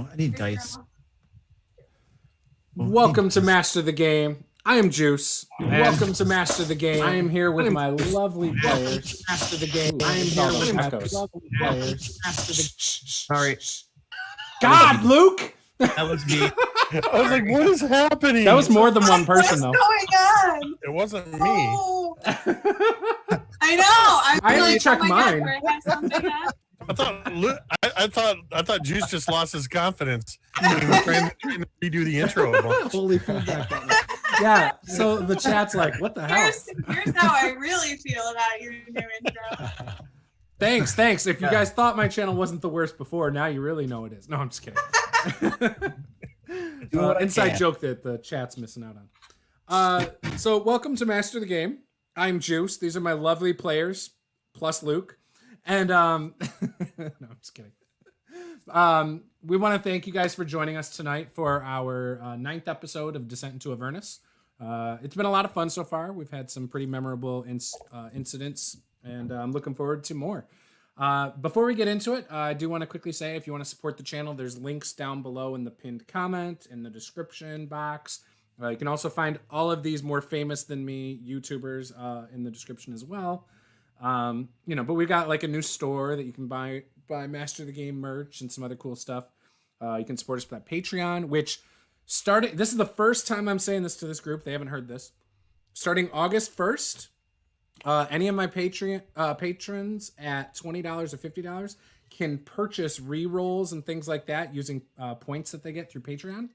I need dice. Welcome to Master the Game. I am Juice. Welcome to Master the Game. I am here with my lovely players. Master the Game. I am here with my lovely players. Sorry. God, Luke! That was me. I was like, what is happening? That was more than one person, though. What's going on? It wasn't me. Oh. I know. I only like, checked oh my God, mine. do I have something up? I thought Juice just lost his confidence. He was trying to redo the intro. Holy feedback. Yeah, so the chat's like, what the hell? Here's how I really feel about your new intro. Thanks. If you guys thought my channel wasn't the worst before, now you really know it is. No, I'm just kidding. Inside joke that the chat's missing out on. So welcome to Master the Game. I'm Juice. These are my lovely players, plus Luke. And no, I'm just kidding. We want to thank you guys for joining us tonight for our 9th episode of Descent Into Avernus. It's been a lot of fun so far. We've had some pretty memorable incidents, and I'm looking forward to more. Before we get into it, I do want to quickly say, if you want to support the channel, there's links down below in the pinned comment, in the description box. You can also find all of these more famous than me YouTubers in the description as well. But we got like a new store that you can buy Master of the Game merch and some other cool stuff. You can support us with that Patreon, which this is the first time I'm saying this to this group. They haven't heard this. Starting August 1st, any of my patrons at $20 or $50 can purchase re-rolls and things like that using points that they get through Patreon,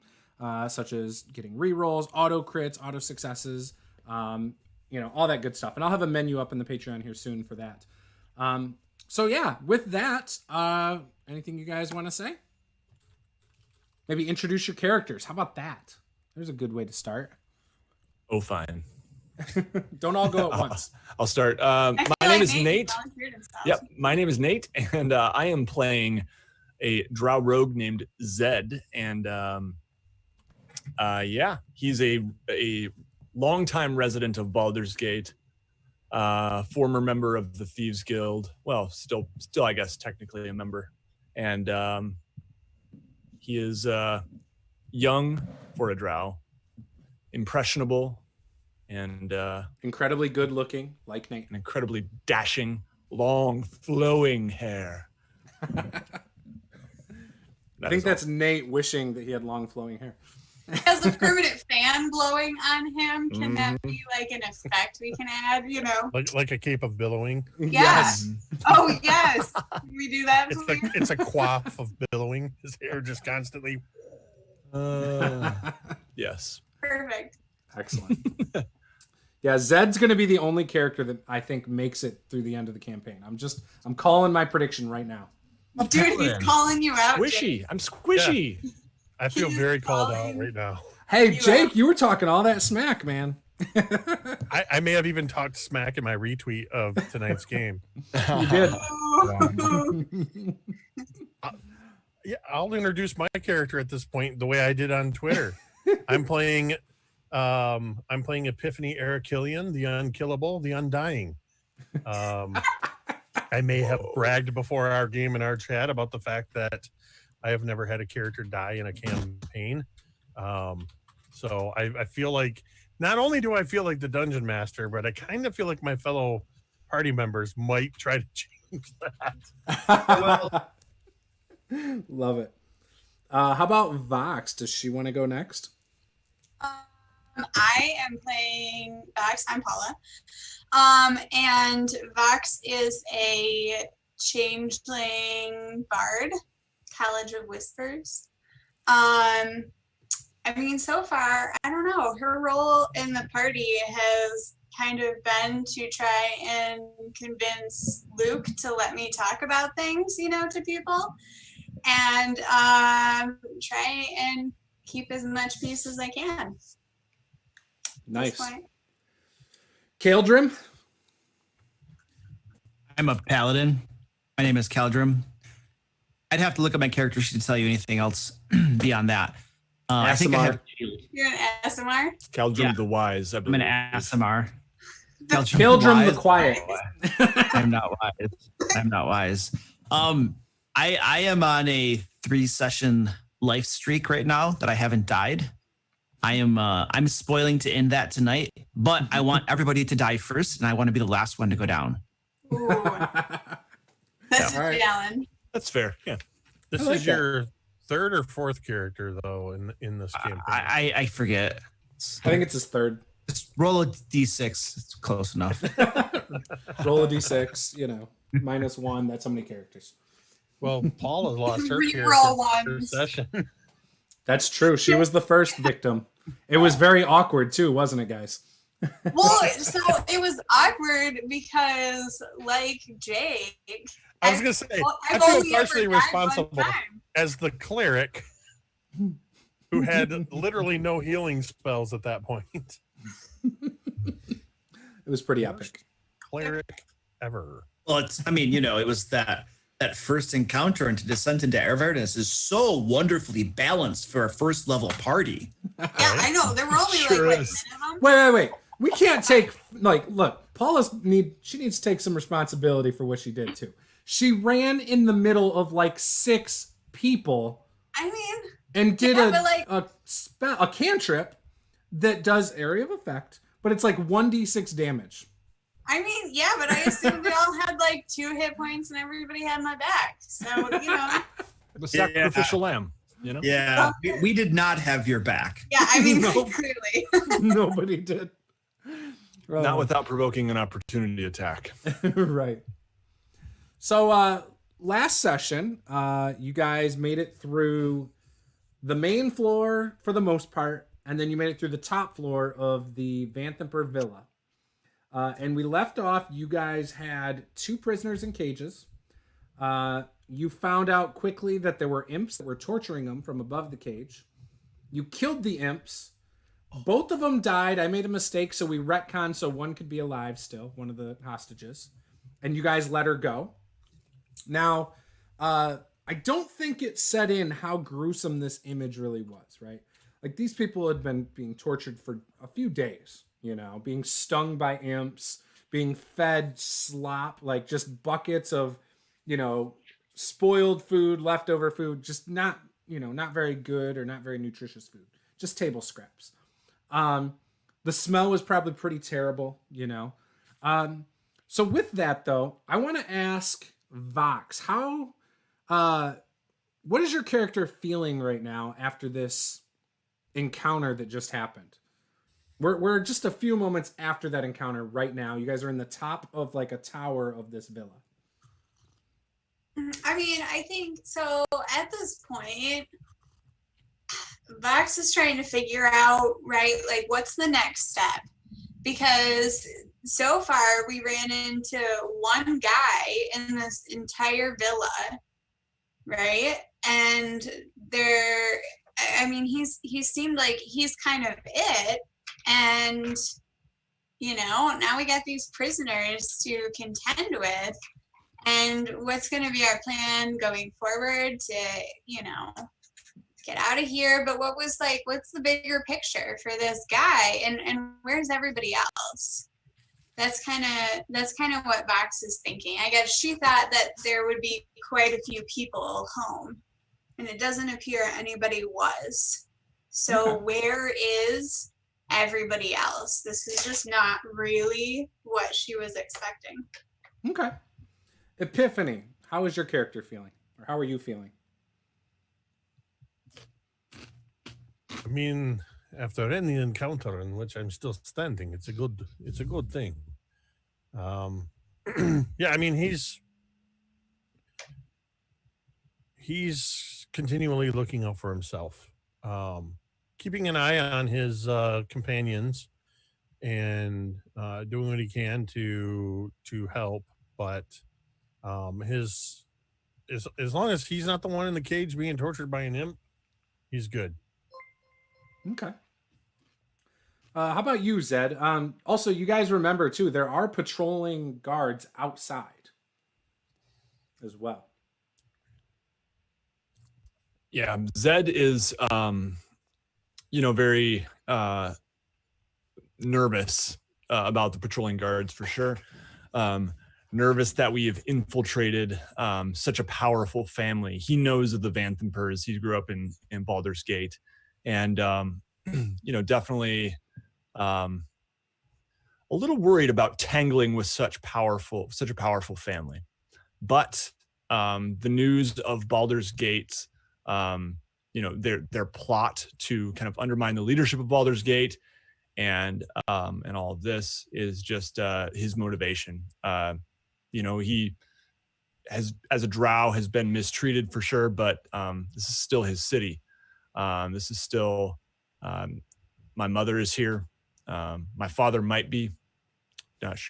such as getting re-rolls, auto crits, auto successes, all that good stuff. And I'll have a menu up in the Patreon here soon for that. So yeah, with that, anything you guys want to say? Maybe introduce your characters. How about that? There's a good way to start. Oh, fine. Don't all go at once. I'll start. My name is Nate. Yep, my name is Nate, and I am playing a drow rogue named Zed. And he's a longtime resident of Baldur's Gate, former member of the Thieves Guild. Well, still, I guess, technically a member. And he is young for a drow, impressionable, and incredibly good looking, like Nate. And incredibly dashing, long, flowing hair. I think that's Nate wishing that he had long, flowing hair. Has a permanent fan blowing on him. Can that be like an effect we can add? Like a cape of billowing. Yes. Oh yes. Can we do that? It's a quaff of billowing. His hair just constantly. Yes. Perfect. Excellent. Yeah, Zed's going to be the only character that I think makes it through the end of the campaign. I'm calling my prediction right now. Dude, he's calling you out. Squishy. I'm squishy. Yeah. I feel very called out right now. Hey, Jake, you were talking all that smack, man. I may have even talked smack in my retweet of tonight's game. You did. I'll introduce my character at this point the way I did on Twitter. I'm playing Ephiphany Arakillion, the unkillable, the undying. I may have bragged before our game in our chat about the fact that I have never had a character die in a campaign. So I feel like, not only do I feel like the dungeon master, but I kind of feel like my fellow party members might try to change that. Love it. How about Vox? Does she want to go next? I am playing Vox. I'm Paula. And Vox is a changeling bard. College of Whispers. So far, I don't know. Her role in the party has kind of been to try and convince Luke to let me talk about things, to people, and try and keep as much peace as I can. Nice. Caeldrim? I'm a paladin. My name is Caeldrim. I'd have to look at my character sheet to tell you anything else beyond that. I think I have. You're an ASMR? Caeldrim the Wise, I believe. I'm an ASMR. Caeldrim the Quiet. I'm not wise. I am on a 3-session life streak right now that I haven't died. I'm spoiling to end that tonight, but I want everybody to die first, and I want to be the last one to go down. Ooh, that's a challenge. That's fair. Yeah. This is your third or fourth character though in this campaign. I forget. I think it's his third. Just roll a d6. It's close enough. Roll a d6. -1. That's how many characters. Well, Paula lost her Reroll character session. That's true. She was the first victim. It was very awkward too, wasn't it, guys? Well, so it was awkward because, like Jake, I was gonna say, I feel partially responsible as the cleric who had literally no healing spells at that point. It was pretty epic. Cleric ever. Well, it was that first encounter into Descent into Avernus is so wonderfully balanced for a first level party. Yeah, I know. There were only minimum. Wait. We can't take look, Paula needs to take some responsibility for what she did too. She ran in the middle of 6 people. And did a cantrip that does area of effect, but it's 1d6 damage. But I assumed we all had 2 hit points and everybody had my back. So, The sacrificial lamb, Yeah, we did not have your back. Yeah, clearly. Nobody did. Not without provoking an opportunity attack. Right. So last session, you guys made it through the main floor for the most part, and then you made it through the top floor of the Vanthampur Villa. And we left off, you guys had 2 prisoners in cages. You found out quickly that there were imps that were torturing them from above the cage. You killed the imps. Both of them died. I made a mistake, so we retconned so one could be alive still, one of the hostages. And you guys let her go. Now, I don't think it set in how gruesome this image really was, right? These people had been being tortured for a few days, being stung by imps, being fed slop, just buckets of, spoiled food, leftover food, just not very good or not very nutritious food, just table scraps. The smell was probably pretty terrible, So with that though, I want to ask Vox, what is your character feeling right now after this encounter that just happened? We're just a few moments after that encounter right now. You guys are in the top of a tower of this villa. I think so. At this point, Vox is trying to figure out, right, what's the next step? Because so far we ran into one guy in this entire villa, right? And he seemed like he's kind of it. And, now we got these prisoners to contend with. And what's going to be our plan going forward to, get out of here? But what's the bigger picture for this guy? And where's everybody else? That's kind of what Vox is thinking. I guess she thought that there would be quite a few people home. And it doesn't appear anybody was. So Where is everybody else? This is just not really what she was expecting. Okay. Epiphany, how is your character feeling? Or how are you feeling? After any encounter in which I'm still standing, it's a good thing. He's continually looking out for himself, keeping an eye on his companions and doing what he can to help, but as long as he's not the one in the cage being tortured by an imp, he's good. Okay. How about you, Zed? Also, you guys remember too, there are patrolling guards outside as well. Yeah, Zed is very nervous about the patrolling guards for sure. nervous that we have infiltrated such a powerful family. He knows of the Vanthampurs. He grew up in Baldur's Gate, and definitely a little worried about tangling with such a powerful family. But the news of Baldur's Gate, their plot to kind of undermine the leadership of Baldur's Gate, and all of this is just his motivation. He has, as a drow, has been mistreated for sure, but this is still his city. This is still, my mother is here. My father might be,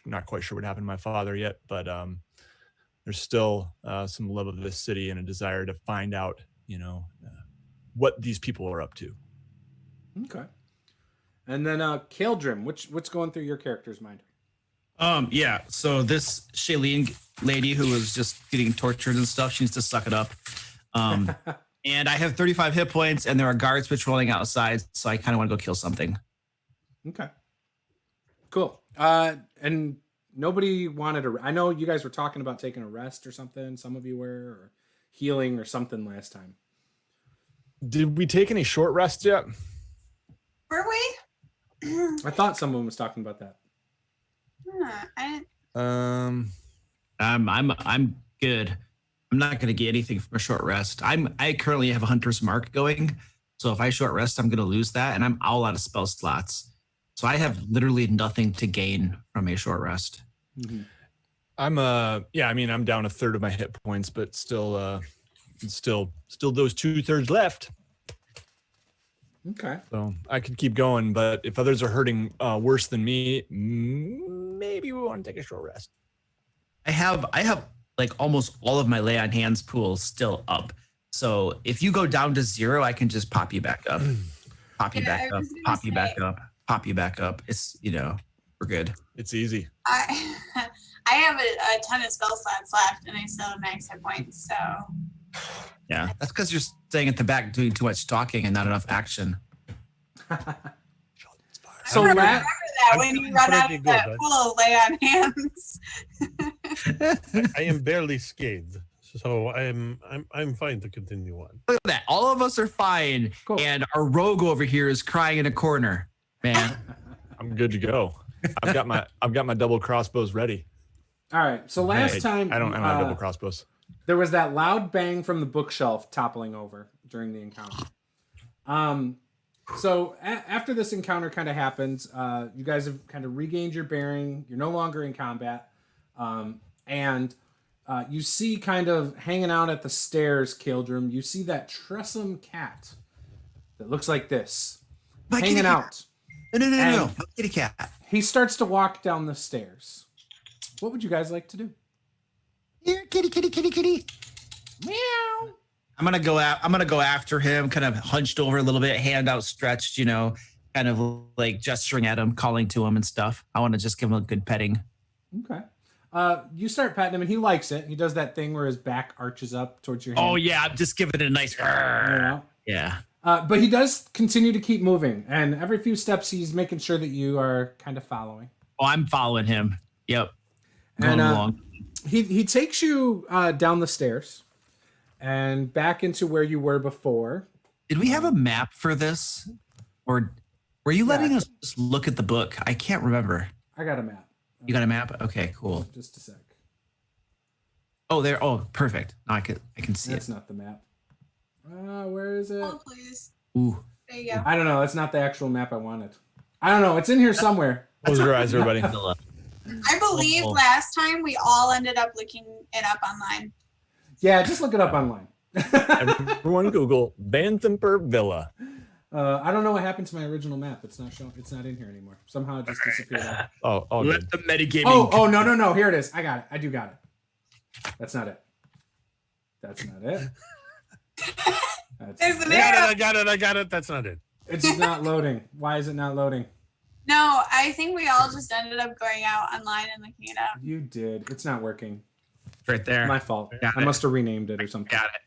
not quite sure what happened to my father yet, but there's still some love of this city and a desire to find out, what these people are up to. Okay. And then Caeldrim, what's going through your character's mind? Yeah, so this Shailene lady who was just getting tortured and stuff, she needs to suck it up. And I have 35 hit points, and there are guards patrolling outside, so I kind of want to go kill something. Okay. Cool. And nobody wanted to... I know you guys were talking about taking a rest or something. Some of you were, or healing or something last time. Did we take any short rests yet? Were we? I thought someone was talking about that. I'm good. I'm not gonna get anything from a short rest. I currently have a hunter's mark going, so if I short rest, I'm gonna lose that, and I'm all out of spell slots. So I have literally nothing to gain from a short rest. Mm-hmm. I'm down a third of my hit points, but still those 2/3 left. Okay. So I could keep going, but if others are hurting worse than me, maybe we want to take a short rest. I have like almost all of my lay on hands pools still up. So if you go down to 0, I can just pop you back up. Pop you back up. Pop you back up. Pop you back up. It's, we're good. It's easy. I have a ton of spell slots left, and I still have max hit points, so... Yeah, that's because you're staying at the back doing too much talking and not enough action. So remember that when you run out of that pool, lay on hands. I am barely scathed, so I'm fine to continue on. Look at that. All of us are fine, cool. And our rogue over here is crying in a corner. Man, I'm good to go. I've got my double crossbows ready. All right. So last time I don't have double crossbows. There was that loud bang from the bookshelf toppling over during the encounter. So after this encounter kind of happens, you guys have kind of regained your bearing. You're no longer in combat. And you see kind of hanging out at the stairs, Caeldrim, you see that Tressum cat that looks like this. Hanging out. No. Kitty cat. He starts to walk down the stairs. What would you guys like to do? Here, kitty. Meow. I'm gonna go after him, kind of hunched over a little bit, hand outstretched, kind of like gesturing at him, calling to him and stuff. I want to just give him a good petting. Okay. You start patting him, and he likes it. He does that thing where his back arches up towards your hand. Oh yeah, I'm just giving it a nice. Yeah. But he does continue to keep moving, and every few steps, he's making sure that you are kind of following. Oh, I'm following him. Yep. Going along. He takes you down the stairs and back into where you were before. Did we have a map for this? Or were you letting us just look at the book? I can't remember. I got a map. You got a map? Okay, cool. Just a sec. Oh, there. Oh, perfect. Now I can see That's it. not the map. Where is it? Oh, please. Ooh. There you go. I don't know. That's not the actual map I wanted. I don't know. It's in here somewhere. Close your eyes, everybody. I believe last time we all ended up looking it up online. Yeah, just look it up online. Everyone Google Vanthampur Villa. I don't know what happened to my original map. It's not showing. It's not in here anymore. Somehow it just disappeared out. Oh, Let good. the metagaming. Oh, no. Here it is. I got it. I do got it. That's not it. That's not it. There's an I got it. That's not it. It's not loading. Why is it not loading? No, I think we all just ended up going out online and looking it up. You did. It's not working. Right there. My fault. Got I it. must have renamed it or something. Got it.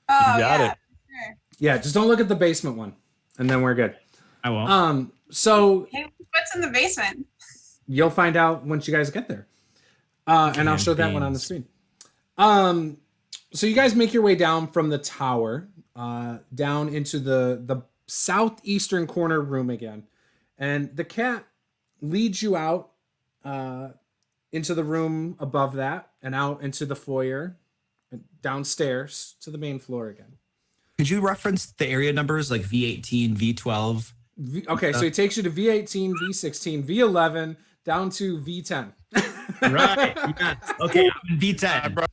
Oh, You got it. Sure. Yeah, just don't look at the basement one, and then we're good. I won't. So Hey, what's in the basement? you'll find out once you guys get there. And I'll show that one on the screen. So you guys make your way down from the tower, down into the southeastern corner room again. And the cat leads you out into the room above that and out into the foyer and downstairs to the main floor again. Could you reference the area numbers like V18, V12? Okay, so it takes you to V18, V16, V11, down to V10. Right. Yes. Okay, I'm in V10.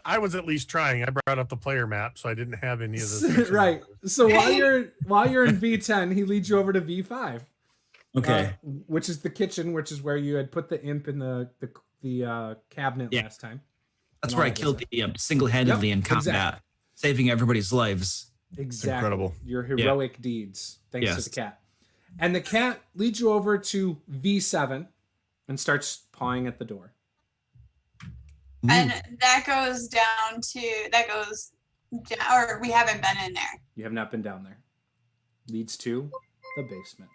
I was at least trying. I brought up the player map, so I didn't have any of this. Right. So while you're in V10, he leads you over to V5. Okay. Which is the kitchen, which is where you had put the imp in the cabinet last time. That's where I killed the imp single-handedly in combat, saving everybody's lives. Exactly. Incredible. Your heroic deeds, thanks to the cat. And the cat leads you over to V7 and starts pawing at the door. And that goes down, or we haven't been in there. You have not been down there. Leads to the basement.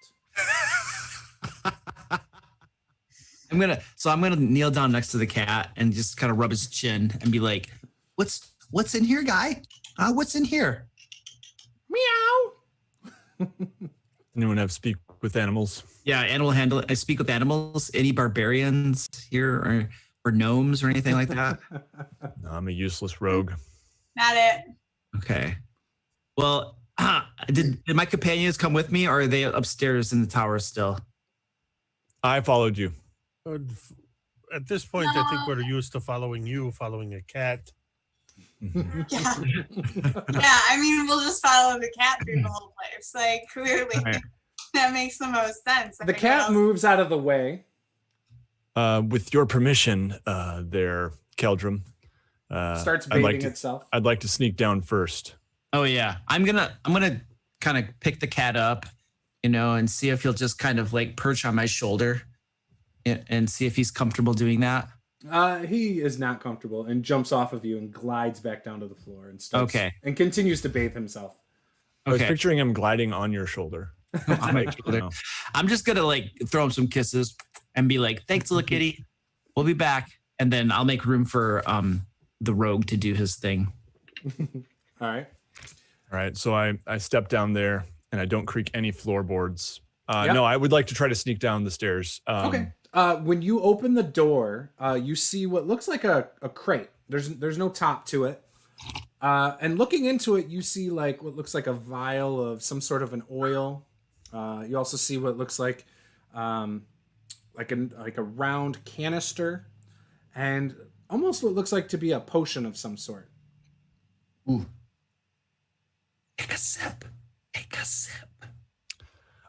I'm gonna kneel down next to the cat and just kind of rub his chin and be like, "What's in here, guy? What's in here?" Meow. Anyone have speak with animals? Yeah, animal handle. I speak with animals. Any barbarians here or gnomes or anything like that? No, I'm a useless rogue. Not it. Okay. Well, did my companions come with me, or are they upstairs in the tower still? I followed you. At this point, I think we're used to following a cat. Yeah. Yeah, I mean, we'll just follow the cat through the whole place. Like, clearly, that makes the most sense. The cat moves out of the way. With your permission, there, Caeldrim. Starts bathing itself. I'd like to sneak down first. Oh yeah, I'm gonna kind of pick the cat up, and see if he'll just kind of like perch on my shoulder, and see if he's comfortable doing that. He is not comfortable and jumps off of you and glides back down to the floor and starts and continues to bathe himself. I was picturing him gliding on your shoulder. On my shoulder. I'm just gonna like throw him some kisses and be like, "Thanks, little kitty. We'll be back," and then I'll make room for the rogue to do his thing. All right. So I step down there and I don't creak any floorboards. No, I would like to try to sneak down the stairs. Okay. When you open the door, you see what looks like a crate. There's no top to it. And looking into it, you see like what looks like a vial of some sort of an oil. You also see what looks like a round canister, and almost what looks like to be a potion of some sort. Ooh. Take a sip. Take a sip.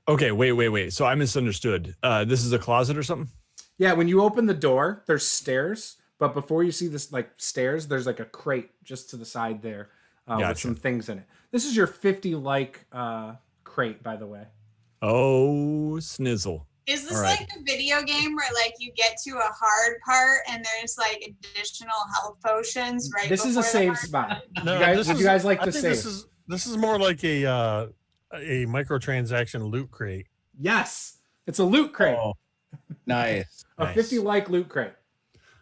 Okay, wait. So I misunderstood. This is a closet or something? Yeah, when you open the door, there's stairs. But before you see this like stairs, there's like a crate just to the side there with some things in it. This is your 50 crate, by the way. Oh, snizzle. Is this like a video game where like you get to a hard part and there's like additional health potions right This is a save spot. No, would you guys like to save? This is more like a microtransaction loot crate. Yes, it's a loot crate. Oh, nice. A 50 loot crate.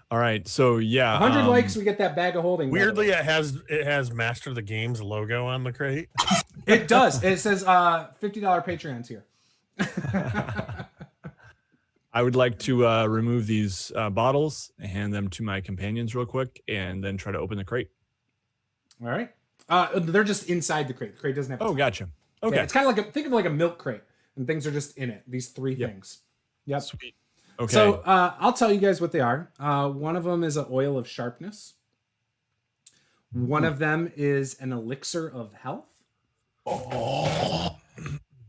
All right, so yeah, 100 likes, we get that bag of holding. Weirdly, it has Master of the Games logo on the crate. It does. It says $50 Patreons here. I would like to remove these bottles and hand them to my companions real quick, and then try to open the crate. All right. They're just inside the crate. The crate doesn't have. Oh, gotcha. Okay. Yeah, it's kind of like think of like a milk crate, and things are just in it. These three things. Yep. Sweet. Okay. So I'll tell you guys what they are. One of them is an oil of sharpness. One of them is an elixir of health.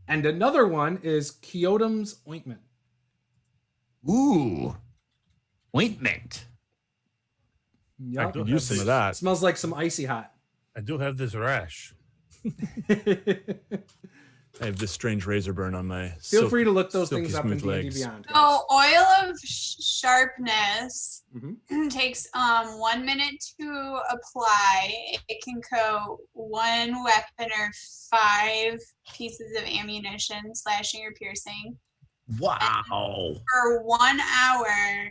And another one is Kyoton's ointment. Ooh, ointment. Yep. I could use some of that. Smells like some icy hot. I do have this rash. I have this strange razor burn on my. Feel free to look those things up in D&D Beyond. So oil of sharpness takes 1 minute to apply. It can coat 1 weapon or 5 pieces of ammunition, slashing or piercing. Wow. And for 1 hour,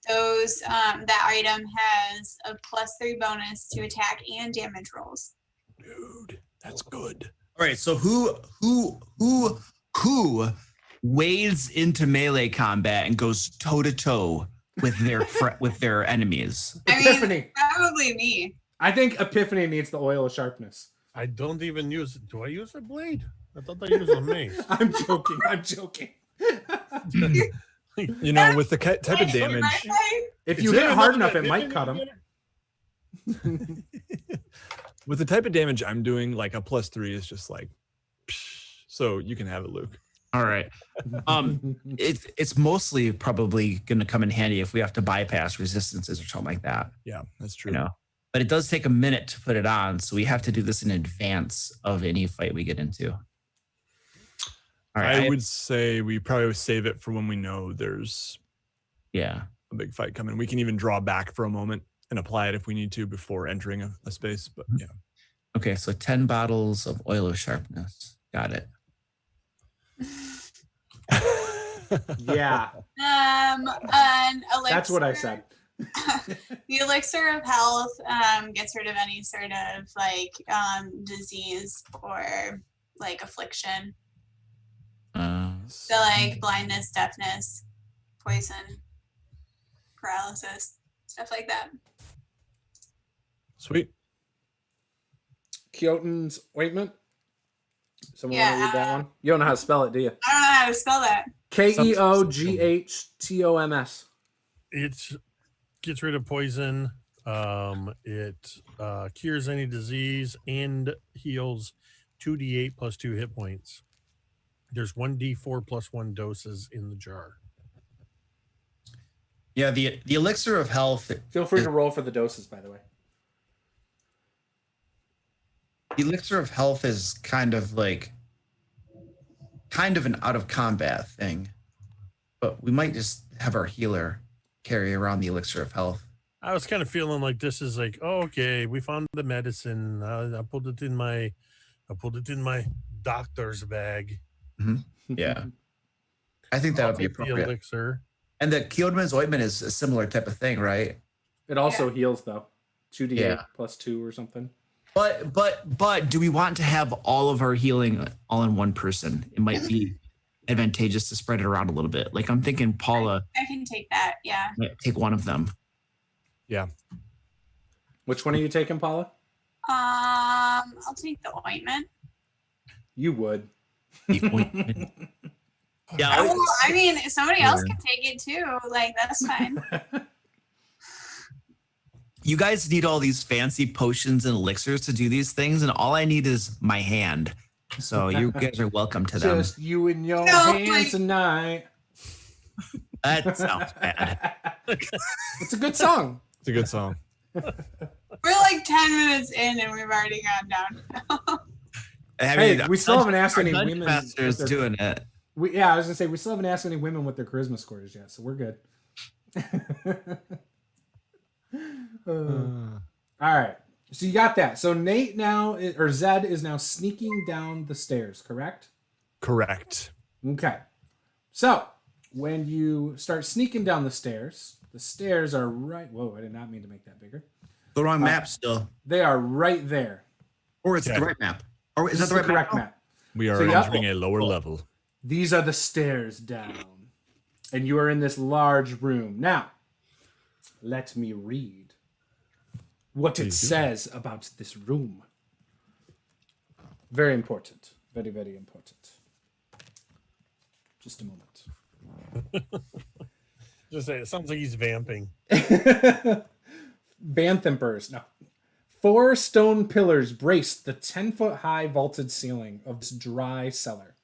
those that item has a +3 bonus to attack and damage rolls. Dude, that's good. All right, so who wades into melee combat and goes toe to toe with their enemies? Epiphany. I mean, probably me. I think Epiphany needs the oil of sharpness. I don't even use it. Do I use a blade? I thought I used a mace. I'm joking. You know, with the type of damage. If you hit it hard enough, it might cut him. With the type of damage I'm doing, like a +3 is just like, psh, so you can have it, Luke. All right. It's mostly probably going to come in handy if we have to bypass resistances or something like that. Yeah, that's true. You know, but it does take a minute to put it on, so we have to do this in advance of any fight we get into. All right. I would say we probably would save it for when we know there's a big fight coming. We can even draw back for a moment and apply it if we need to before entering a space. But yeah. Okay, so 10 bottles of oil of sharpness. Got it. Yeah. An elixir, That's what I said. The Elixir of Health gets rid of any sort of like disease or like affliction. So like blindness, deafness, poison, paralysis, stuff like that. Sweet. Kyoton's Ointment. Someone Yeah, want to read that one? You don't know how to spell it, do you? I don't know how to spell that. Keoghtoms. It gets rid of poison. It cures any disease and heals 2d8 plus 2 hit points. There's 1d4 plus 1 doses in the jar. Yeah, the Elixir of Health. Feel free to roll for the doses, by the way. The Elixir of Health is kind of an out of combat thing, but we might just have our healer carry around the Elixir of Health. I was kind of feeling like this is like, oh, okay, we found the medicine. I put it in my doctor's bag. Mm-hmm. Yeah, I think that would be appropriate. The elixir. And the Caeldrim's Ointment is a similar type of thing, right? It also heals though, 2d8 plus 2 or something. But do we want to have all of our healing all in one person? It might be advantageous to spread it around a little bit. Like I'm thinking Paula. I can take that. Yeah. Take one of them. Yeah. Which one are you taking, Paula? I'll take the ointment. You would. The ointment. Yeah. Well, I mean, somebody else can take it too. Like that's fine. You guys need all these fancy potions and elixirs to do these things, and all I need is my hand. So you guys are welcome to them. Just you and your hand tonight. That sounds bad. It's a good song. It's a good song. We're like 10 minutes in and we've already gone down. Hey, we still haven't asked any women. Masters doing it. I was gonna say we still haven't asked any women what their charisma scores yet, so we're good. All right, so you got that. So Nate Zed is now sneaking down the stairs, correct? Correct. Okay. So when you start sneaking down the stairs are right. Whoa, I did not mean to make that bigger. The wrong map still. They are right there. Or it's the right map. Or is that the right correct map? We are entering a lower level. These are the stairs down. And you are in this large room. Now, let me read what it says about this room. Very important. Very, very important. Just a moment. Just say it sounds like he's vamping. Vanthampurs. No. 4 stone pillars brace the 10-foot-high vaulted ceiling of this dry cellar,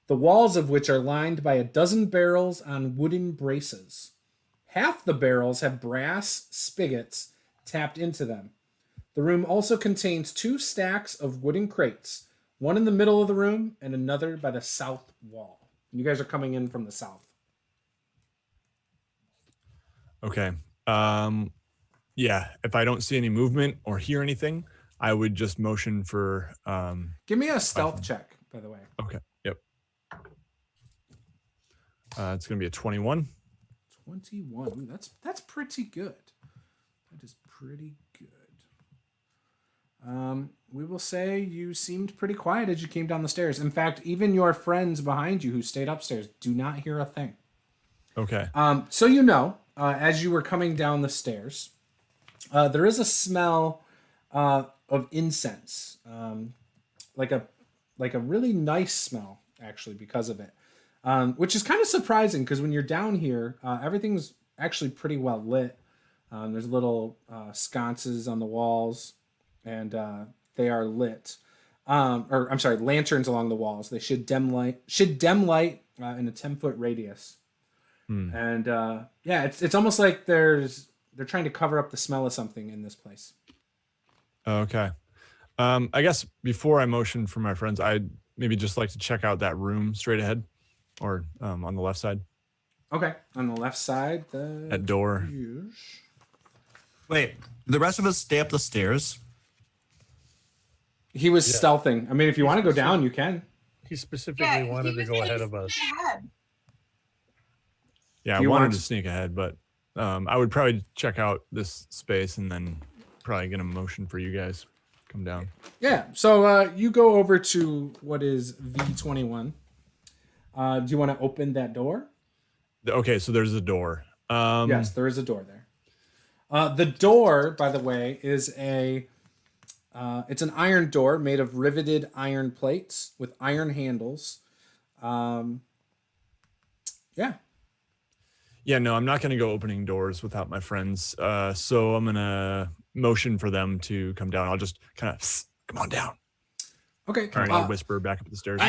the walls of which are lined by a dozen barrels on wooden braces. Half the barrels have brass spigots tapped into them. The room also contains 2 stacks of wooden crates, one in the middle of the room and another by the south wall. You guys are coming in from the south. Okay. Yeah, if I don't see any movement or hear anything, I would just motion for give me a stealth check, by the way. Okay. Yep. It's gonna be a 21. 21. Ooh, that's pretty good. That is pretty good. We will say you seemed pretty quiet as you came down the stairs. In fact, even your friends behind you who stayed upstairs do not hear a thing. Okay. So as you were coming down the stairs, there is a smell of incense, like a really nice smell actually because of it, which is kind of surprising because when you're down here, everything's actually pretty well lit. There's little sconces on the walls, and they are lit. Lanterns along the walls. They should dim light in a 10-foot radius. And it's almost like they're trying to cover up the smell of something in this place. Okay. I guess before I motion for my friends, I'd maybe just like to check out that room straight ahead, or on the left side. Okay, on the left side, that door. Wait, the rest of us stay up the stairs? He was stealthing. I mean, if you want to go down, you can. He specifically wanted to go ahead of us. Yeah, I wanted to sneak ahead, but I would probably check out this space and then probably get a motion for you guys. Come down. Yeah, so you go over to what is V21. Do you want to open that door? Okay, so there's a door. Yes, there is a door there. The door, by the way, is it's an iron door made of riveted iron plates with iron handles. Yeah, no, I'm not going to go opening doors without my friends. So I'm going to motion for them to come down. I'll just kind of, come on down. Okay. Or I'll whisper back up the stairs.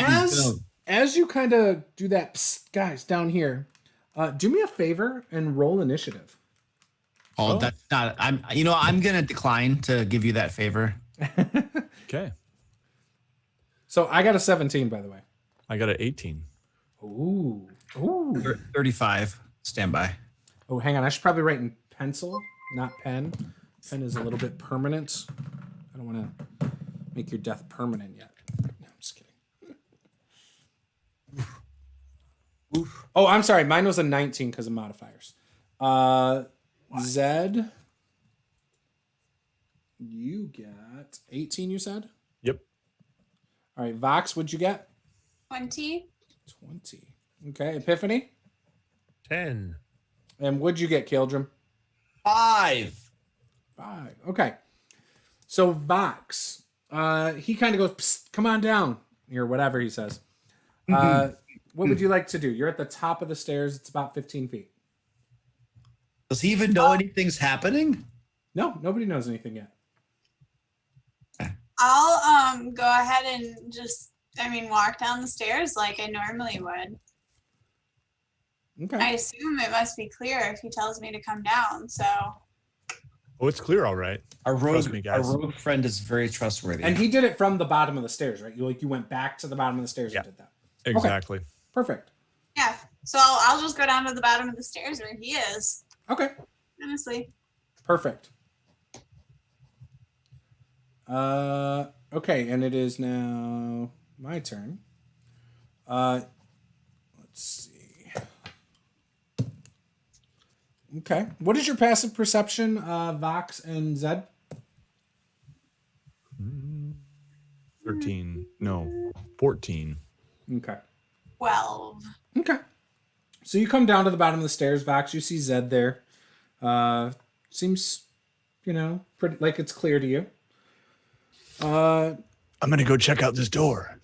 As you kind of do that, psst, guys, down here, do me a favor and roll initiative. Oh, that's not. I'm gonna decline to give you that favor. Okay. So I got a 17, by the way. I got an 18. Ooh. 35. Stand by. Oh, hang on. I should probably write in pencil, not pen. Pen is a little bit permanent. I don't want to make your death permanent yet. No, I'm just kidding. Oof. Oh, I'm sorry. Mine was a 19 because of modifiers. Zed, you get 18, you said? Yep. All right. Vox, what'd you get? 20. 20. Okay. Epiphany? 10. And what'd you get, Caeldrim? 5. 5. Okay. So Vox, he kind of goes, psst, come on down, or whatever he says. What would you like to do? You're at the top of the stairs. It's about 15 feet. Does he even know anything's happening? No, nobody knows anything yet. I'll go ahead and just, walk down the stairs like I normally would. Okay. I assume it must be clear if he tells me to come down, so. Oh, it's clear, all right. Our rogue friend is very trustworthy. And he did it from the bottom of the stairs, right? You went back to the bottom of the stairs and did that. Exactly. Okay. Perfect. Yeah, so I'll just go down to the bottom of the stairs where he is. Okay. Honestly. Perfect. Okay, and it is now my turn. Let's see. Okay. What is your passive perception, Vox and Zed? 13. No, 14. Okay. 12. Okay. So you come down to the bottom of the stairs, Vox. You see Zed there. Seems, pretty like it's clear to you. I'm going to go check out this door.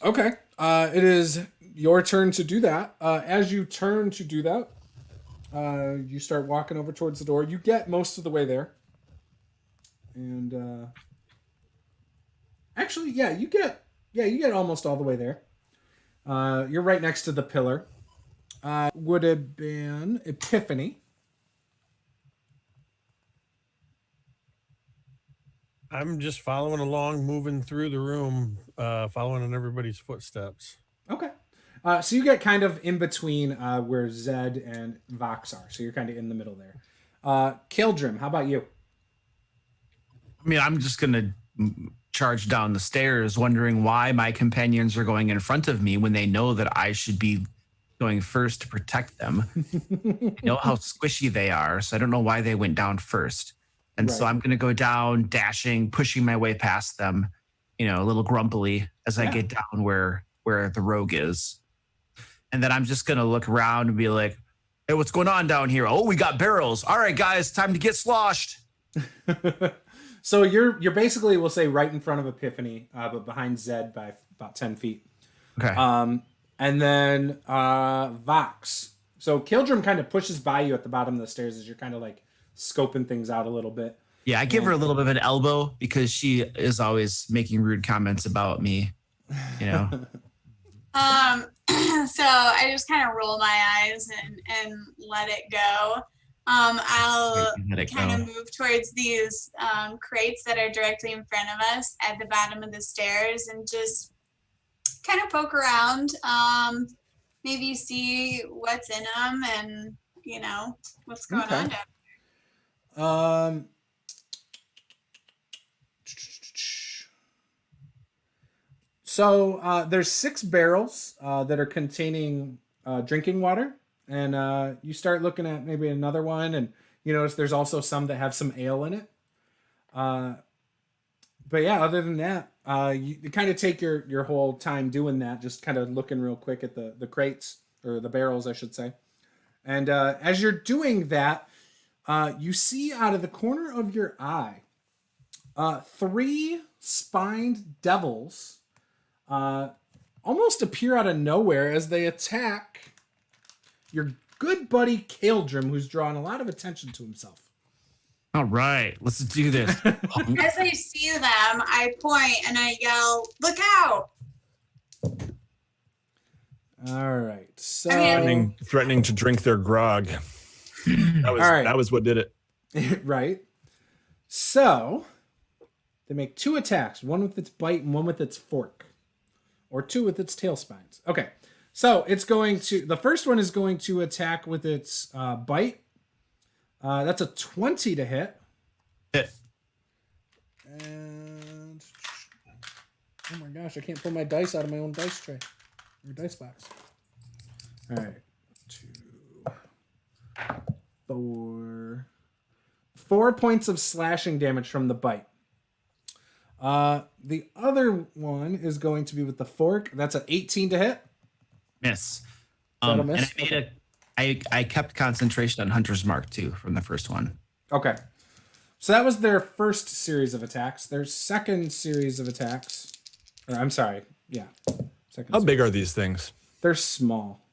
Okay. It is your turn to do that. As you turn to do that, you start walking over towards the door. You get most of the way there. And actually, you get almost all the way there. You're right next to the pillar. Would have been Epiphany. I'm just following along, moving through the room, following in everybody's footsteps. Okay. So you get kind of in between where Zed and Vox are. So you're kind of in the middle there. Caeldrim, how about you? I'm just going to charge down the stairs, wondering why my companions are going in front of me when they know that I should be going first to protect them. I know how squishy they are, so I don't know why they went down first. And so I'm going to go down, dashing, pushing my way past them, a little grumpily as I get down where the rogue is. And then I'm just going to look around and be like, hey, what's going on down here? Oh, we got barrels. All right, guys, time to get sloshed. So you're basically, we'll say, right in front of Epiphany, but behind Zed by about 10 feet. Okay. And then Vox. So Caeldrim kind of pushes by you at the bottom of the stairs as you're kind of like scoping things out a little bit. Yeah, I give her a little bit of an elbow because she is always making rude comments about me, So I just kind of roll my eyes and let it go. I'll kind of move towards these crates that are directly in front of us at the bottom of the stairs and just kind of poke around, maybe see what's in them and, what's going on down there. So there's 6 barrels that are containing drinking water. And you start looking at maybe another one, and you notice there's also some that have some ale in it. But yeah, other than that, you kind of take your whole time doing that, just kind of looking real quick at the crates, or the barrels, I should say. And as you're doing that, you see out of the corner of your eye 3 spined devils almost appear out of nowhere as they attack your good buddy Caeldrim, who's drawing a lot of attention to himself. All right, let's do this. As I see them, I point and I yell, "Look out!" All right, so threatening to drink their grog. That was what did it. Right. So they make 2 attacks, one with its bite and one with its fork, or 2 with its tail spines. Okay. So the first one is going to attack with its bite. That's a 20 to hit. Hit. And oh my gosh, I can't pull my dice out of my own dice tray or dice box. All right, 2, 4, 4 points of slashing damage from the bite. The other one is going to be with the fork. That's an 18 to hit. Miss. That'll miss? And I kept concentration on Hunter's Mark too from the first one. Okay. So that was their first series of attacks. Their second series of attacks. Or I'm sorry. Yeah. How big are these things? They're small.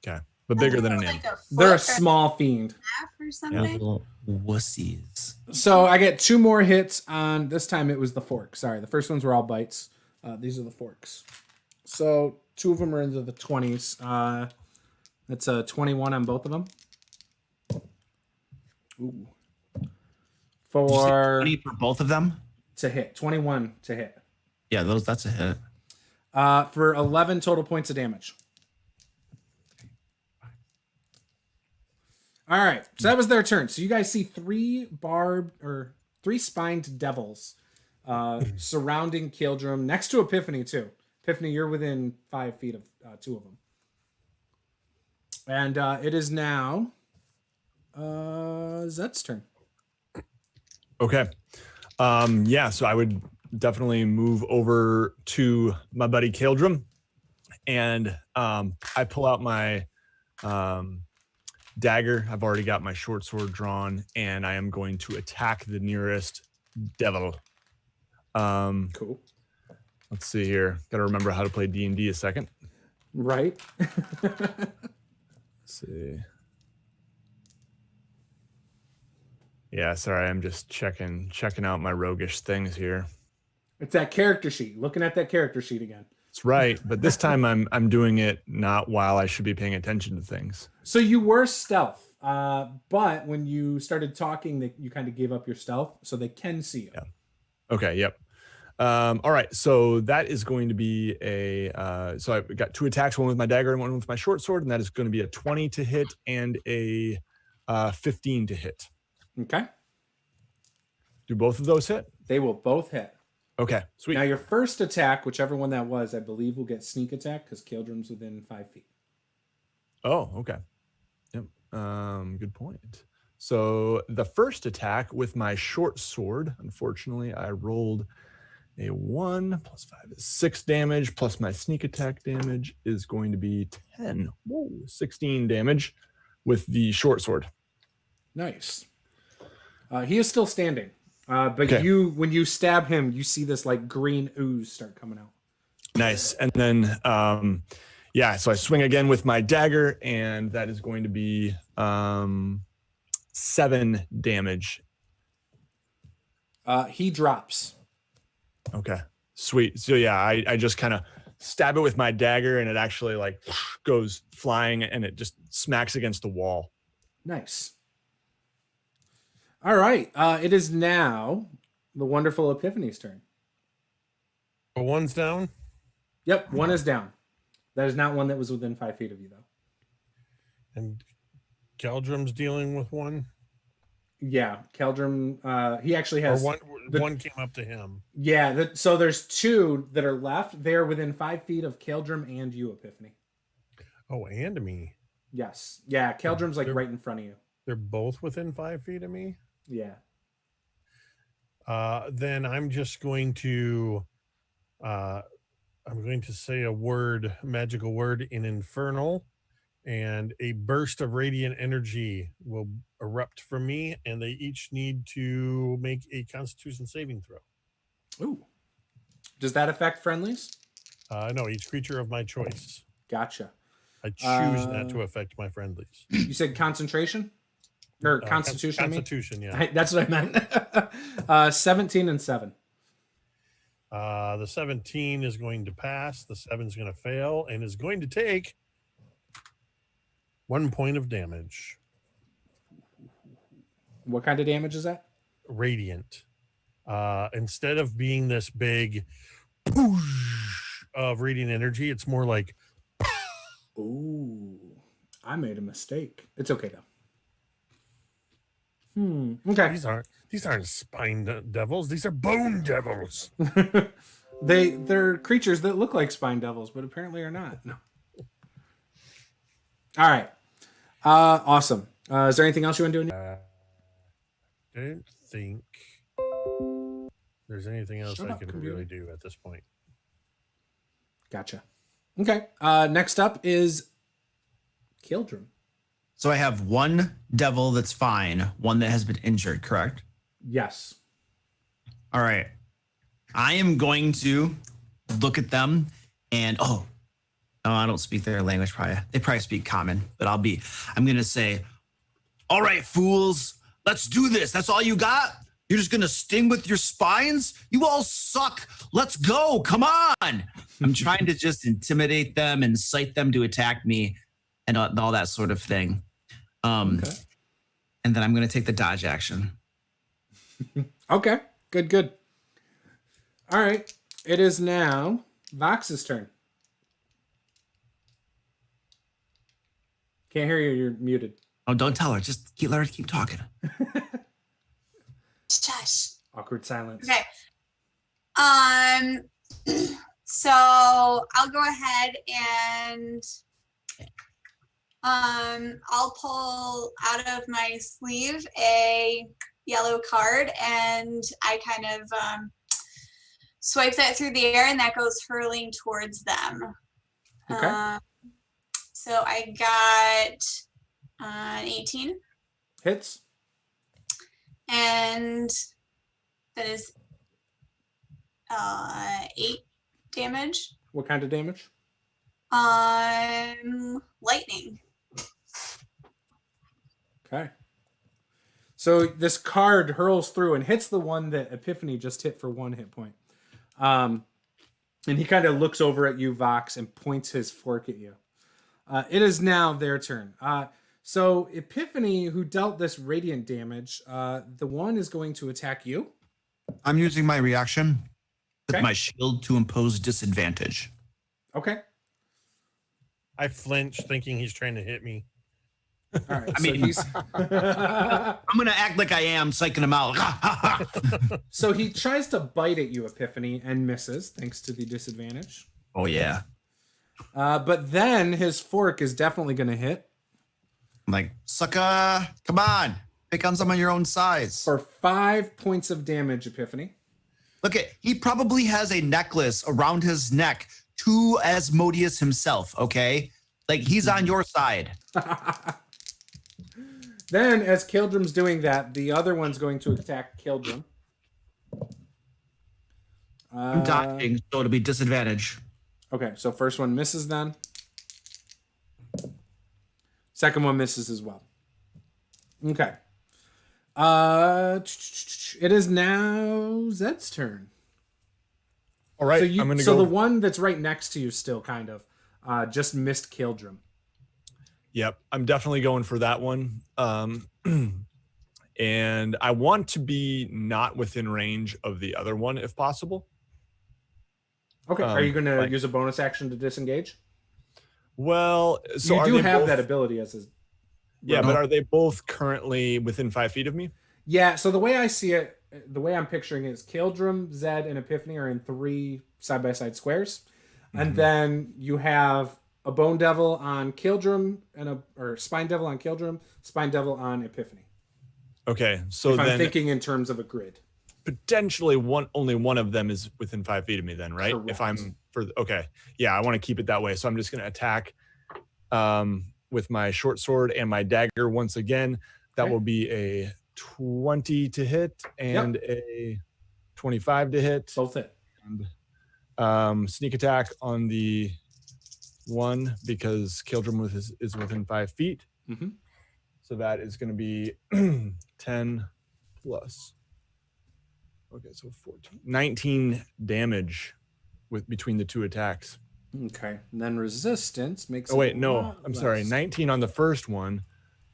Okay. But bigger than an imp. They're a small fiend. Or something. Little wussies. So I get 2 more hits on, this time it was the fork. Sorry, the first ones were all bites. These are the forks. So 2 of them are into the 20s. That's a 21 on both of them. Ooh. For 20 for both of them? To hit. 21 to hit. Yeah, that's a hit. For 11 total points of damage. All right, so that was their turn. So you guys see 3 spined devils surrounding Caeldrim, next to Epiphany too. Epiphany, you're within 5 feet of 2 of them. And it is now Zed's turn. Okay. So I would definitely move over to my buddy Caeldrim, and I pull out my dagger. I've already got my short sword drawn, and I am going to attack the nearest devil. Cool. Let's see here. Got to remember how to play D&D a second. Right. Let's see. Yeah, sorry, I'm just checking out my roguish things here. It's that character sheet. Looking at that character sheet again. That's right, but this time I'm doing it not while I should be paying attention to things. So you were stealth, but when you started talking, you kind of gave up your stealth, so they can see you. Yeah. Okay. Yep. All right. So that is going to be so I've got 2 attacks, one with my dagger and one with my short sword, and that is going to be a 20 to hit and a 15 to hit. Okay. Do both of those hit? They will both hit. Okay. Sweet. Now your first attack, whichever one that was, I believe will get sneak attack because Caeldrim's within 5 feet. Oh, okay. Yep. Good point. So the first attack with my short sword, unfortunately, I rolled a 1 plus 5 is 6 damage, plus my sneak attack damage is going to be 10. Whoa, 16 damage with the short sword. Nice. He is still standing. But Okay. when you stab him, you see this like green ooze start coming out. Nice. And then, so I swing again with my dagger, and that is going to be 7 damage. He drops. Okay, sweet. So yeah, I just kind of stab it with my dagger, and it actually like goes flying, and it just smacks against the wall. Nice. All right. It is now the wonderful Epiphany's turn. But one's down. Yep, one is down. That is not one that was within 5 feet of you, though. And Caeldrim's dealing with one. Yeah, Caeldrim. He actually has one came up to him. Yeah, so there's 2 that are left. They're within 5 feet of Caeldrim and you, Epiphany. Oh, and me. Yes. Yeah, Caeldrim's like right in front of you. They're both within 5 feet of me. Yeah. Then I'm just going to say a magical word in Infernal, and a burst of radiant energy will erupt from me, and they each need to make a Constitution saving throw. Ooh. Does that affect friendlies? No, each creature of my choice. Gotcha. I choose not to affect my friendlies. You said concentration? Or Constitution? Constitution, yeah. That's what I meant. 17 and 7. The 17 is going to pass. The 7 is going to fail and is going to take 1 point of damage. What kind of damage is that? Radiant. Instead of being this big poosh of radiant energy, it's more like. Ooh, I made a mistake. It's okay though. Okay. These aren't spine devils. These are bone devils. They're creatures that look like spine devils, but apparently are not. No. All right. Awesome. Is there anything else you want to do? I don't think there's anything else I can really do at this point. Gotcha. Okay. Next up is Caeldrim. So I have one devil that's fine, one that has been injured, correct? Yes. All right. I am going to look at them and I don't speak their language probably. They probably speak common, but I'm going to say, all right, fools, let's do this. That's all you got? You're just going to sting with your spines? You all suck. Let's go. Come on. I'm trying to just intimidate them, incite them to attack me and all that sort of thing. Okay. And then I'm going to take the dodge action. Okay. Good. All right. It is now Vox's turn. Can't hear you. You're muted. Oh, don't tell her. Just let her keep talking. Shush. Awkward silence. Okay. So I'll go ahead and I'll pull out of my sleeve a yellow card, and I kind of swipe that through the air, and that goes hurling towards them. Okay. So I got an 18. Hits. And that is 8 damage. What kind of damage? Lightning. Okay. So this card hurls through and hits the one that Epiphany just hit for 1 hit point. And he kind of looks over at you, Vox, and points his fork at you. It is now their turn. So Epiphany, who dealt this radiant damage, the one is going to attack you. I'm using my reaction with my shield to impose disadvantage. Okay. I flinch, thinking he's trying to hit me. All right. He's. I'm gonna act like I am, psyching him out. So he tries to bite at you, Epiphany, and misses thanks to the disadvantage. Oh yeah. But then his fork is definitely going to hit. I'm like, sucker, come on. Pick on some of your own size. For 5 points of damage, Epiphany. Look at, he probably has a necklace around his neck to Asmodeus himself, okay? Like, he's on your side. Then, as Caeldrim's doing that, the other one's going to attack Caeldrim. I'm dodging, so it'll be disadvantage. Okay, so first one misses then. Second one misses as well. Okay. It is now Zed's turn. All right, So, I'm going to so go. the one that's right next to you still kind of just missed Caeldrim. Yep, I'm definitely going for that one. And I want to be not within range of the other one if possible. Okay, are you going to like- use a bonus action to disengage? Well, so you are do they have both, that ability as a... Yeah, but are they both currently within 5 feet of me? Yeah, so the way I see it, the way I'm picturing it is Caeldrim, Zed, and Epiphany are in 3 side-by-side squares. And then you have a Bone Devil on Caeldrim, or Spine Devil on Caeldrim, Spine Devil on Epiphany. Okay, so If then I'm thinking in terms of a grid. potentially only one of them is within 5 feet of me then, right? Correct. If I'm okay. Yeah, I want to keep it that way. So I'm just going to attack with my short sword and my dagger once again. That will be a 20 to hit and a 25 to hit. Both hit. And sneak attack on the one because Caeldrim is within 5 feet. Mm-hmm. So that is going to be 10 plus. Okay, so 14, 19 damage between the 2 attacks. Okay, and then resistance makes. Oh wait, it a no, lot I'm sorry. less. 19 on the first one,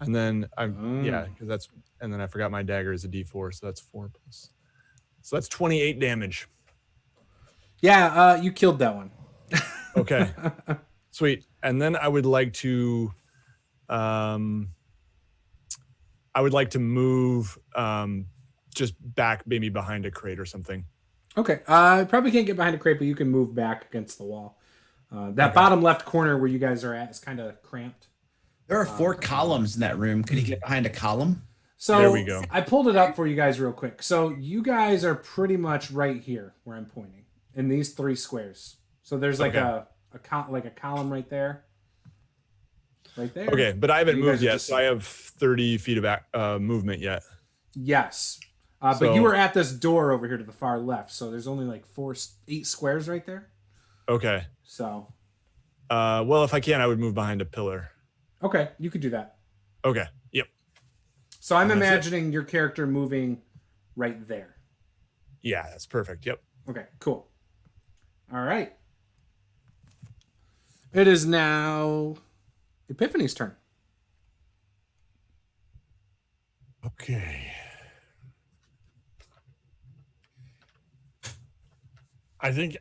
and then Oh. because and then I forgot my dagger is a D4, so that's 4 plus. So that's 28 damage. Yeah, you killed that one. Okay, sweet. And then I would like to, move just back, maybe behind a crate or something. Okay, probably can't get behind a crate, but you can move back against the wall. That bottom left corner where you guys are at is kind of cramped. There are 4 columns in that room. Could he get behind a column? So There we go. I pulled it up for you guys real quick. So you guys are pretty much right here where I'm pointing in these 3 squares. So there's like a column right there. Right there. Okay, but I haven't You moved guys are yet, just- so I have 30 feet of movement yet. Yes. But So- you were at this door over here to the far left. So there's only like 8 squares right there. Okay. So, Well, if I can, I would move behind a pillar. okay, you could do that. Okay. Yep. So I'm And that's it. imagining your character moving right there. Yeah, that's perfect. Yep. Okay, cool. All right. It is now Epiphany's turn. Okay. I think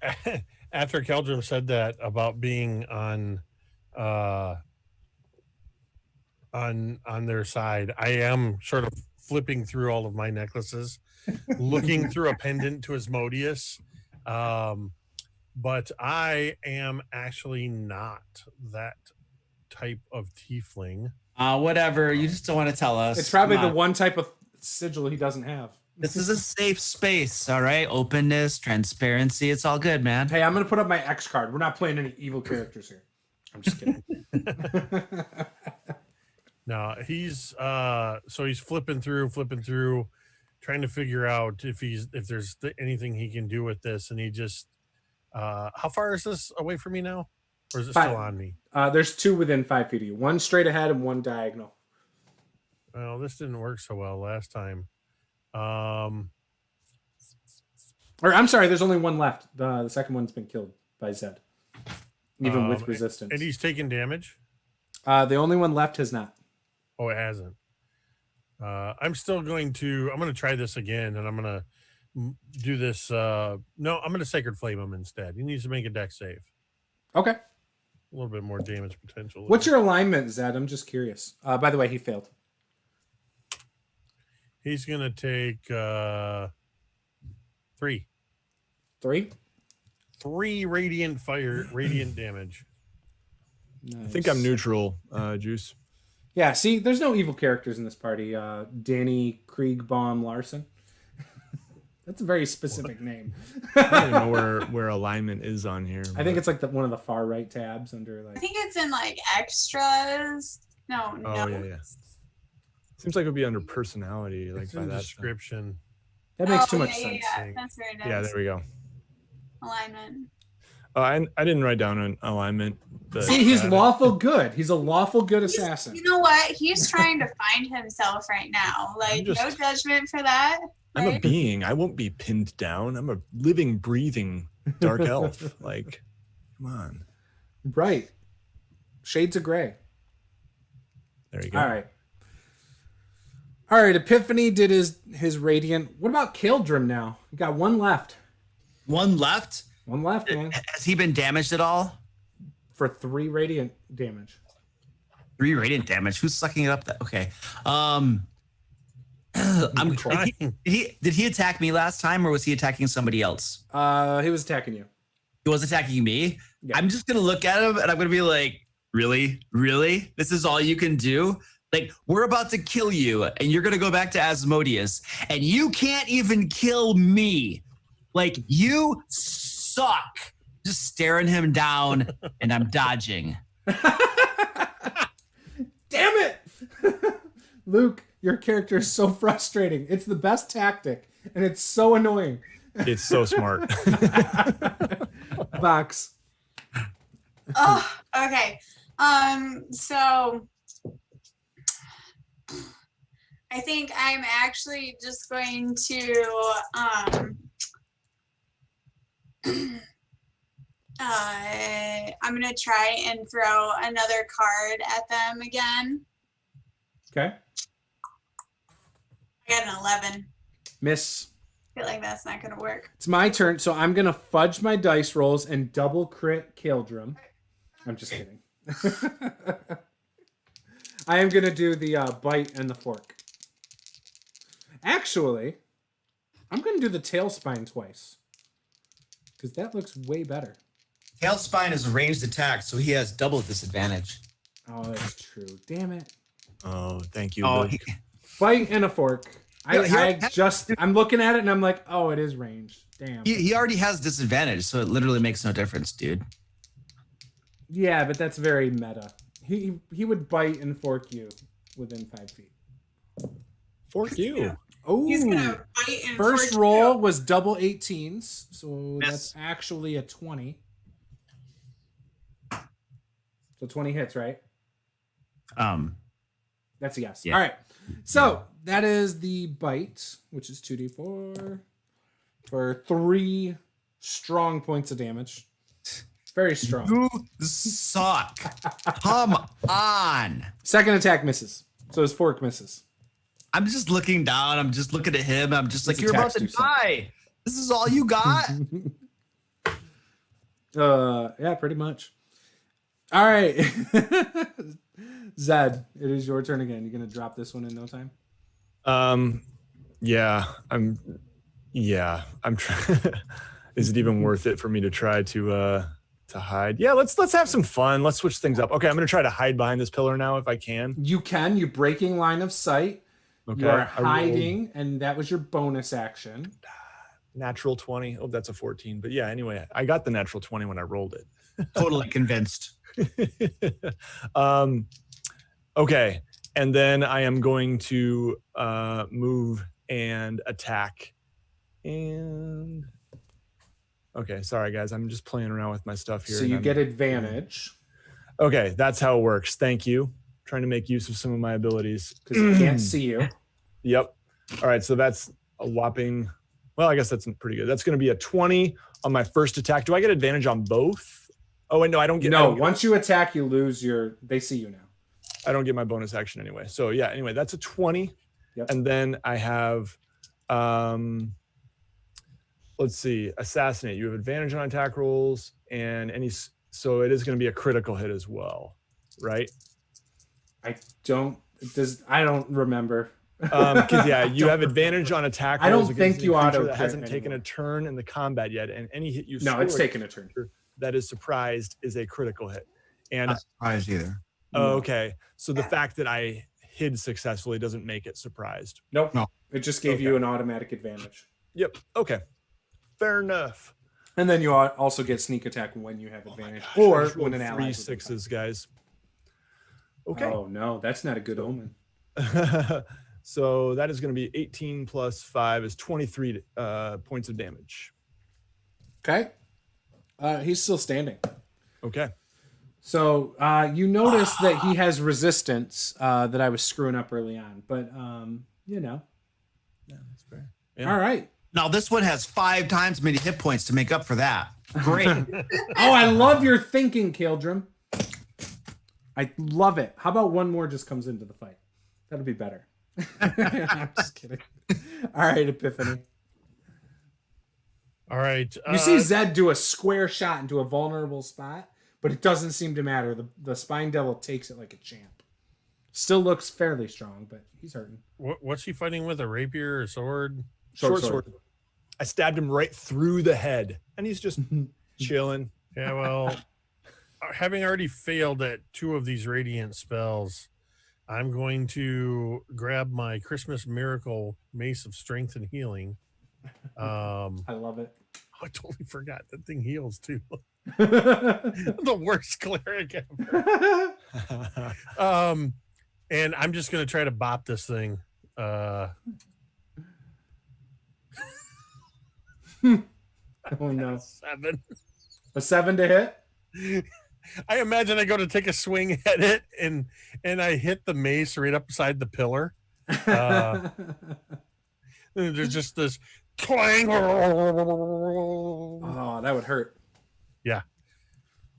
after Caeldrim said that about being on their side, I am sort of flipping through all of my necklaces, looking through a pendant to Asmodeus. But I am actually not that type of tiefling. Whatever. You just don't want to tell us. It's probably Come the on. one type of sigil he doesn't have. This is a safe space, all right? Openness, transparency. It's all good, man. Hey, I'm going to put up my X card. We're not playing any evil characters here. I'm just kidding. No, he's so he's flipping through, trying to figure out if there's anything he can do with this, and he just how far is this away from me now, or is it 5. still on me? There's 2 within 5 feet of you. 1 straight ahead and 1 diagonal. Well, this didn't work so well last time. Or I'm sorry, there's only 1 left. The second one's been killed by Zed, even with resistance. And he's taking damage. The only one left has not. Oh, it hasn't. I'm going to try this again, and I'm going to do this. No, I'm going to Sacred Flame him instead. He needs to make a dex save. Okay. A little bit more damage potential. What's your alignment, Zed? I'm just curious. By the way, he failed. He's going to take 3. 3? 3 radiant damage. I think I'm neutral, Juice. Yeah, see, there's no evil characters in this party. Danny Kriegbaum Larson. That's a very specific name. I don't even know where alignment is on here. I think it's like one of the far right tabs under like. I think it's in like extras. No. Yeah. Seems like it would be under personality, like It's by in that description. That makes too much sense. Yeah, that's very nice. Yeah, there we go. Alignment. I didn't write down an alignment. But See, he's lawful good. He's a lawful good assassin. You know what? He's trying to find himself right now. Like, no judgment for that. I'm right? a being. I won't be pinned down. I'm a living, breathing dark elf. Like, come on. Right. Shades of gray. There you go. All right. Epiphany did his radiant. What about Caeldrim now? We got one left. One left? One left, man. Has he been damaged at all? For 3 radiant damage. 3 radiant damage. Who's sucking it up? Okay. I'm trying. Did he attack me last time, or was he attacking somebody else? He was attacking you. He was attacking me. Yeah. I'm just gonna look at him and I'm gonna be like, really? This is all you can do? Like, we're about to kill you, and you're gonna go back to Asmodeus, and you can't even kill me. Like, you suck. Just staring him down, and I'm dodging. Damn it! Luke, your character is so frustrating. It's the best tactic, and it's so annoying. It's so smart. Box. Oh, okay. So I think I'm actually just going to I'm gonna try and throw another card at them again. Okay. I got an 11. Miss. I feel like that's not gonna work. It's my turn, so I'm gonna fudge my dice rolls and double crit Caeldrim. I'm just kidding. I am gonna do the bite and the fork. Actually, I'm gonna do the tail spine twice because that looks way better. Tail spine is a ranged attack, so he has double disadvantage. Oh, that's true. Damn it. Oh, thank you. Oh, Luke. Bite and a fork. I'm looking at it and I'm like, oh, it is ranged. Damn. He already has disadvantage, so it literally makes no difference, dude. Yeah, but that's very meta. He would bite and fork you within 5 feet. Fork you. Oh, He's gonna bite and first fork roll you. was double 18s, so Yes. that's actually a 20. So 20 hits, right? That's a yes. Yeah. All right. So that is the bite, which is 2d4 for 3 strong points of damage. Very strong. You suck. Come on. Second attack misses. So his fork misses. I'm just looking down. I'm just looking at him. I'm just like, His you're about attacks to do die. This is all you got? Yeah, pretty much. All right. Zed, it is your turn again. You're going to drop this one in no time? Yeah, I'm trying. Is it even worth it for me to try to hide? Yeah, let's have some fun. Let's switch things up. Okay, I'm gonna try to hide behind this pillar now if I can. You can. You're breaking line of sight. Okay. You are hiding, and that was your bonus action. Natural 20. Oh, that's a 14. But yeah, anyway, I got the natural 20 when I rolled it. Totally convinced. Okay, and then I am going to move and attack. And okay, sorry guys, I'm just playing around with my stuff here. So you get advantage. Okay, that's how it works. Thank you. Trying to make use of some of my abilities. Because he can't see you. Yep. All right, so that's a whopping, well, I guess that's pretty good. That's going to be a 20 on my first attack. Do I get advantage on both? Oh, wait, no, I don't get. No, once you attack, you lose your, they see you now. I don't get my bonus action anyway. So yeah, anyway, that's a 20. Yep. And then I have, let's see, assassinate. You have advantage on attack rolls and so it is going to be a critical hit as well, right? I don't remember. Because yeah, you have advantage on attack rolls. I don't against think any you creature auto that hasn't crit taken a anymore. turn in the combat yet, and any hit you No, score it's taken a turn. that is surprised is a critical hit. And Not surprised either. okay, so the fact that I hid successfully doesn't make it surprised. Nope. No. It just gave you an automatic advantage. Yep. Okay. Fair enough. And then you also get sneak attack when you have advantage, or when an ally. 3 6s, guys. Okay. Oh no, that's not a good omen. So that is going to be 18 plus 5 is 23 points of damage. Okay. He's still standing. Okay. So you notice that he has resistance that I was screwing up early on, but you know. Yeah, that's fair. Yeah. All right. Now this one has 5 times as many hit points to make up for that. Great. Oh, I love your thinking, Caeldrim. I love it. How about one more just comes into the fight? That'll be better. I'm just kidding. All right, Epiphany. All right. You see Zed do a square shot into a vulnerable spot, but it doesn't seem to matter. The Spine Devil takes it like a champ. Still looks fairly strong, but he's hurting. What's he fighting with? A rapier or sword? Short sword. I stabbed him right through the head, and he's just chilling. Yeah, well, having already failed at 2 of these radiant spells, I'm going to grab my Christmas Miracle Mace of Strength and Healing. I love it. I totally forgot that thing heals too. The worst cleric ever. And I'm just going to try to bop this thing. Oh no. 7. A 7 to hit? I imagine I go to take a swing at it and I hit the mace right up beside the pillar. There's just this clang. Oh, that would hurt. Yeah.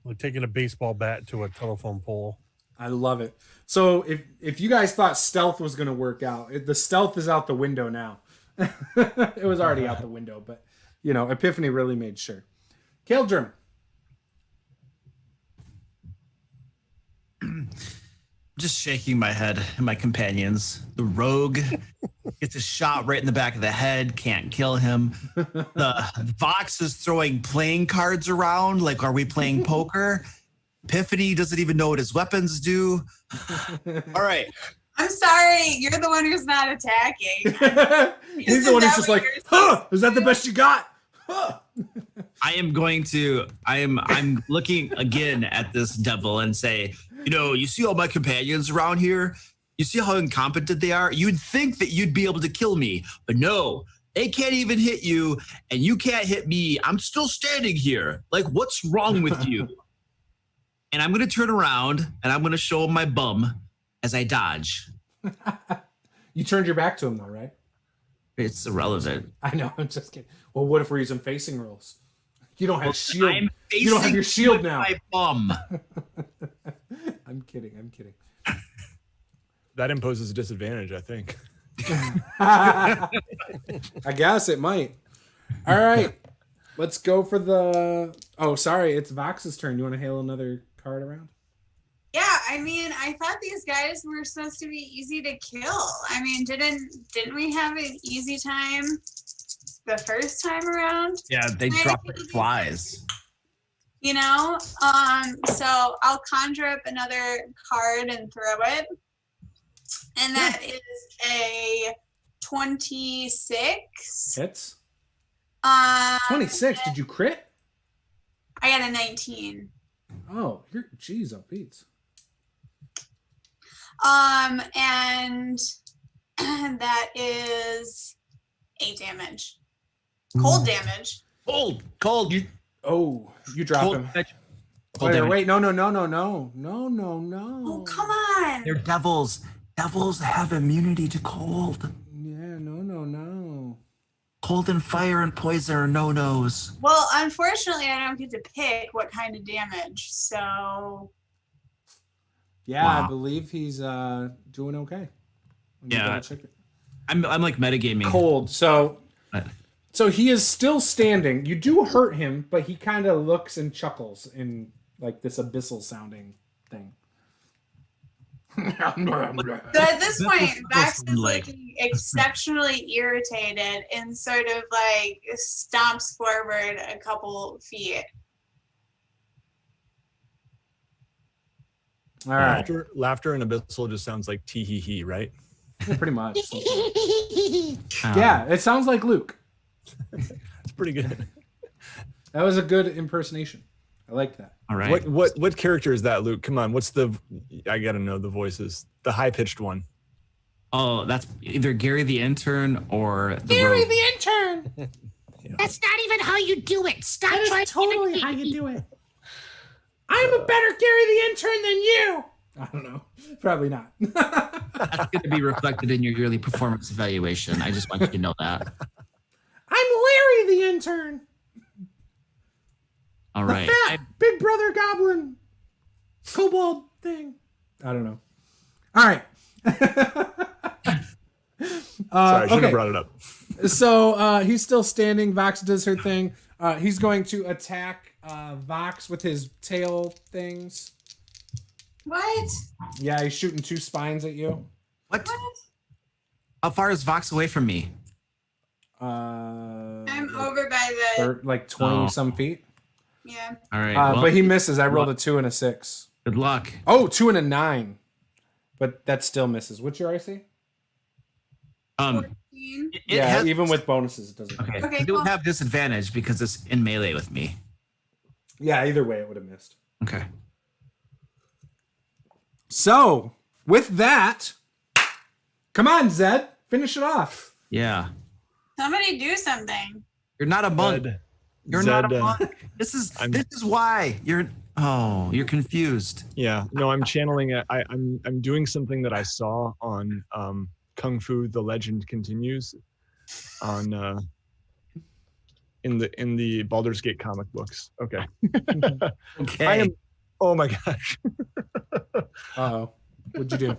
Like taking a baseball bat to a telephone pole. I love it. So if you guys thought stealth was going to work out, the stealth is out the window now. It was already out the window, but you know, Epiphany really made sure. Caeldrim. Just shaking my head at my companions. The rogue gets a shot right in the back of the head, can't kill him. The Vox is throwing playing cards around, like, are we playing poker? Epiphany doesn't even know what his weapons do. All right. I'm sorry, you're the one who's not attacking. He's the one who's just like, huh, is that the best you got? Huh. I'm looking again at this devil and say, you know, you see all my companions around here? You see how incompetent they are? You'd think that you'd be able to kill me, but no, they can't even hit you, and you can't hit me. I'm still standing here. Like, what's wrong with you? And I'm going to turn around, and I'm going to show him my bum as I dodge. You turned your back to him, though, right? It's irrelevant. I know, I'm just kidding. Well, what if we're using facing rules? You don't have shield. You don't have your shield now. My bum. I'm kidding. That imposes a disadvantage, I think. I guess it might. All right. Let's go for the... Oh, sorry. It's Vox's turn. You want to hail another card around? Yeah, I mean, I thought these guys were supposed to be easy to kill. I mean, didn't we have an easy time the first time around? Yeah, they dropped like flies. You know? So I'll conjure up another card and throw it. And that is a 26. Hits? 26. Did you crit? I got a 19. Oh, geez, oh, Pete. And that is 8 damage. Cold damage. Cold. You drop him. Wait, no. Oh, come on. They're devils. Devils have immunity to cold. Yeah, no. Cold and fire and poison are no-nos. Well, unfortunately, I don't get to pick what kind of damage, so... Yeah, Wow. I believe he's doing okay. Yeah. I'm like metagaming. Cold. So he is still standing. You do hurt him, but he kind of looks and chuckles in like this abyssal sounding thing. So at this point, Vax is looking exceptionally irritated and sort of like stomps forward a couple feet. All right. Laughter in Abyssal just sounds like tee hee hee, right? Yeah, pretty much. Yeah, it sounds like Luke. It's pretty good. That was a good impersonation. I like that. All right. What character is that, Luke? Come on. What's the? I gotta know the voices. The high pitched one. Oh, that's either Gary the intern or the Rogue. the intern. Yeah. That's not even how you do it. Stop That trying is totally how you do it. I'm a better Gary the intern than you. I don't know. Probably not. That's going to be reflected in your yearly performance evaluation. I just want you to know that. I'm Larry the intern. All The right. fat big brother goblin kobold thing. I don't know. All right. Sorry, I should okay. have brought it up. So he's still standing. Vox does her thing. He's going to attack Vox with his tail things. What? Yeah, he's shooting 2 spines at you. What? How far is Vox away from me? I'm over by the. Like 20 some feet. Yeah. All right. Well, But he misses. I rolled a 2 and a 6. good luck. Oh, 2 and a 9. But that still misses. What's your IC? 14. It Yeah, has, even with bonuses, it doesn't. okay. Okay, It would cool. have disadvantage because it's in melee with me. Yeah, either way, it would have missed. Okay. So, with that, come on, Zed, finish it off. Yeah. Somebody do something. You're not a monk. Zed- You're not a Zed, monk. This is why you're confused. Yeah, no, I'm channeling it. I'm doing something that I saw on Kung Fu: The Legend Continues on in the Baldur's Gate comic books. Okay. Okay. I am. Oh my gosh. Uh-oh. What'd you do?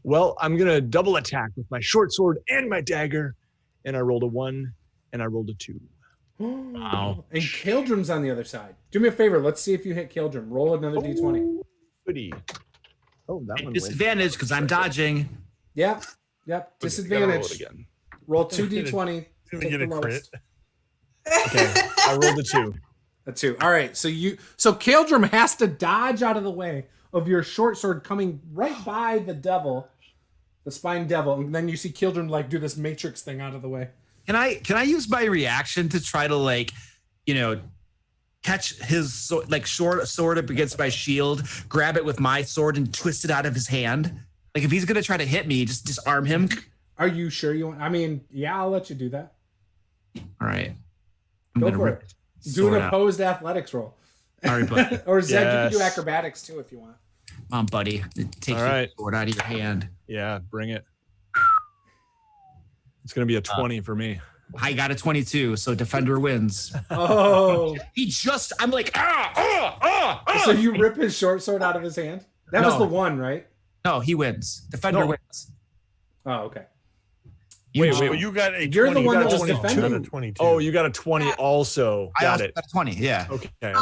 Well, I'm gonna double attack with my short sword and my dagger, and I rolled a 1 and I rolled a 2. Wow. And Caeldrim's on the other side. Do me a favor. Let's see if you hit Caeldrim. Roll another d20. Goody. Oh, that one went. Disadvantage because I'm dodging. Yep. Okay, gotta roll it Disadvantage. again. Roll 2 d20. Gonna Take get the a crit. lowest. Okay, I rolled a 2. A 2. All right. So Caeldrim has to dodge out of the way of your short sword coming right by the devil, the spine devil, and then you see Caeldrim like do this matrix thing out of the way. Can I use my reaction to try to catch his short sword up against my shield, grab it with my sword, and twist it out of his hand? Like if he's gonna try to hit me, just disarm him. Are you sure you want? I mean, yeah, I'll let you do that. All right. I'm Go gonna for rip it. his Do an sword out. opposed athletics roll. All right, buddy. Or Zed, you can do Yes. acrobatics too if you want. Come on, buddy. Take All your right. sword out of your hand. Yeah, bring it. It's gonna be a 20 for me. I got a 22, so defender wins. Oh, I'm like, so you rip his short sword out of his hand? That was No. the 1, right? No, he wins. Defender No. wins. Oh, okay. Wait, Oh, wait. you got a You're the 20, one you that got a was 22, defending. not a 22. Oh, you got a 20 also. I Got also it. got a 20, yeah. Okay. We're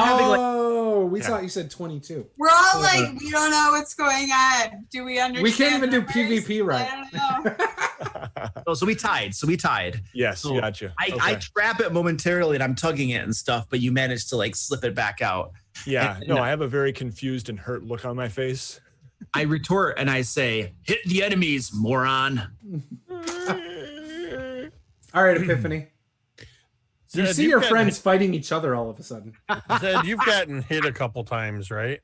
having like Oh, we Yeah. thought you said 22. We're all like, we don't know what's going on. Do we understand? We can't even do numbers? PvP right. I don't know. oh, so we tied. Yes, So gotcha. I Okay. trap it momentarily and I'm tugging it and stuff, but you managed to like slip it back out. Yeah, and- no, I have a very confused and hurt look on my face. I retort and I say, "Hit the enemies, moron." All right, Epiphany. You Zed, see you've your gotten- friends fighting each other all of a sudden. Zed, you've gotten hit a couple times, right?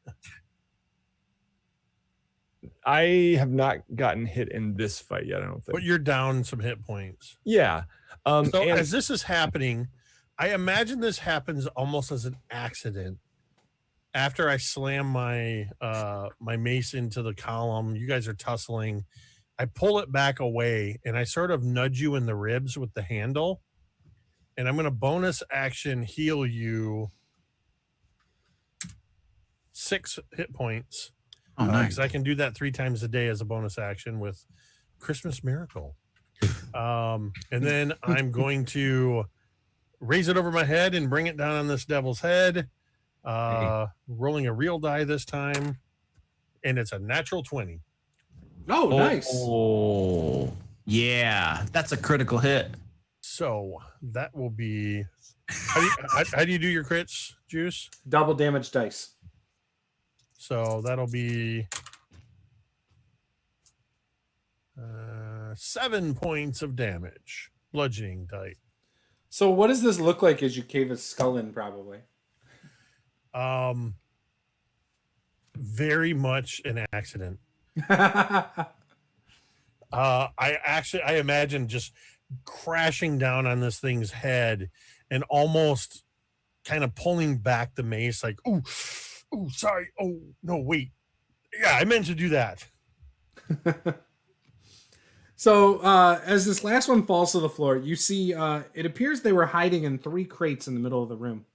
I have not gotten hit in this fight yet, I don't think. But you're down some hit points. Yeah. So and as this is happening, I imagine this happens almost as an accident. After I slam my my mace into the column, you guys are tussling. I pull it back away and I sort of nudge you in the ribs with the handle. And I'm going to bonus action heal you 6 hit points. Oh, nice. Because I can do that 3 times a day as a bonus action with Christmas Miracle. And then I'm going to raise it over my head and bring it down on this devil's head. Rolling a real die this time. And it's a natural 20. Oh, nice. Oh, yeah. That's a critical hit. So that will be. How do you do your crits, Juice? Double damage dice. So that'll be 7 points of damage, bludgeoning type. So what does this look like as you cave his skull in? Probably. Very much an accident. I imagine just crashing down on this thing's head and almost kind of pulling back the mace, like, oh, sorry. Oh, no, wait. Yeah, I meant to do that. So as this last one falls to the floor, you see it appears they were hiding in 3 crates in the middle of the room.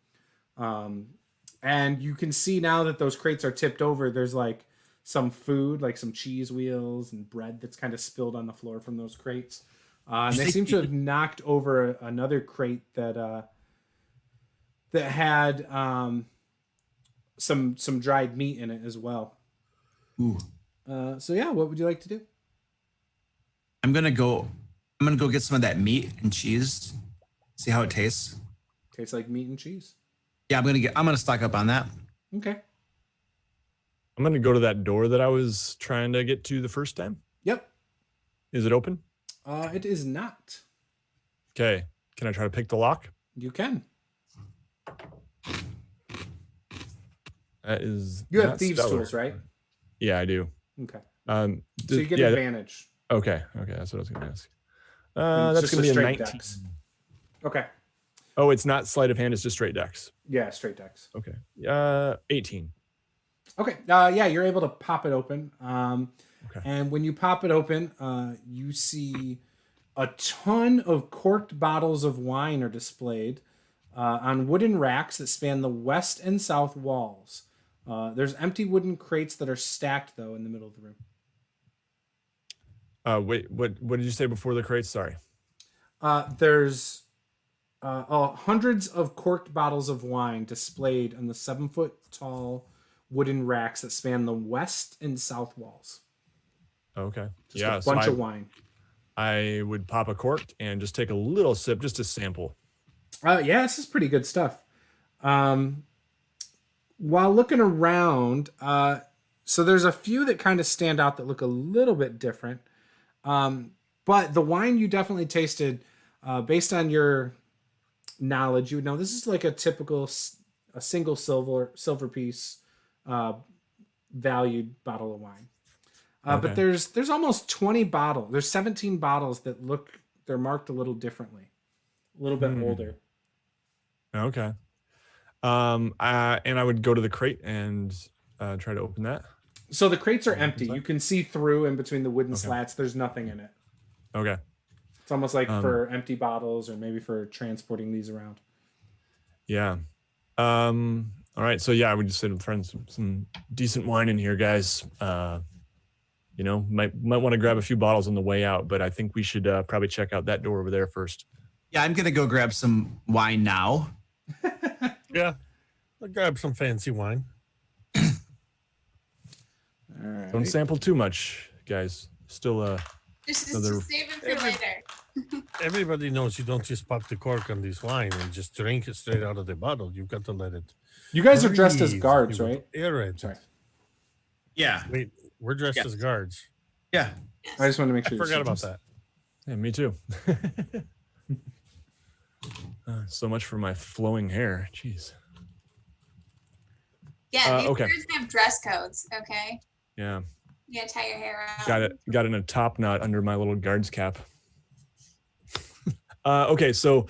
And you can see now that those crates are tipped over, there's like some food, like some cheese wheels and bread that's kind of spilled on the floor from those crates. And they seem to have knocked over another crate that had some dried meat in it as well. Ooh. So yeah, what would you like to do? I'm gonna go get some of that meat and cheese. See how it tastes. Tastes like meat and cheese. Yeah, I'm gonna stock up on that. Okay. I'm going to go to that door that I was trying to get to the first time. Yep. Is it open? It is not. Okay. Can I try to pick the lock? You can. That is. You have thieves' tools, right? Yeah, I do. Okay. So you get advantage. Okay. That's what I was going to ask. That's going to be a 19. Dex. Okay. Oh, it's not sleight of hand. It's just straight dex. Yeah, straight dex. Okay. 18. Okay. Yeah, you're able to pop it open. Okay. And when you pop it open, you see a ton of corked bottles of wine are displayed on wooden racks that span the west and south walls. There's empty wooden crates that are stacked, though, in the middle of the room. Wait, what did you say before the crates? Sorry. There's hundreds of corked bottles of wine displayed on the 7-foot tall wooden racks that span the west and south walls. Okay. Just a bunch of wine. I would pop a cork and just take a little sip just to sample. Yeah, this is pretty good stuff. While looking around, so there's a few that kind of stand out that look a little bit different. But the wine you definitely tasted, based on your knowledge, you would know this is like a single silver piece valued bottle of wine. Okay. But there's almost 20 bottles. There's 17 bottles that they're marked a little differently, a little bit older. Okay. And I would go to the crate and try to open that. So the crates are empty. You can see through in between the wooden slats. There's nothing in it. Okay. It's almost like for empty bottles or maybe for transporting thwant around. Yeah. All right. So yeah, I would just say to friends, some decent wine in here, guys. Might want to grab a few bottles on the way out, but I think we should probably check out that door over there first. Yeah, I'm gonna go grab some wine now. Yeah, I'll grab some fancy wine. All right. Don't sample too much, guys. Still Just save it for later. Everybody knows you don't just pop the cork on this wine and just drink it straight out of the bottle. You've got to let it. You guys are dressed as breathe. guards, You right? aerate it. Sorry. Yeah. Wait, we're dressed as guards. Yeah. I just wanted to make I sure. forgot about that. Yeah, me too. So much for my flowing hair. Jeez. Yeah, these okay. birds have dress codes, okay? Yeah. You gotta tie your hair out. Got it in a top knot under my little guard's cap. Okay, so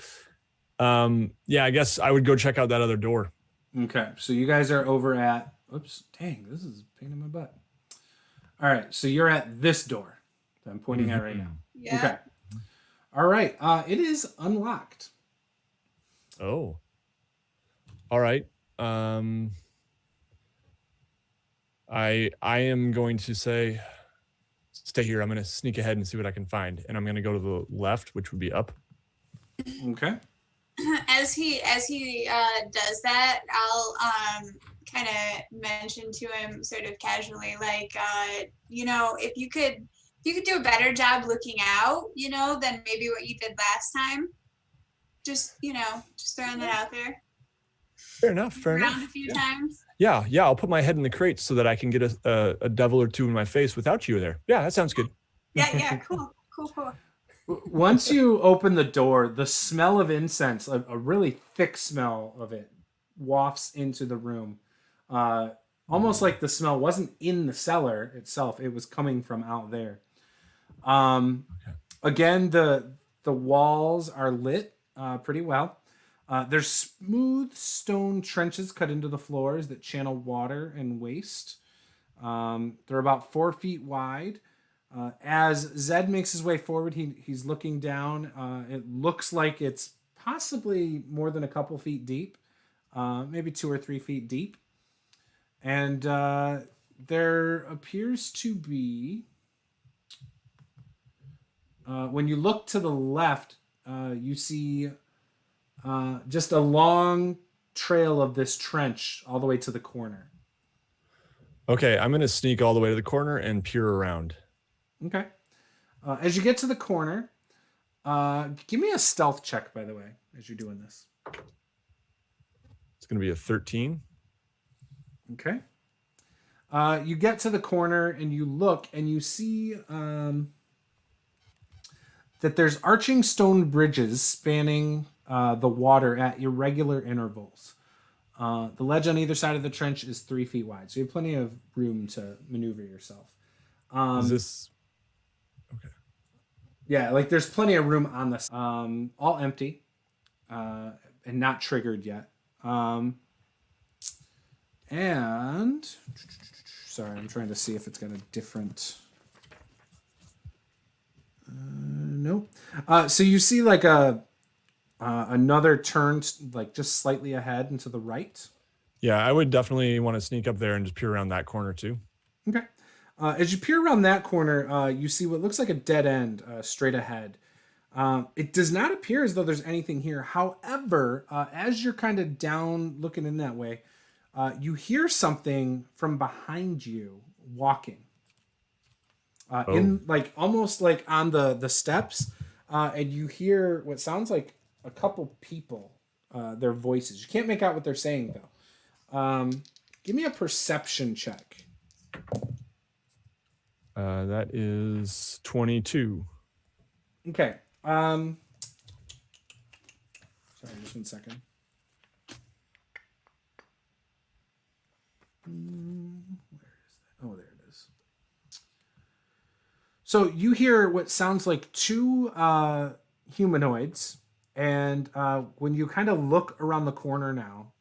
yeah, I guess I would go check out that other door. Okay, so you guys are over at. Oops, dang, this is a pain in my butt. All right, so you're at this door that I'm pointing at right now. Yeah. Okay. All right, it is unlocked. Oh. All right. I am going to say, stay here. I'm going to sneak ahead and see what I can find, and I'm going to go to the left, which would be up. Okay. As he does that, I'll kind of mention to him sort of casually, like, if you could do a better job looking out, than maybe what you did last time. Just throwing that out there. Fair enough. Around a few times. Yeah, I'll put my head in the crate so that I can get a devil or two in my face without you there. Yeah, that sounds good. Yeah, cool. Once you open the door, the smell of incense, a really thick smell of it, wafts into the room. Almost like the smell wasn't in the cellar itself; it was coming from out there. Again, the walls are lit pretty well. There's smooth stone trenches cut into the floors that channel water and waste. They're about 4 feet wide. As Zed makes his way forward, he's looking down. It looks like it's possibly more than a couple feet deep, maybe 2 or 3 feet deep. And there appears to be, when you look to the left, you see just a long trail of this trench all the way to the corner. Okay, I'm going to sneak all the way to the corner and peer around. Okay. As you get to the corner, give me a stealth check, by the way, as you're doing this. It's going to be a 13. Okay. You get to the corner and you look and you see that there's arching stone bridges spanning the water at irregular intervals. The ledge on either side of the trench is 3 feet wide, so you have plenty of room to maneuver yourself. Is this... Okay. Yeah, like there's plenty of room on this. All empty and not triggered yet. And sorry, I'm trying to see if it's got a different. Nope. So you see like another turn, like just slightly ahead and to the right. Yeah, I would definitely want to sneak up there and just peer around that corner too. Okay. As you peer around that corner, you see what looks like a dead end straight ahead. It does not appear as though there's anything here. However, as you're kind of down looking in that way, you hear something from behind you walking. In like almost like on the steps, and you hear what sounds like a couple people, their voices. You can't make out what they're saying though. Give me a perception check. That is 22. Okay. Sorry, just 1 second. Where is that? Oh, there it is. So you hear what sounds like two humanoids, and when you kind of look around the corner now,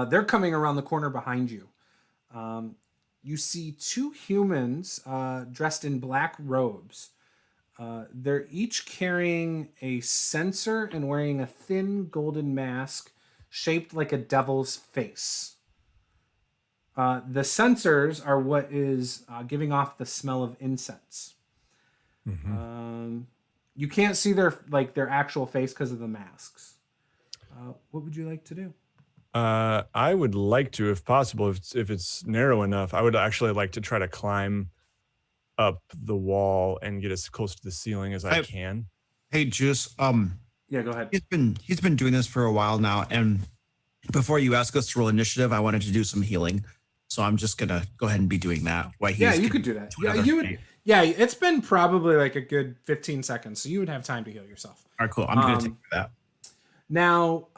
they're coming around the corner behind you. You see two humans dressed in black robes. They're each carrying a censer and wearing a thin golden mask shaped like a devil's face. The censers are what is giving off the smell of incense. Mm-hmm. You can't see their actual face because of the masks. What would you like to do? I would like to, if possible, if it's narrow enough, I would actually like to try to climb up the wall and get as close to the ceiling as I can. Hey, Juice. Yeah, go ahead. He's been doing this for a while now, and before you ask us to roll initiative, I wanted to do some healing, so I'm just gonna go ahead and be doing that. Yeah, you could do that. Yeah, you would. Yeah, it's been probably like a good 15 seconds, so you would have time to heal yourself. All right, cool. I'm gonna take that. Now,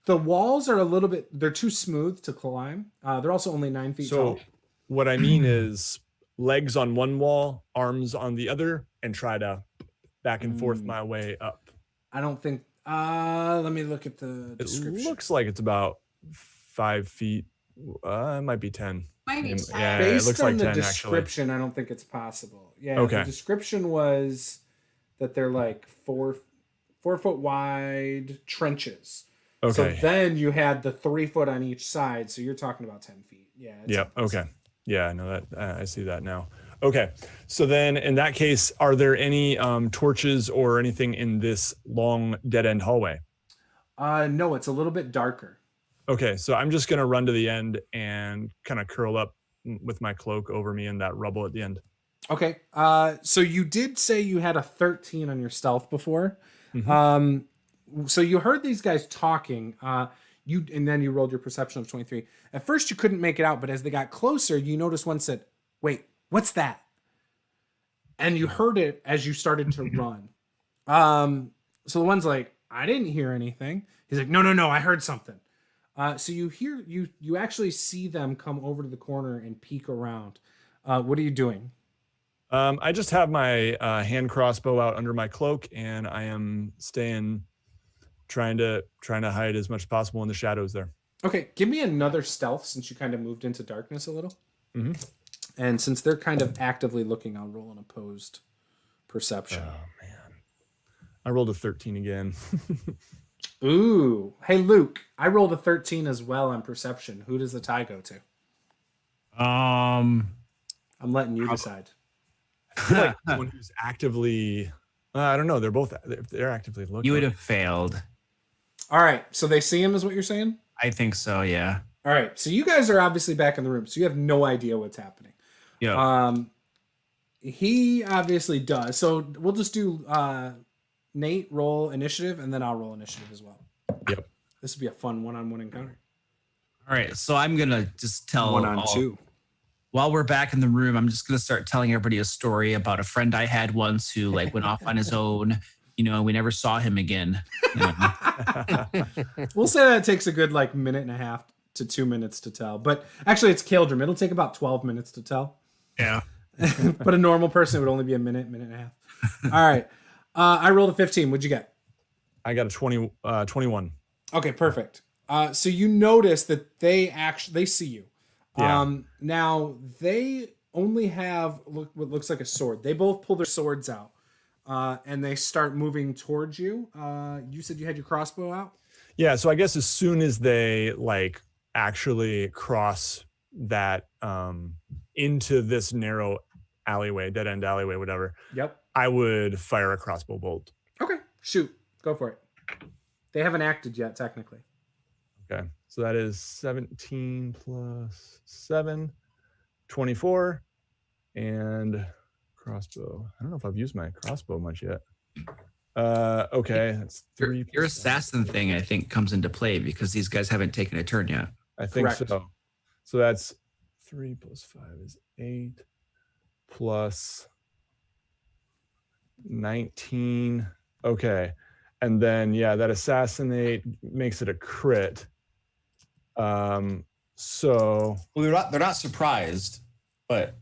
the walls are they're too smooth to climb. They're also only 9 feet tall. So what I mean is legs on one wall, arms on the other, and try to back and forth my way up. I don't think, let me look at the description. It looks like it's about 5 feet. It might be 10. Might be 10. Yeah, Based it looks on like the 10 description, actually. I don't think it's possible. Yeah, Okay. The description was that they're like 4 foot wide trenches. Okay. So then you had the 3 foot on each side. So you're talking about 10 feet. Yeah. Yep. Okay. Yeah, no, that I see that now. Okay. So then in that case, are there any torches or anything in this long dead end hallway? No, it's a little bit darker. Okay. So I'm just going to run to the end and kind of curl up with my cloak over me in that rubble at the end. Okay. So you did say you had a 13 on your stealth before. Mm-hmm. So you heard these guys talking. and then you rolled your perception of 23. At first you couldn't make it out, but as they got closer, you noticed one said, "Wait, what's that?" And you heard it as you started to run. So the one's like, "I didn't hear anything." He's like, "No, I heard something." So you actually see them come over to the corner and peek around. What are you doing? I just have my hand crossbow out under my cloak, and I am trying to hide as much as possible in the shadows there. Okay, give me another stealth since you kind of moved into darkness a little. Mm-hmm. And since they're kind of actively looking, I'll roll an opposed perception. Oh man, I rolled a 13 again. Ooh, hey Luke, I rolled a 13 as well on perception. Who does the tie go to? I'm letting you decide. I feel like someone who's actively, I don't know. They're actively looking. You would have failed. All right, so they see him, is what you're saying? I think so. Yeah. All right, so you guys are obviously back in the room, so you have no idea what's happening. Yeah. He obviously does. So we'll just do Nate roll initiative, and then I'll roll initiative as well. Yep. This would be a fun one-on-one encounter. All right. So I'm gonna just tell 1-on-2. While we're back in the room, I'm just gonna start telling everybody a story about a friend I had once who like went off on his own. You know, we never saw him again. You know? We'll say that takes a good like minute and a half to 2 minutes to tell. But actually, it's Caeldrim. It'll take about 12 minutes to tell. Yeah. But a normal person, it would only be a minute and a half. All right. I rolled a 15. What'd you get? I got a 21. Okay, perfect. So you notice that they see you. Yeah. Now they only have what looks like a sword. They both pull their swords out, and they start moving towards you. You said you had your crossbow out? Yeah. So I guess as soon as they like actually cross that into this narrow alleyway, dead end alleyway, whatever. Yep. I would fire a crossbow bolt. Okay. Shoot. Go for it. They haven't acted yet, technically. Okay. So that is 17 plus 7, 24. And crossbow. I don't know if I've used my crossbow much yet. Okay. That's 3. Your assassin thing, I think, comes into play because these guys haven't taken a turn yet. I think Correct. so. So that's 3 plus 5 is 8 plus 19. Okay. And then, yeah, that assassinate makes it a crit. So. Well, they're not surprised, but.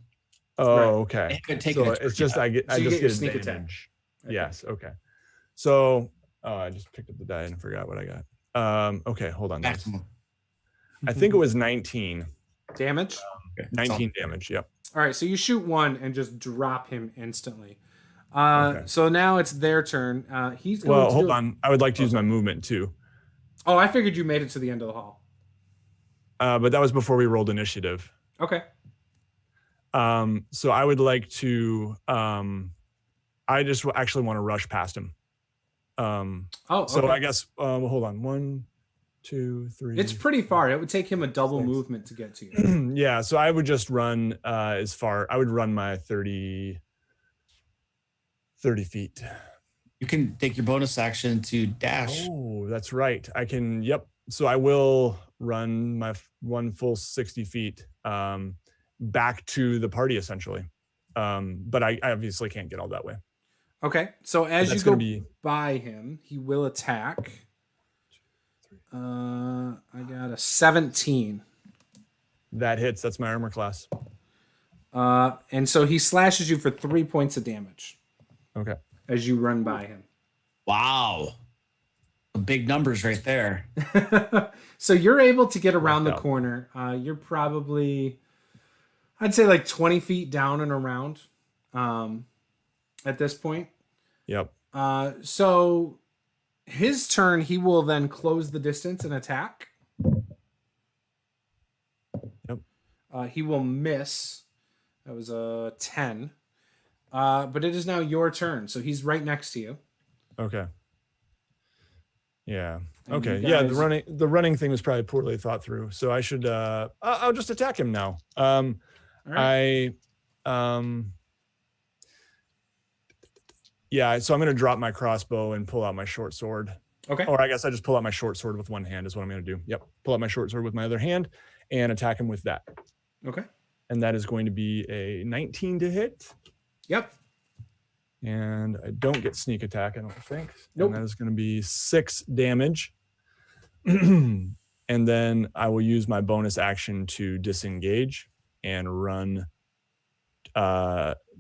Oh, right. okay. They haven't taken So a turn it's just, yet. I just get sneak advantage. attack. Okay. Yes. Okay. So, I just picked up the die and forgot what I got. Okay. Hold on. Guys. Maximum. I think it was 19. Damage? 19 damage. Yep. All right, so you shoot one and just drop him instantly. Okay. So now it's their turn. He's going Well, to hold on. I would like to use my movement too. Oh, I figured you made it to the end of the hall. But that was before we rolled initiative. Okay. So I would like to. I just actually want to rush past him. Okay. So I guess. Hold on. 1, 2, 3. It's pretty far. It would take him a double 6. movement to get to you. Yeah. So I would just run as far. I would run my 30 feet. You can take your bonus action to dash. Oh, that's right. I can. Yep. So I will run my one full 60 feet back to the party essentially. But I obviously can't get all that way. Okay. So as you That's go by him, he will attack. I got a 17. That hits. That's my armor class. And so he slashes you for 3 points of damage Okay. as you run by him. Wow. Big numbers right there. So you're able to get around the Worked out. corner. You're probably, I'd say like 20 feet down and around at this point. Yep. So his turn, he will then close the distance and attack. Yep. He will miss. That was a 10. But it is now your turn. So he's right next to you. Okay. Yeah. And Okay. you Yeah. guys- The running thing was probably poorly thought through. So I should. I'll just attack him now. All right. Yeah. So I'm gonna drop my crossbow and pull out my short sword. Okay. Or I guess I just pull out my short sword with one hand is what I'm going to do. Yep. Pull out my short sword with my other hand and attack him with that. Okay. And that is going to be a 19 to hit. Yep. And I don't get sneak attack, I don't think. Nope. And that is going to be 6 damage. And then I will use my bonus action to disengage and run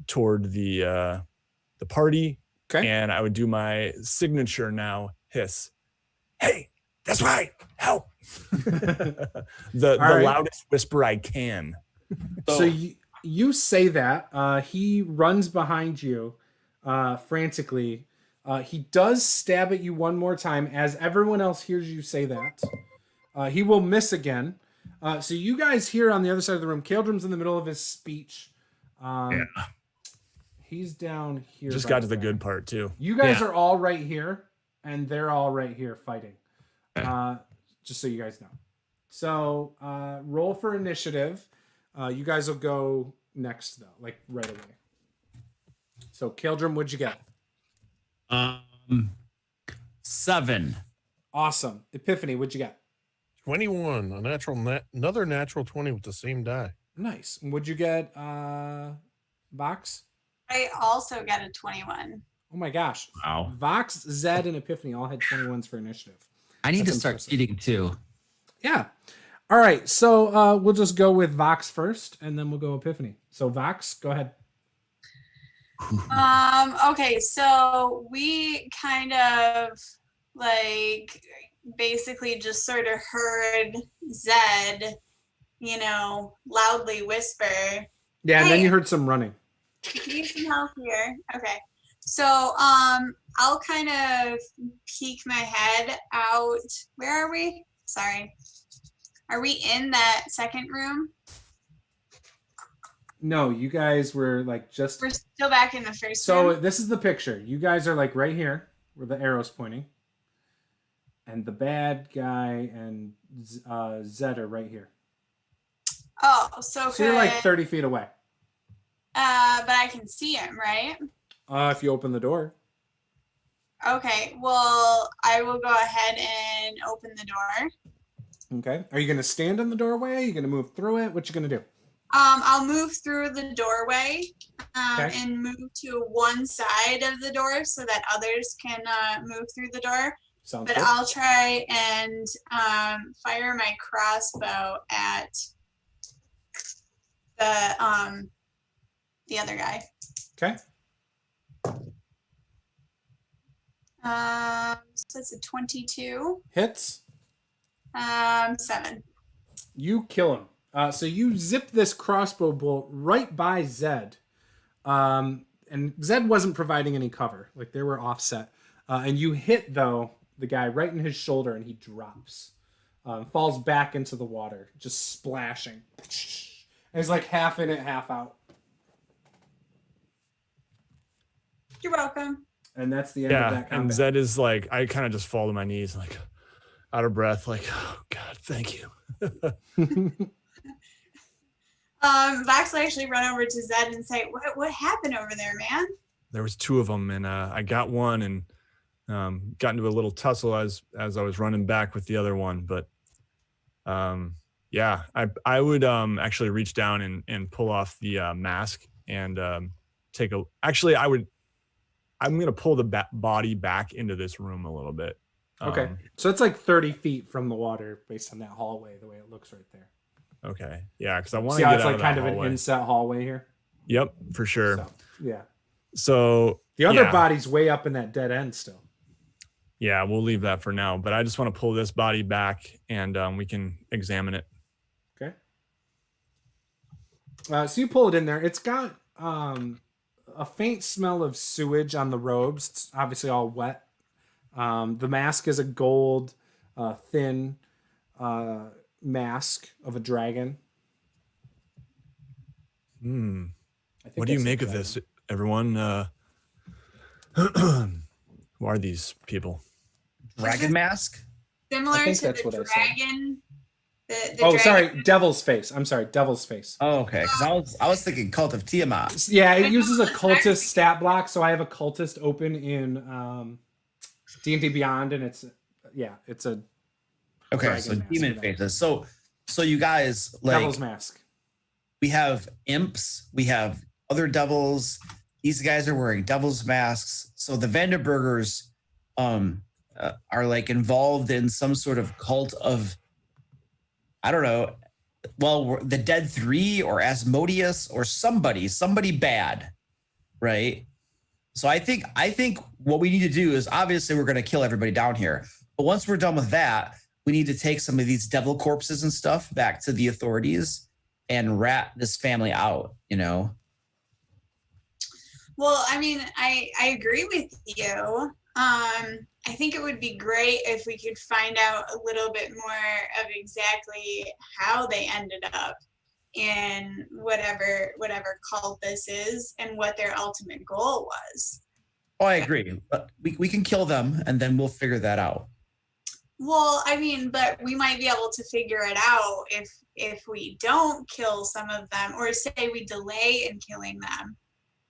toward the party. Okay. And I would do my signature now hiss. Hey, that's right. Help. the right. loudest whisper I can. So you say that. He runs behind you frantically. He does stab at you one more time as everyone else hears you say that. He will miss again. So you guys hear on the other side of the room, Caeldrim's in the middle of his speech. He's down here. Just got to the good part too. You guys are all right here, and they're all right here fighting. Just so you guys know. So roll for initiative. You guys will go next though, like right away. So Caeldrim, what'd you get? 7. Awesome. Epiphany, what'd you get? 21, another natural 20 with the same die. Nice. What'd you get, Vox? I also got a 21. Oh my gosh. Wow. Vox, Zed, and Epiphany all had 21s for initiative. I need That's to start impressive. cheating too. Yeah. All right. So we'll just go with Vox first, and then we'll go Epiphany. So Vox, go ahead. Okay, so we kind of like basically just sort of heard Zed, loudly whisper. Yeah, and then Hey. you heard some running. Need some help here. Okay. So I'll kind of peek my head out. Where are we? Sorry. Are we in that second room? No, you guys were like just. We're still back in the first So room. this is the picture. You guys are like right here where the arrow's pointing. And the bad guy and Zed are right here. Oh, so So you're like 30 feet away. but I can see him, right? If you open the door. Okay, well, I will go ahead and open the door. Okay. Are you going to stand in the doorway? Are you going to move through it? What you going to do? I'll move through the doorway Okay. and move to one side of the door so that others can move through the door. Sounds But good. I'll try and fire my crossbow at the other guy. Okay. So it's a 22. Hits. 7. You kill him. So you zip this crossbow bolt right by Zed. And Zed wasn't providing any cover. Like they were offset. And you hit, though, the guy right in his shoulder and he drops. Falls back into the water, just splashing. And he's like half in it, half out. You're welcome. And that's the end of Yeah, that and combat. Zed is like, I kind of just fall to my knees, like out of breath, like, oh God, thank you. Vax will actually run over to Zed and say, what happened over there, man? There was 2 of them, and I got one and got into a little tussle as I was running back with the other one. But yeah, I would actually reach down and pull off the mask and take a. Actually, I'm gonna pull the body back into this room a little bit. Okay. So it's like 30 feet from the water based on that hallway, the way it looks right there. Okay. Yeah, because I want See to how get it's out like of kind that of an hallway. inset hallway here? Yep, for sure. So, yeah. So The other yeah. body's way up in that dead end still. Yeah, we'll leave that for now. But I just want to pull this body back and we can examine it. Okay. So you pull it in there. It's got a faint smell of sewage on the robes. It's obviously all wet. The mask is a gold, thin mask of a dragon. I think What do you that's a make of dragon. this, everyone? Who are these people? Dragon mask? Similar I think to that's the what I said. dragon. The Oh, dragon. sorry, Devil's Face. I'm sorry, Devil's Face. Oh, okay. Because I was thinking Cult of Tiamat. Yeah, it uses a cultist stat block, so I have a cultist open in D&D Beyond, and it's a okay. So demon faces. So you guys Devil's Mask. We have imps. We have other devils. These guys are wearing devil's masks. So the Vanderburgers are like involved in some sort of cult of, I don't know. Well, the Dead Three or Asmodeus or somebody bad, right? So I think what we need to do is obviously we're going to kill everybody down here. But once we're done with that, we need to take some of these devil corpses and stuff back to the authorities and rat this family out, you know? Well, I mean, I agree with you. I think it would be great if we could find out a little bit more of exactly how they ended up in whatever cult this is and what their ultimate goal was. Oh, I agree. But we can kill them and then we'll figure that out. Well, I mean, but we might be able to figure it out if we don't kill some of them, or say we delay in killing them.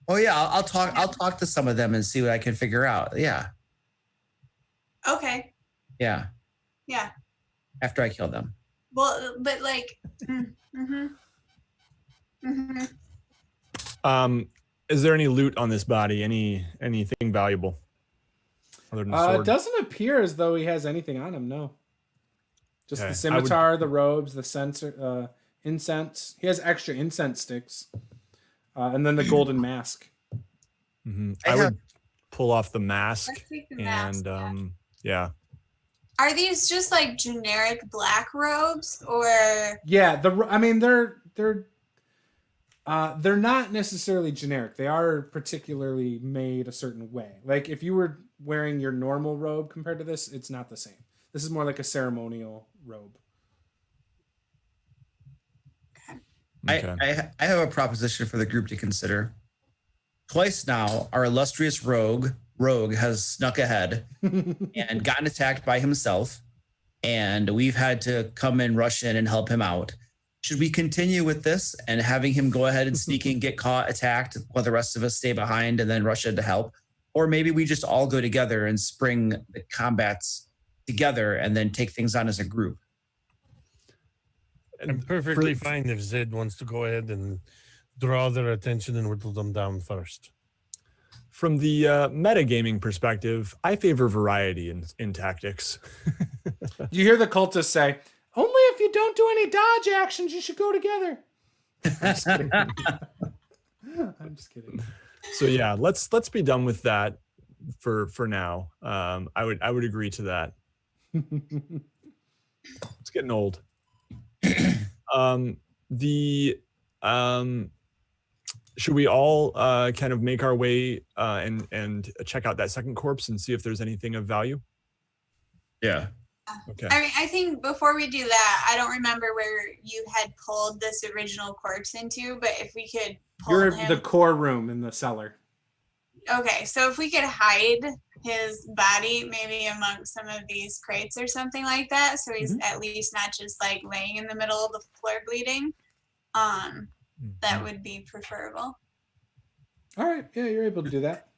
Oh yeah, I'll talk to some of them and see what I can figure out. Yeah. Okay. Yeah. Yeah. After I kill them. Well, but like. Is there any loot on this body? Anything valuable? Other than sword? It doesn't appear as though he has anything on him. No. Just Okay. the scimitar, the robes, the incense. He has extra incense sticks, and then the golden mask. Mm-hmm. I would pull off the mask. Let's take the mask, and yeah. Are these just like generic black robes, or? Yeah, they're not necessarily generic. They are particularly made a certain way. Like if you were wearing your normal robe compared to this, it's not the same. This is more like a ceremonial robe. Okay. I have a proposition for the group to consider. Twice now, our illustrious rogue has snuck ahead and gotten attacked by himself, and we've had to come and rush in and help him out. Should we continue with this and having him go ahead and sneak in, get caught, attacked, while the rest of us stay behind and then rush in to help? Or maybe we just all go together and spring the combats together and then take things on as a group? I'm perfectly fine if Zed wants to go ahead and draw their attention and whittle them down first. From the metagaming perspective, I favor variety in tactics. You hear the cultists say, "Only if you don't do any dodge actions, you should go together." I'm just kidding. I'm just kidding. So yeah, let's be done with that for now. I would agree to that. It's getting old. Should we all kind of make our way and check out that second corpse and see if there's anything of value? Yeah. Okay. I mean, I think before we do that, I don't remember where you had pulled this original corpse into, but if we could pull him. The core room in the cellar. Okay, so if we could hide his body maybe amongst some of these crates or something like that, so he's at least not just like laying in the middle of the floor bleeding, that would be preferable. All right, yeah, you're able to do that.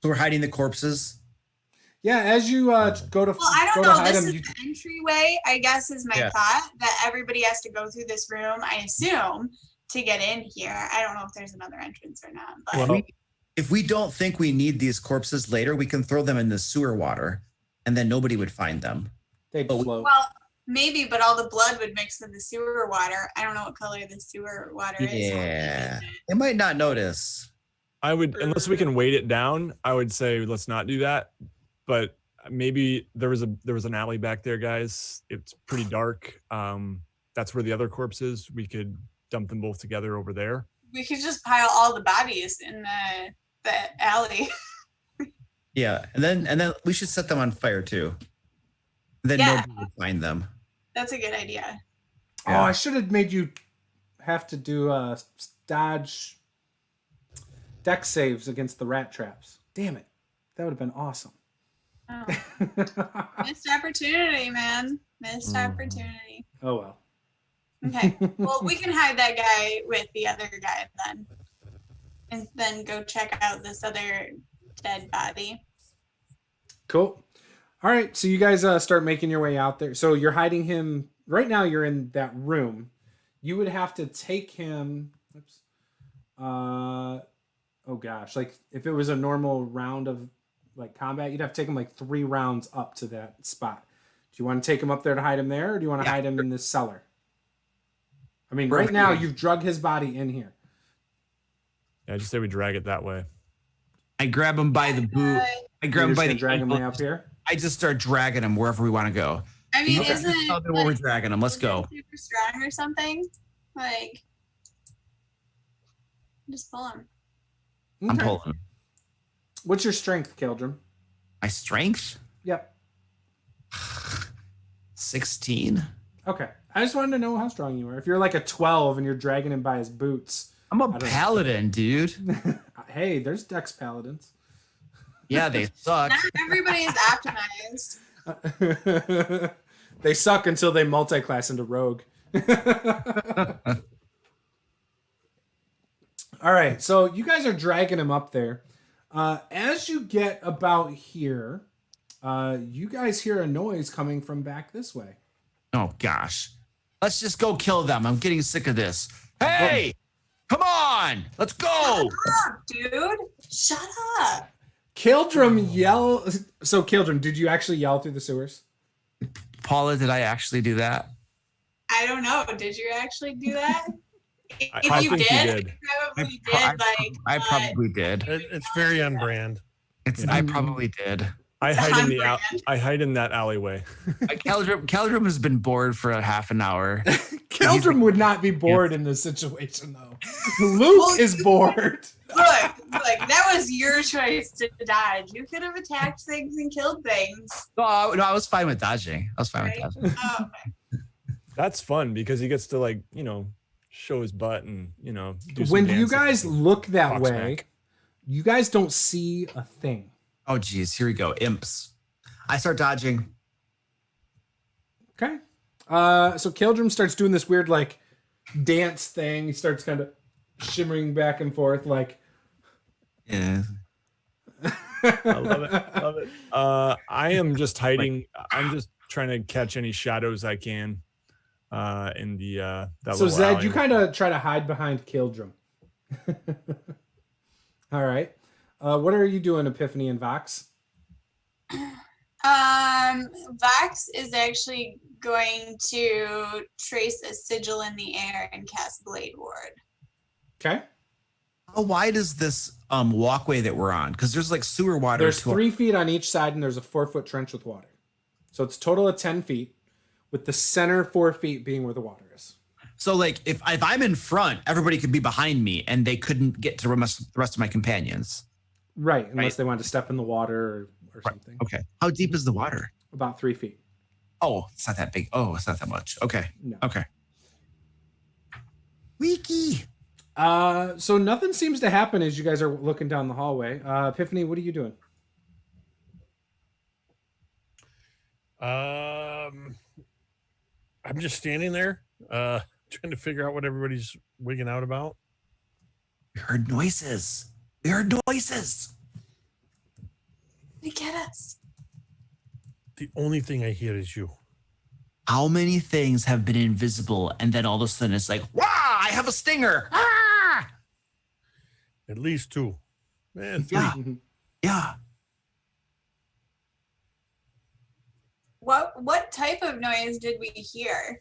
So we're hiding the corpses? Yeah, as you go to Well, I don't go know. to hide This them, is the entryway, I guess, is my thought, that everybody has to go through this room, I assume, to get in here. I don't know if there's another entrance or not. But if we don't think we need these corpses later, we can throw them in the sewer water, and then nobody would find them. They'd float. Well, maybe, but all the blood would mix with the sewer water. I don't know what color the sewer water is. Yeah, they might not notice. I would, unless we can weight it down, I would say let's not do that. But maybe there was an alley back there, guys. It's pretty dark. That's where the other corpse is. We could dump them both together over there. We could just pile all the bodies in the alley. Yeah, and then we should set them on fire too. Then nobody would find them. That's a good idea. Oh, I should have made you have to do dodge deck saves against the rat traps. Damn it. That would have been awesome. Oh. Missed opportunity, man. Missed opportunity. Oh, well. Okay. Well, we can hide that guy with the other guy then. And then go check out this other dead body. Cool. All right, so you guys start making your way out there. So you're hiding him right now. You're in that room. You would have to take him. Oops. Oh gosh, like if it was a normal round of like combat, you'd have to take him like 3 rounds up to that spot. Do you want to take him up there to hide him there, or do you want to hide him in this cellar? I mean, right now you've drug his body in here. Yeah, I just say we drag it that way. I grab him by the boot. I grab him by the drag him way up here. I just start dragging him wherever we want to go. I mean, isn't where we're dragging him? Let's go. Super strong or something? Like, just pull him. Okay. I'm pulling him. What's your strength, Caeldrim? My strength? Yep. 16. Okay. I just wanted to know how strong you were. If you're like a 12 and you're dragging him by his boots. I'm a paladin, dude. Hey, there's Dex paladins. Yeah, they suck. Not everybody is optimized. They suck until they multi-class into rogue. All right, so you guys are dragging him up there. As you get about here, you guys hear a noise coming from back this way. Oh, gosh. Let's just go kill them. I'm getting sick of this. Hey, come on. Let's go. Shut up, dude. Shut up. Caeldrim yell. So, Caeldrim, did you actually yell through the sewers? Paula, did I actually do that? I don't know. Did you actually do that? If I you think did, you you probably did. I probably did. It's very on brand. I probably did. I hide in that alleyway. Caeldrim has been bored for a half an hour. Caeldrim would not be bored in this situation, though. Luke is bored. Look, that was your choice to dodge. You could have attacked things and killed things. No, I was fine with dodging. I was fine with dodging. Oh, okay. That's fun because he gets to show his butt and do some When you dancing. guys look that Talk way, smack. you guys don't see a thing. Oh, geez. Here we go. Imps. I start dodging. Okay. So Caeldrim starts doing this weird dance thing. He starts kind of shimmering back and forth Yeah. I love it. I am just hiding. I'm just trying to catch any shadows I can in the that So little Zed, alley. you kind of try to hide behind Caeldrim. All right. What are you doing, Epiphany and Vox? Vox is actually going to trace a sigil in the air and cast Blade Ward. Okay. How wide is this walkway that we're on? Because there's sewer water. There's 3 feet on each side, and there's a 4-foot trench with water. So it's a total of 10 feet, with the center 4 feet being where the water is. So if I'm in front, everybody could be behind me, and they couldn't get to the rest of my companions. Right, unless they wanted to step in the water or something. Okay. How deep is the water? About 3 feet. Oh, it's not that big. Oh, it's not that much. Okay. No. Okay. Wiki. So nothing seems to happen as you guys are looking down the hallway. Epiphany, what are you doing? I'm just standing there, trying to figure out what everybody's wigging out about. We heard noises. We heard noises. They get us. The only thing I hear is you. How many things have been invisible, and then all of a sudden it's like, wow, I have a stinger. Ah! At least 2. Man, 3. Yeah. Yeah. What type of noise did we hear?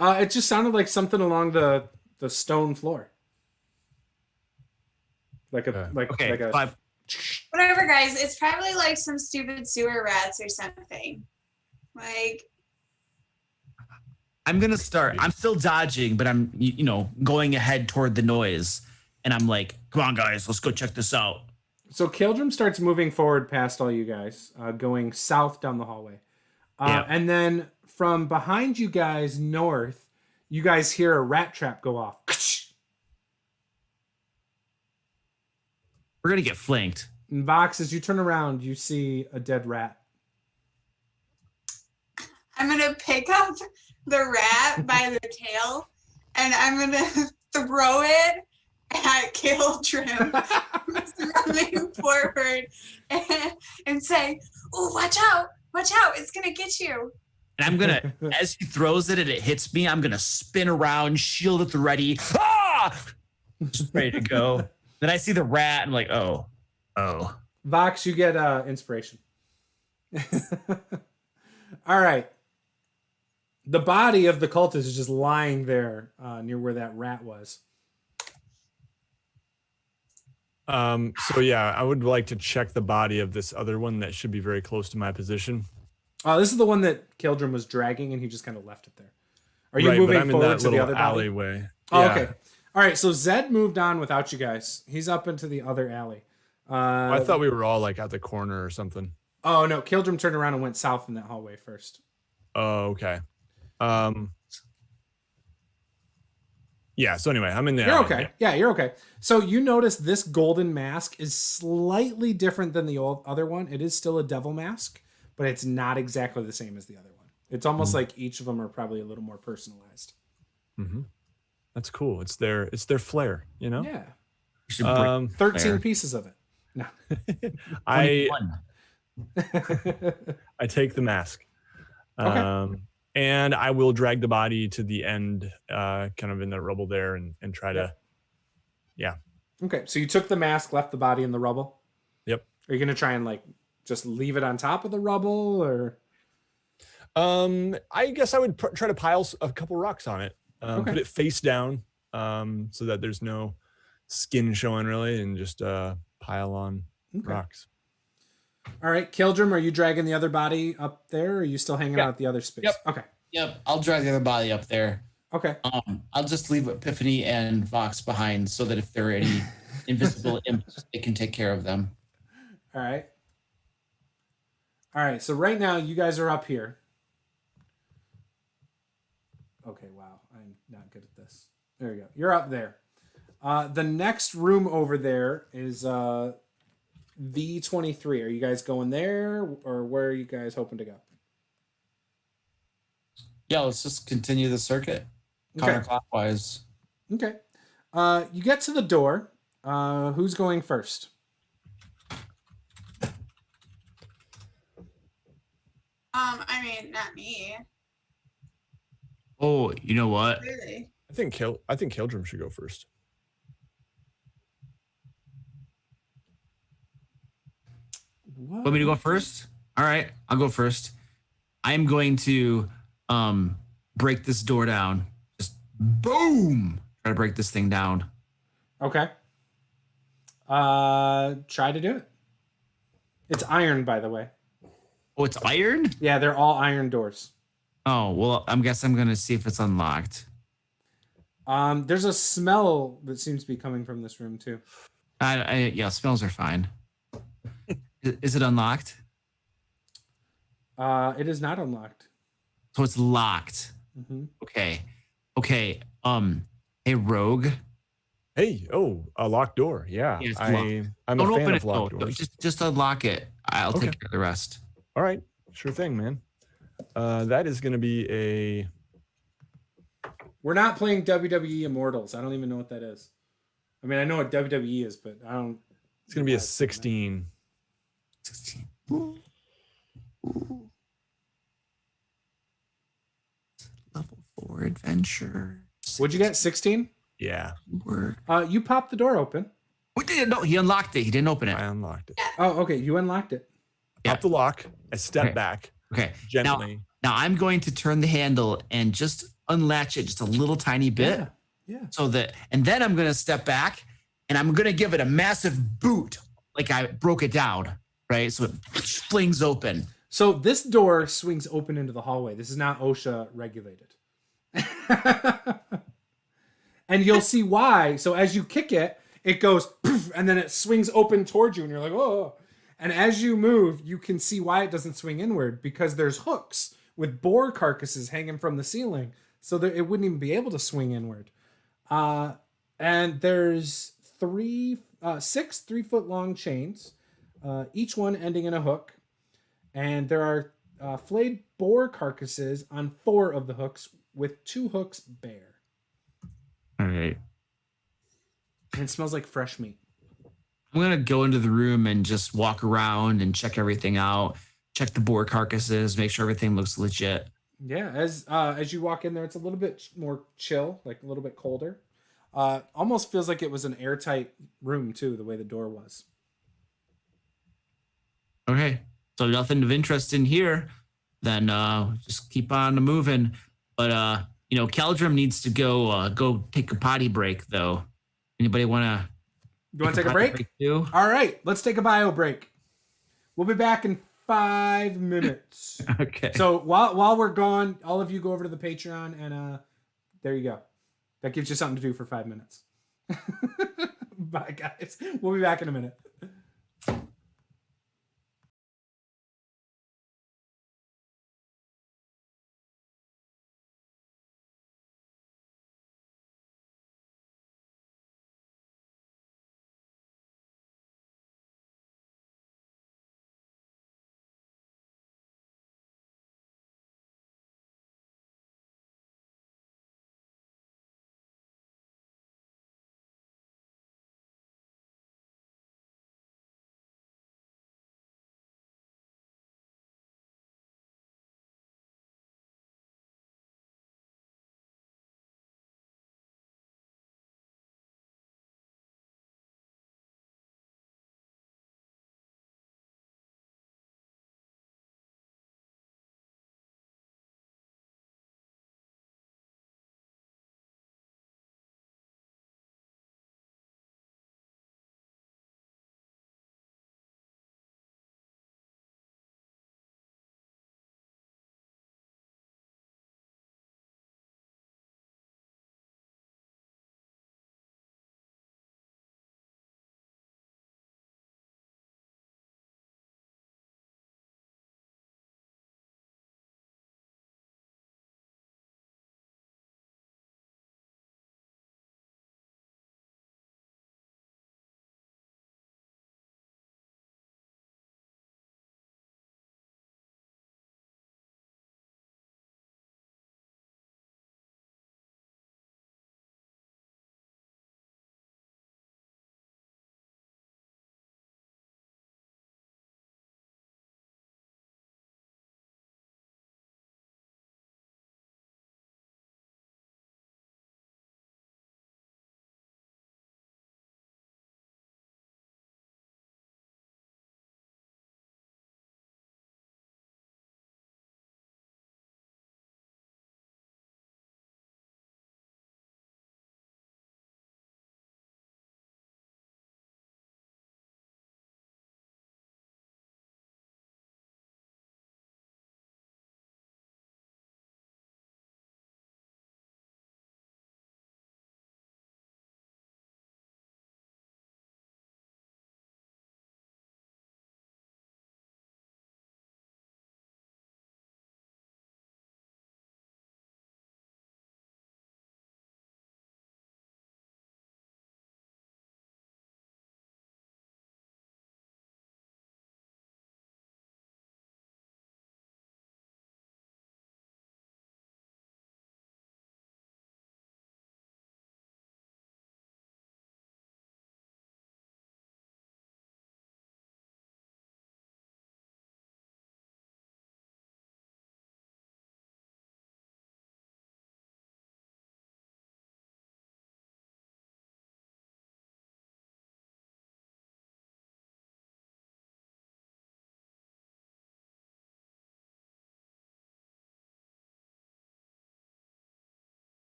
It just sounded like something along the stone floor. Okay. Five. Whatever, guys. It's probably some stupid sewer rats or something. I'm going to start. I'm still dodging, but I'm, going ahead toward the noise. And I'm like, come on, guys, let's go check this out. So Caeldrim starts moving forward past all you guys, going south down the hallway. Yeah. And then from behind you guys north, you guys hear a rat trap go off. We're going to get flanked. And Vox, as you turn around, you see a dead rat. I'm going to pick up the rat by the tail and I'm going to throw it at Caeldrim, who's running forward, and say, "Oh, watch out! Watch out! It's gonna get you!" And I'm gonna, as he throws it and it hits me, I'm gonna spin around, shield at the ready, just ready to go. Then I see the rat, and I'm like, oh. Vox, you get inspiration. All right. The body of the cultist is just lying there near where that rat was. So yeah, I would like to check the body of this other one that should be very close to my position. This is the one that Caeldrim was dragging, and he just kind of left it there. Are you Right, moving but I'm in forward that to the little other body? alleyway. Oh, Yeah. okay. All right, so Zed moved on without you guys. He's up into the other alley. I thought we were all like at the corner or something. Oh, no. Caeldrim turned around and went south in that hallway first. Oh, okay. Yeah, so anyway, I'm in there. You're okay. Yeah, you're okay. So you notice this golden mask is slightly different than the other one. It is still a devil mask, but it's not exactly the same as the other one. It's almost like each of them are probably a little more personalized. Mm-hmm. That's cool. It's their flair, you know? Yeah. 13 pieces of it. No. I take the mask. Okay. And I will drag the body to the end, kind of in the rubble there and try to, yeah. Okay, so you took the mask, left the body in the rubble? Yep. Are you going to try and like just leave it on top of the rubble or? I guess I would try to pile a couple rocks on it. Okay. Put it face down so that there's no skin showing really and just pile on rocks. All right, Caeldrim, are you dragging the other body up there or are you still hanging out at the other space? Yep. Okay. Yep, I'll drag the other body up there. Okay. I'll just leave Epiphany and Vox behind so that if there are any invisible imps, it can take care of them. All right. All right, so right now you guys are up here. Okay, wow, I'm not good at this. There we go. You're up there. The next room over there is V23. Are you guys going there or where are you guys hoping to go? Yeah, let's just continue the circuit counterclockwise. Okay. You get to the door. Who's going first? I mean, not me. Oh, you know what? Really? I think Caeldrim should go first. What? Want me to go first? All right, I'll go first. I'm going to break this door down. Just boom! Try to break this thing down. Okay. Try to do it. It's iron, by the way. Oh, it's iron? Yeah, they're all iron doors. Oh, well, I guess I'm going to see if it's unlocked. There's a smell that seems to be coming from this room too. Yeah, smells are fine. Is it unlocked? It is not unlocked. So it's locked. Mm-hmm. Okay. Hey, Rogue. Hey, a locked door. Yeah, Yeah, it's I'm a Don't fan open of it. locked No, doors. just unlock it. I'll Okay. take care of the rest. All right, sure thing, man. That is going to be a. We're not playing WWE Immortals. I don't even know what that is. I mean, I know what WWE is, but I don't. It's going to be a 16. 16. Level 4 adventure. What'd you get? 16? Yeah, Work. You popped the door open. We didn't know. He unlocked it. He didn't open it. I unlocked it. Oh, okay. You unlocked it. Yeah. Pop the lock. I step Okay. back Okay. gently. Now I'm going to turn the handle and just unlatch it just a little tiny bit. Yeah. And then I'm going to step back and I'm going to give it a massive boot. Like I broke it down, right? So it flings open. So this door swings open into the hallway. This is not OSHA regulated. And you'll see why. So as you kick it, it goes poof, and then it swings open towards you and you're like, oh. And as you move, you can see why it doesn't swing inward because there's hooks with boar carcasses hanging from the ceiling so that it wouldn't even be able to swing inward. And there's 6 3-foot long chains, each one ending in a hook. And there are flayed boar carcasses on 4 of the hooks with 2 hooks bare. All right. And it smells like fresh meat. I'm gonna go into the room and just walk around and check everything out. Check the boar carcasses, make sure everything looks legit. Yeah, as you walk in there, it's a little bit more chill, like a little bit colder. Almost feels like it was an airtight room too, the way the door was. Okay, so nothing of interest in here. Then just keep on moving. But Caeldrim needs to go take a potty break though. Anybody wanna? You want to take a break? Too? All right, let's take a bio break. We'll be back in 5 minutes. Okay. So while we're gone, all of you go over to the Patreon and there you go. That gives you something to do for 5 minutes. Bye, guys. We'll be back in a minute.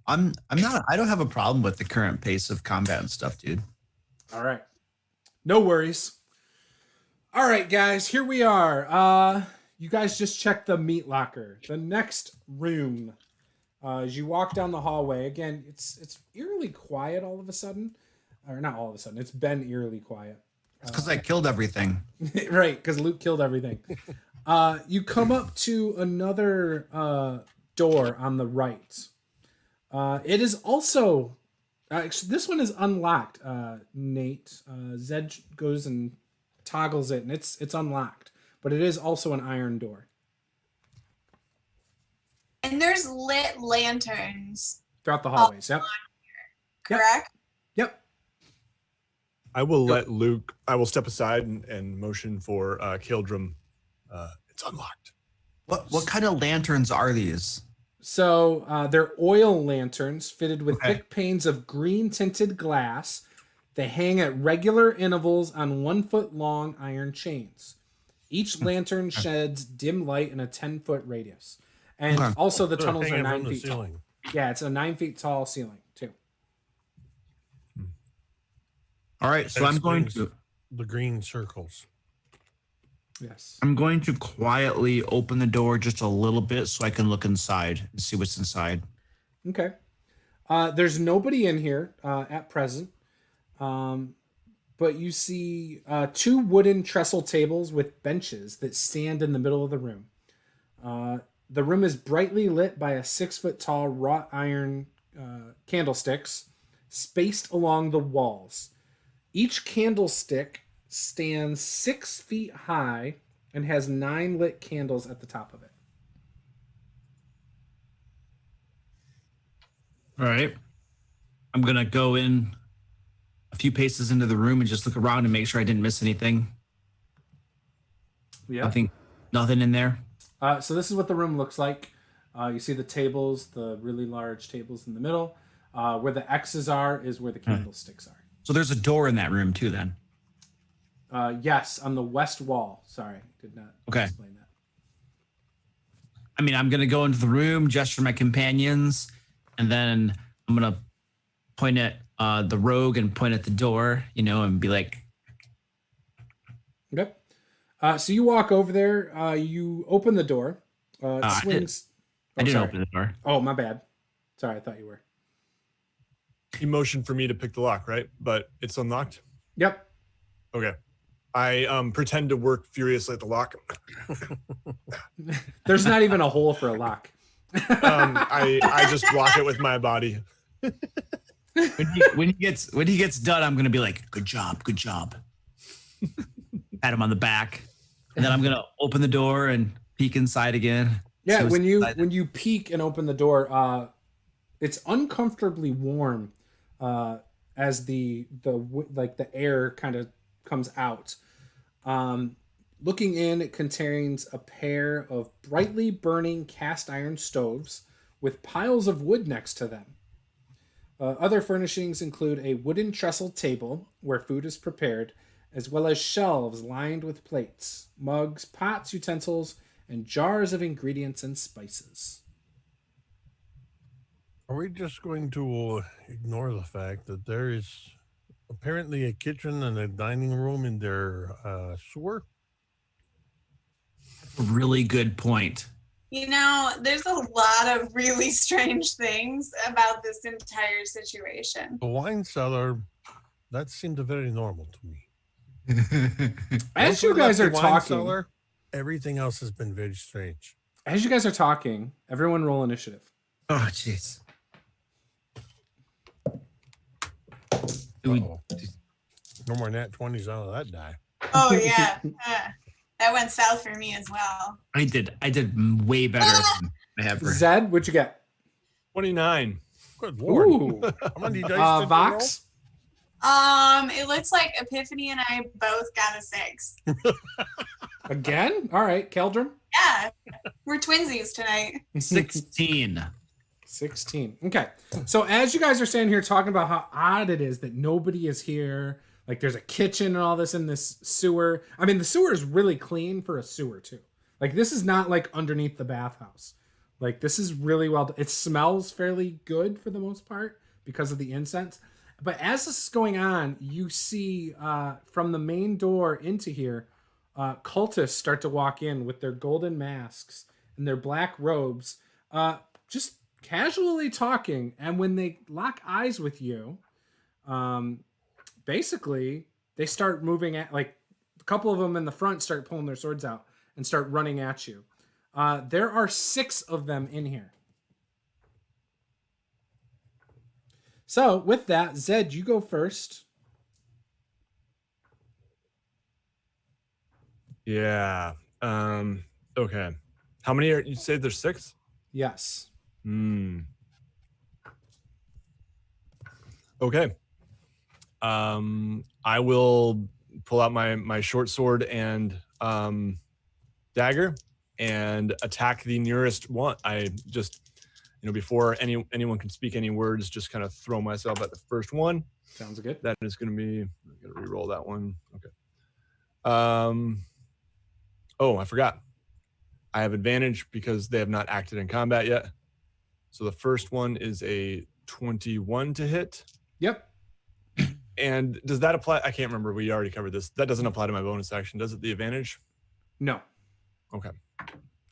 I'm not. I don't have a problem with the current pace of combat and stuff, dude. All right. No worries. All right, guys, here we are. You guys just checked the meat locker. The next room, as you walk down the hallway, again, it's eerily quiet all of a sudden. Or not all of a sudden, it's been eerily quiet. It's because I killed everything. Right, because Luke killed everything. You come up to another door on the right. It is also... this one is unlocked, Nate. Zed goes and toggles it, and it's unlocked. But it is also an iron door. And there's lit lanterns. Throughout the hallways, yep. Correct? Yep. I will let Luke. I will step aside and motion for Caeldrim. It's unlocked. What kind of lanterns are these? So they're oil lanterns fitted with thick panes of green tinted glass. They hang at regular intervals on 1 foot long iron chains. Each lantern sheds dim light in a 10-foot radius. And also the tunnels are 9 feet tall. Yeah, it's a 9 feet tall ceiling too. All right, so I'm going to the green circles. Yes. I'm going to quietly open the door just a little bit so I can look inside and see what's inside. Okay. There's nobody in here at present. But you see 2 wooden trestle tables with benches that stand in the middle of the room. The room is brightly lit by a 6 foot tall wrought iron candlesticks spaced along the walls. Each candlestick stands 6 feet high and has 9 lit candles at the top of it. All right. I'm going to go in a few paces into the room and just look around and make sure I didn't miss anything. Yeah. Nothing in there. So this is what the room looks like. You see the tables, the really large tables in the middle. Where the X's are is where the candlesticks are. So there's a door in that room too then? Yes, on the west wall. Sorry, did not explain that. I mean, I'm going to go into the room, gesture my companions, and then I'm going to point at the rogue and point at the door, and be like... Okay. So you walk over there. You open the door. It swings... I didn't open the door. Oh, my bad. Sorry, I thought you were. He motioned for me to pick the lock, right? But it's unlocked? Yep. Okay. I pretend to work furiously at the lock. There's not even a hole for a lock. I just block it with my body. When he gets done, I'm gonna be like, good job. Pat him on the back. And then I'm gonna open the door and peek inside again. Yeah, when you peek and open the door, it's uncomfortably warm as the air kind of comes out. Looking in, it contains a pair of brightly burning cast iron stoves with piles of wood next to them. Other furnishings include a wooden trestle table where food is prepared, as well as shelves lined with plates, mugs, pots, utensils, and jars of ingredients and spices. Are we just going to ignore the fact that there is apparently a kitchen and a dining room in their sewer? That's a really good point. There's a lot of really strange things about this entire situation. The wine cellar, that seemed very normal to me. As you guys are talking, cellar, everything else has been very strange. As you guys are talking, everyone roll initiative. Oh, jeez. No more nat 20s out of that die. Oh, yeah. That went south for me as well. I did way better than I have for Zed, what'd you get? 29. Good Lord. Ooh. How many dice did Vox? It looks like Epiphany and I both got a 6. Again? All right, Caeldrim? Yeah, we're twinsies tonight. 16. 16. Okay. So as you guys are standing here talking about how odd it is that nobody is here, like there's a kitchen and all this in this sewer. I mean, the sewer is really clean for a sewer too. Like this is not like underneath the bathhouse. Like, this is really well done. It smells fairly good for the most part because of the incense. But as this is going on, you see from the main door into here, cultists start to walk in with their golden masks and their black robes, just casually talking. And when they lock eyes with you, basically they start moving at, like, a couple of them in the front start pulling their swords out and start running at you. There are 6 of them in here. So with that, Zed, you go first. Yeah. Okay. How many are you say there's 6? Yes. Okay. I will pull out my short sword and dagger and attack the nearest one. I just, before anyone can speak any words, just kind of throw myself at the first one. Sounds good. That is going to be, I'm going to re-roll that one. Okay. Oh, I forgot. I have advantage because they have not acted in combat yet. So the first one is a 21 to hit. Yep. And does that apply? I can't remember. We already covered this. That doesn't apply to my bonus action, does it? The advantage? No. Okay.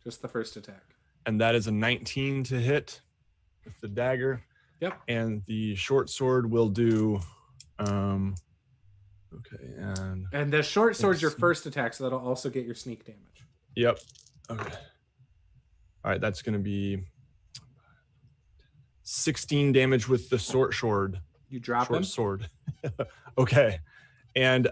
Just the first attack. And that is a 19 to hit with the dagger. Yep. And the short sword will do. Okay. And the short sword's your first attack, so that'll also get your sneak damage. Yep. Okay. All right. That's going to be 16 damage with the short sword. You drop short him? Sword. Okay. And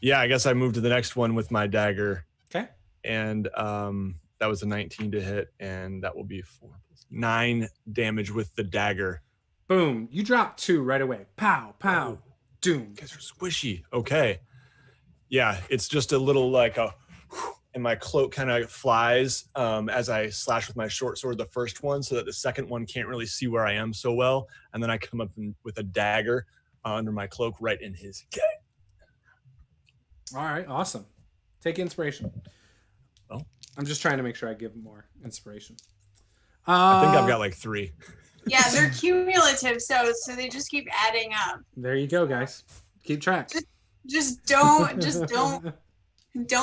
yeah, I guess I moved to the next one with my dagger. Okay. And that was a 19 to hit, and that will be 9 damage with the dagger. Boom. You drop 2 right away. Pow, pow, doom. You guys are squishy. Okay. Yeah, it's just a little like a, and my cloak kind of flies as I slash with my short sword the first one, so that the second one can't really see where I am so well. And then I come up with a dagger under my cloak right in his gut. All right, awesome. Take inspiration. Oh, I'm just trying to make sure I give him more inspiration. I think I've got like 3. Yeah, they're cumulative, so they just keep adding up. There you go, guys. Keep track. Just don't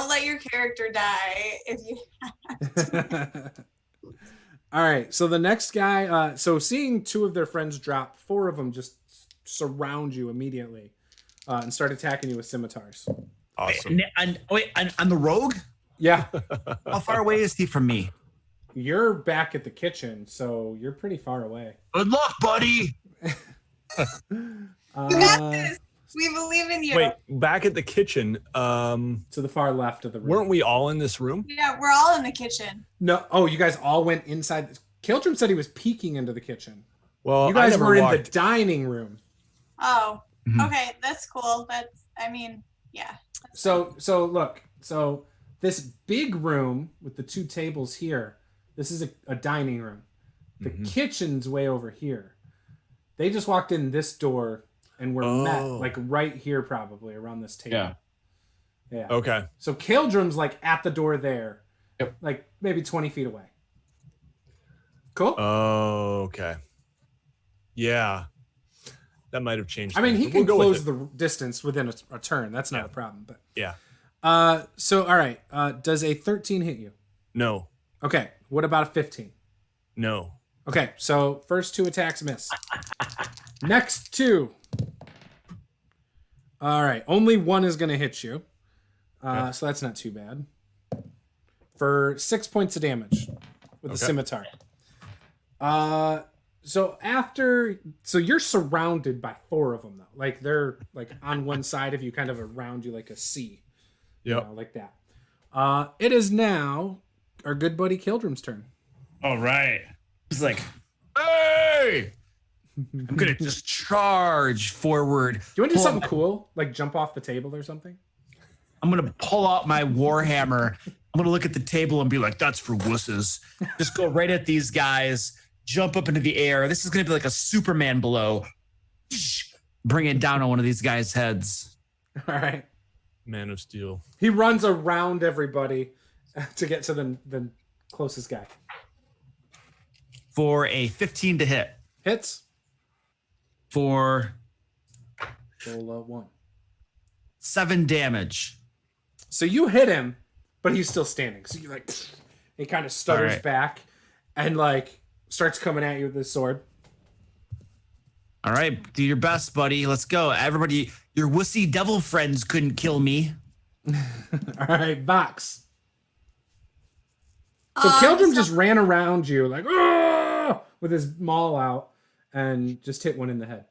let your character die if you have to. All right, so the next guy, so seeing 2 of their friends drop, 4 of them just surround you immediately and start attacking you with scimitars. Awesome. And the rogue? Yeah. How far away is he from me? You're back at the kitchen, so you're pretty far away. Good luck, buddy. You got this. We believe in you. Wait, back at the kitchen. To the far left of the room. Weren't we all in this room? Yeah, we're all in the kitchen. No. Oh, you guys all went inside. Caeldrim said he was peeking into the kitchen. Well, you guys were walked. in the dining room. Oh, okay, that's cool. Yeah. So look. So this big room with the 2 tables here. This is a dining room. The kitchen's way over here. They just walked in this door and were met like right here, probably around this table. Yeah. Okay. So Caeldrim's like at the door there. Yep. Like maybe 20 feet away. Cool. Oh, okay. Yeah. That might have changed. I mean, things, he but can we'll go with close the distance within a turn. That's not a problem. But yeah. So all right. Does a 13 hit you? No. Okay. What about a 15? No. Okay. So first 2 attacks miss. Next 2. All right. Only 1 is going to hit you. So that's not too bad. For 6 points of damage with the scimitar. So you're surrounded by 4 of them though. Like they're like on one side of you, kind of around you like a C. Yep. Like that. It is now our good buddy Caeldrim's turn. All right. He's like, hey! I'm going to just charge forward. Do you want to do something cool? Like jump off the table or something? I'm going to pull out my Warhammer. I'm going to look at the table and be like, that's for wusses. Just go right at these guys, jump up into the air. This is going to be like a Superman blow. Bring it down on one of these guys' heads. All right. Man of Steel. He runs around everybody to get to the closest guy. for a 15 to hit. Hits. For Roll 1. 7 damage. So you hit him, but he's still standing. So you like, he kind of stutters back and like starts coming at you with his sword. All right, do your best, buddy. Let's go. Everybody, your wussy devil friends couldn't kill me. All right, Vox. So Caeldrim just ran around you like, "Argh!" with his maul out and just hit one in the head.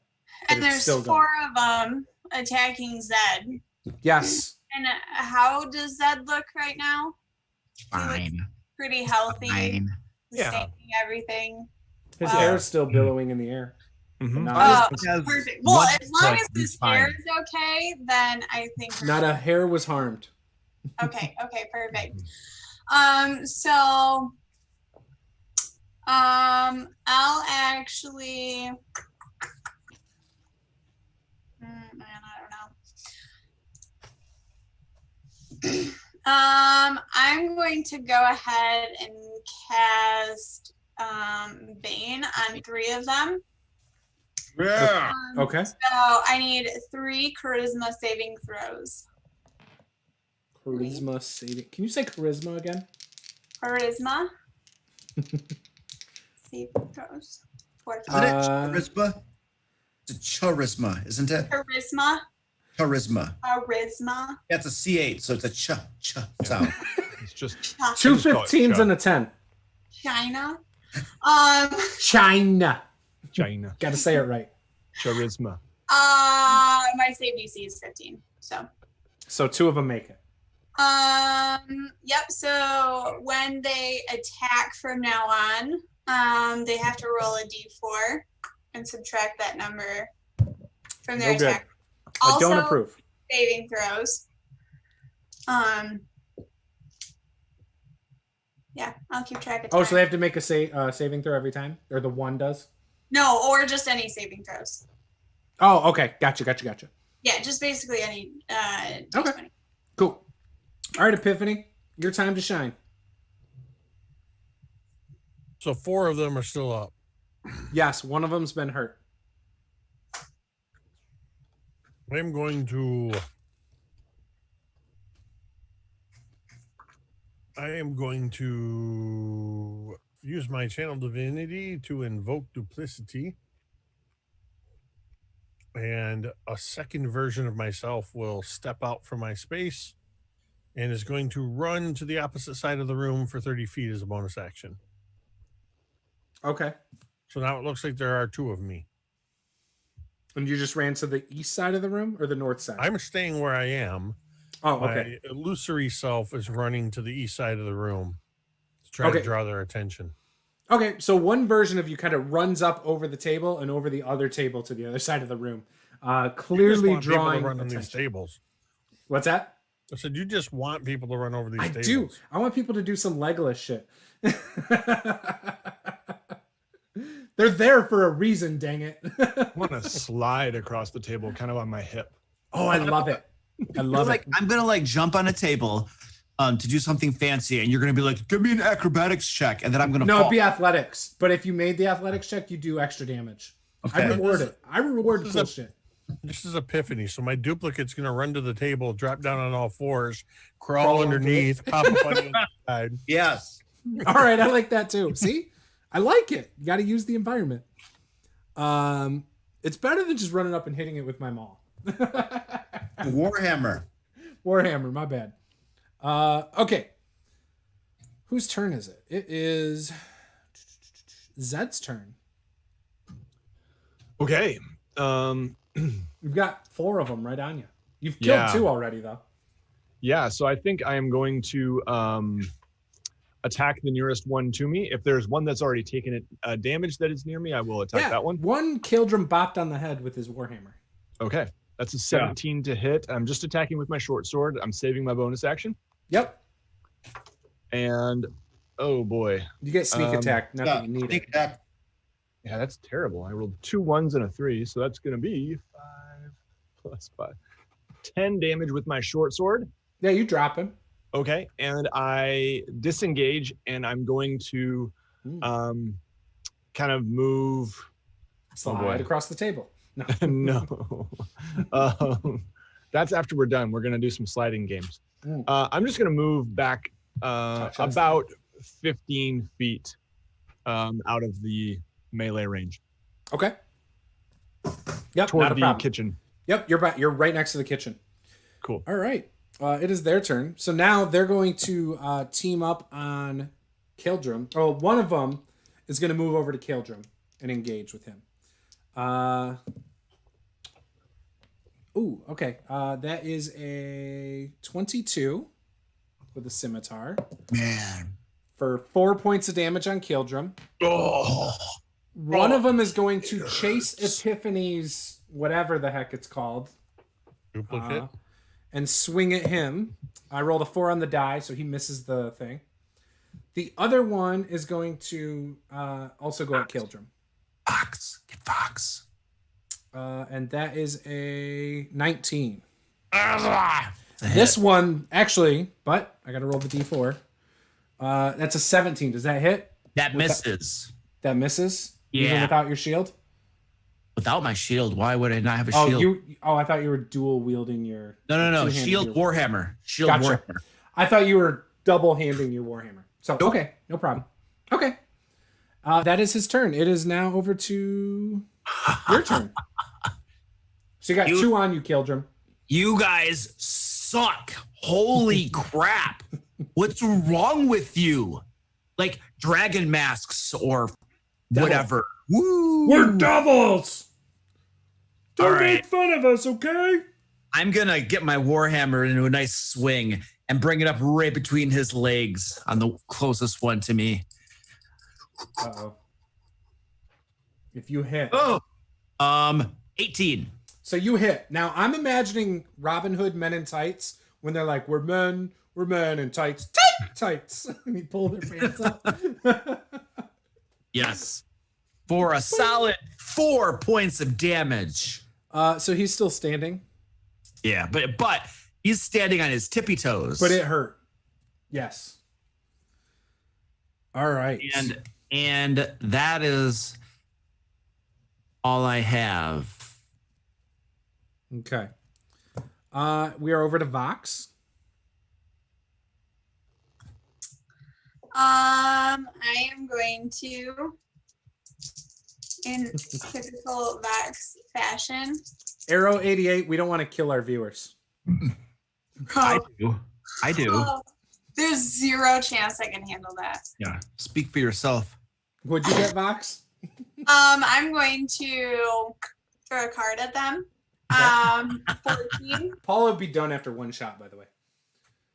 And there's 4 of them attacking Zed. Yes. And how does Zed look right now? Fine. Pretty healthy. Fine. Sustaining everything. His hair is still billowing in the air. Mm-hmm. Perfect. Well, as long as his hair is okay, then I think not a hair was harmed. Okay, perfect. So I'll actually I'm going to go ahead and cast Bane on 3 of them. Yeah. Okay. So I need 3 charisma saving throws. Charisma saving. Can you say charisma again? Charisma. Saving throws. Isn't it charisma? It's a charisma, isn't it? Charisma. Charisma. Charisma. Yeah, it's a C8, so it's a ch sound. It's just 2 15s and a 10. China. China. China. Got to say it right. Charisma. My save DC is 15. So 2 of them make it. Yep. So when they attack from now on, they have to roll a D4 and subtract that number from their attack. I Also, don't approve. Saving throws. Yeah, I'll keep track of time. Oh, so they have to make a saving throw every time? Or the one does? No, or just any saving throws. Oh, okay. Gotcha. Yeah, just basically any D20. Okay. Cool. All right, Epiphany, your time to shine. So 4 of them are still up. Yes, one of them's been hurt. I'm going to use my channel divinity to invoke duplicity. And a second version of myself will step out from my space and is going to run to the opposite side of the room for 30 feet as a bonus action. Okay. So now it looks like there are 2 of me. And you just ran to the east side of the room or the north side? I'm staying where I am. Oh, okay. My illusory self is running to the east side of the room to try to draw their attention. Okay, so one version of you kind of runs up over the table and over the other table to the other side of the room, clearly drawing people to run on attention. these tables. What's that? I said, you just want people to run over these tables. I do. I want people to do some Legolas shit. They're there for a reason, dang it. I want to slide across the table kind of on my hip. Oh, I love it. I love it. I'm going to jump on a table to do something fancy, and you're going to be like, give me an acrobatics check, and then I'm going to No, it'd be athletics. But if you made the athletics check, you do extra damage. Okay. I reward it. I reward cool shit. This is Epiphany, so my duplicate's going to run to the table, drop down on all 4s, crawl underneath, pop up on the side. Yes. All right, I like that too. See? I like it. You got to use the environment. It's better than just running up and hitting it with my maul. Warhammer, my bad. Okay. Whose turn is it? It is Zed's turn. Okay. You've got 4 of them right on you. You've killed 2 already, though. Yeah, so I think I am going to attack the nearest one to me. If there's one that's already taken damage that is near me, I will attack that one. One Caeldrim bopped on the head with his warhammer. Okay. That's a 17 to hit. I'm just attacking with my short sword. I'm saving my bonus action. Yep. And oh boy. You get sneak attack. Not that you need it. Attack. Yeah, that's terrible. I rolled 2 1s and a 3, so that's going to be 5 plus 5. 10 damage with my short sword. Yeah, you drop him. Okay, and I disengage, and I'm going to kind of move. Slide across the table. No. No. That's after we're done. We're going to do some sliding games. I'm just going to move back about 15 feet out of the melee range. Okay. Yep. Toward the kitchen. Yep. You're right next to the kitchen. Cool. All right. It is their turn. So now they're going to team up on Caeldrim. Oh, one of them is going to move over to Caeldrim and engage with him. Okay. That is a 22 with a scimitar. Man. For 4 points of damage on Caeldrim. Oh. One of them is going to chase Epiphany's whatever the heck it's called. Duplicate. And swing at him. I rolled a 4 on the die, so he misses the thing. The other one is going to also go at Caeldrim. Fox. Get Fox. And that is a 19. It's This one, actually, but I got to roll the d4. That's a 17. Does that hit? That misses. That misses? Yeah. Even without your shield? Without my shield, why would I not have a shield? I thought you were dual wielding your... No. Shield Warhammer. Shield Gotcha. Warhammer. I thought you were double handing your Warhammer. So, Nope. Okay, no problem. Okay. That is his turn. It is now over to your turn. So you got 2 on you, Caeldrim. You guys suck. Holy crap. What's wrong with you? Like dragon masks or whatever. Woo! We're devils! Don't All right. make fun of us, okay? I'm going to get my Warhammer into a nice swing and bring it up right between his legs on the closest one to me. Uh-oh. If you hit. 18. So you hit. Now, I'm imagining Robin Hood Men in Tights when they're like, we're men in tights. Tights. And he pulled their pants up. Yes. For a solid 4 points of damage. So he's still standing. Yeah, but he's standing on his tippy toes. But it hurt. Yes. All right. And that is all I have. Okay. We are over to Vox. I am going to, in typical Vox fashion. Arrow 88, we don't want to kill our viewers. I do. Oh, there's zero chance I can handle that. Yeah. Speak for yourself. What'd you get, Vox? I'm going to throw a card at them. 14. Paula would be done after one shot, by the way.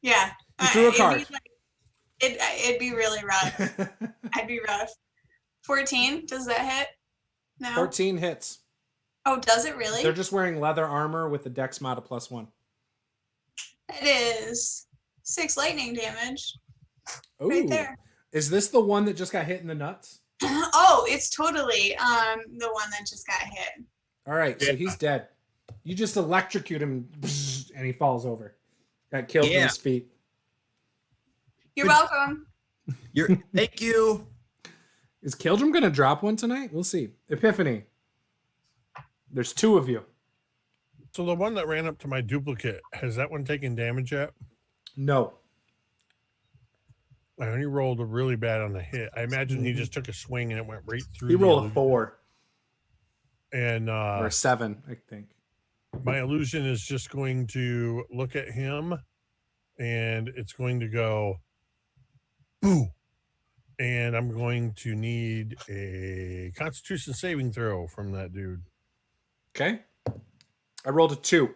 Yeah. You threw a card. It'd be really rough. I'd be rough. 14, does that hit? No. 14 hits. Oh, does it really? They're just wearing leather armor with the dex mod of +1. It is 6 lightning damage. Ooh. Right there. Is this the one that just got hit in the nuts? Oh, it's totally the one that just got hit. All right, so he's dead. You just electrocute him, and he falls over. Got killed in his feet. You're welcome. Thank you. Is Caeldrim going to drop one tonight? We'll see. Epiphany. There's 2 of you. So the one that ran up to my duplicate, has that one taken damage yet? No. I only rolled a really bad on the hit. I imagine he just took a swing and it went right through. He rolled a 4. And or a 7, I think. My illusion is just going to look at him and it's going to go boo. And I'm going to need a Constitution saving throw from that dude. Okay. I rolled a 2.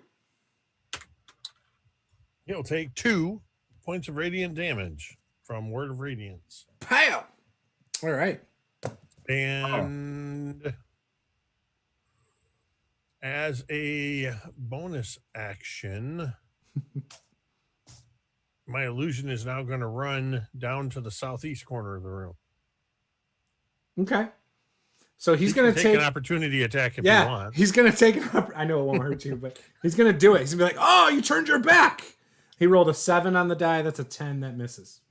He'll take 2 points of radiant damage from Word of Radiance. Pow! All right. And as a bonus action, my illusion is now going to run down to the southeast corner of the room. Okay. So he's going to take take an opportunity attack if you want. He's going to take I know it won't hurt you, but he's going to do it. He's going to be like, "Oh, you turned your back." He rolled a 7 on the die. That's a 10 that misses.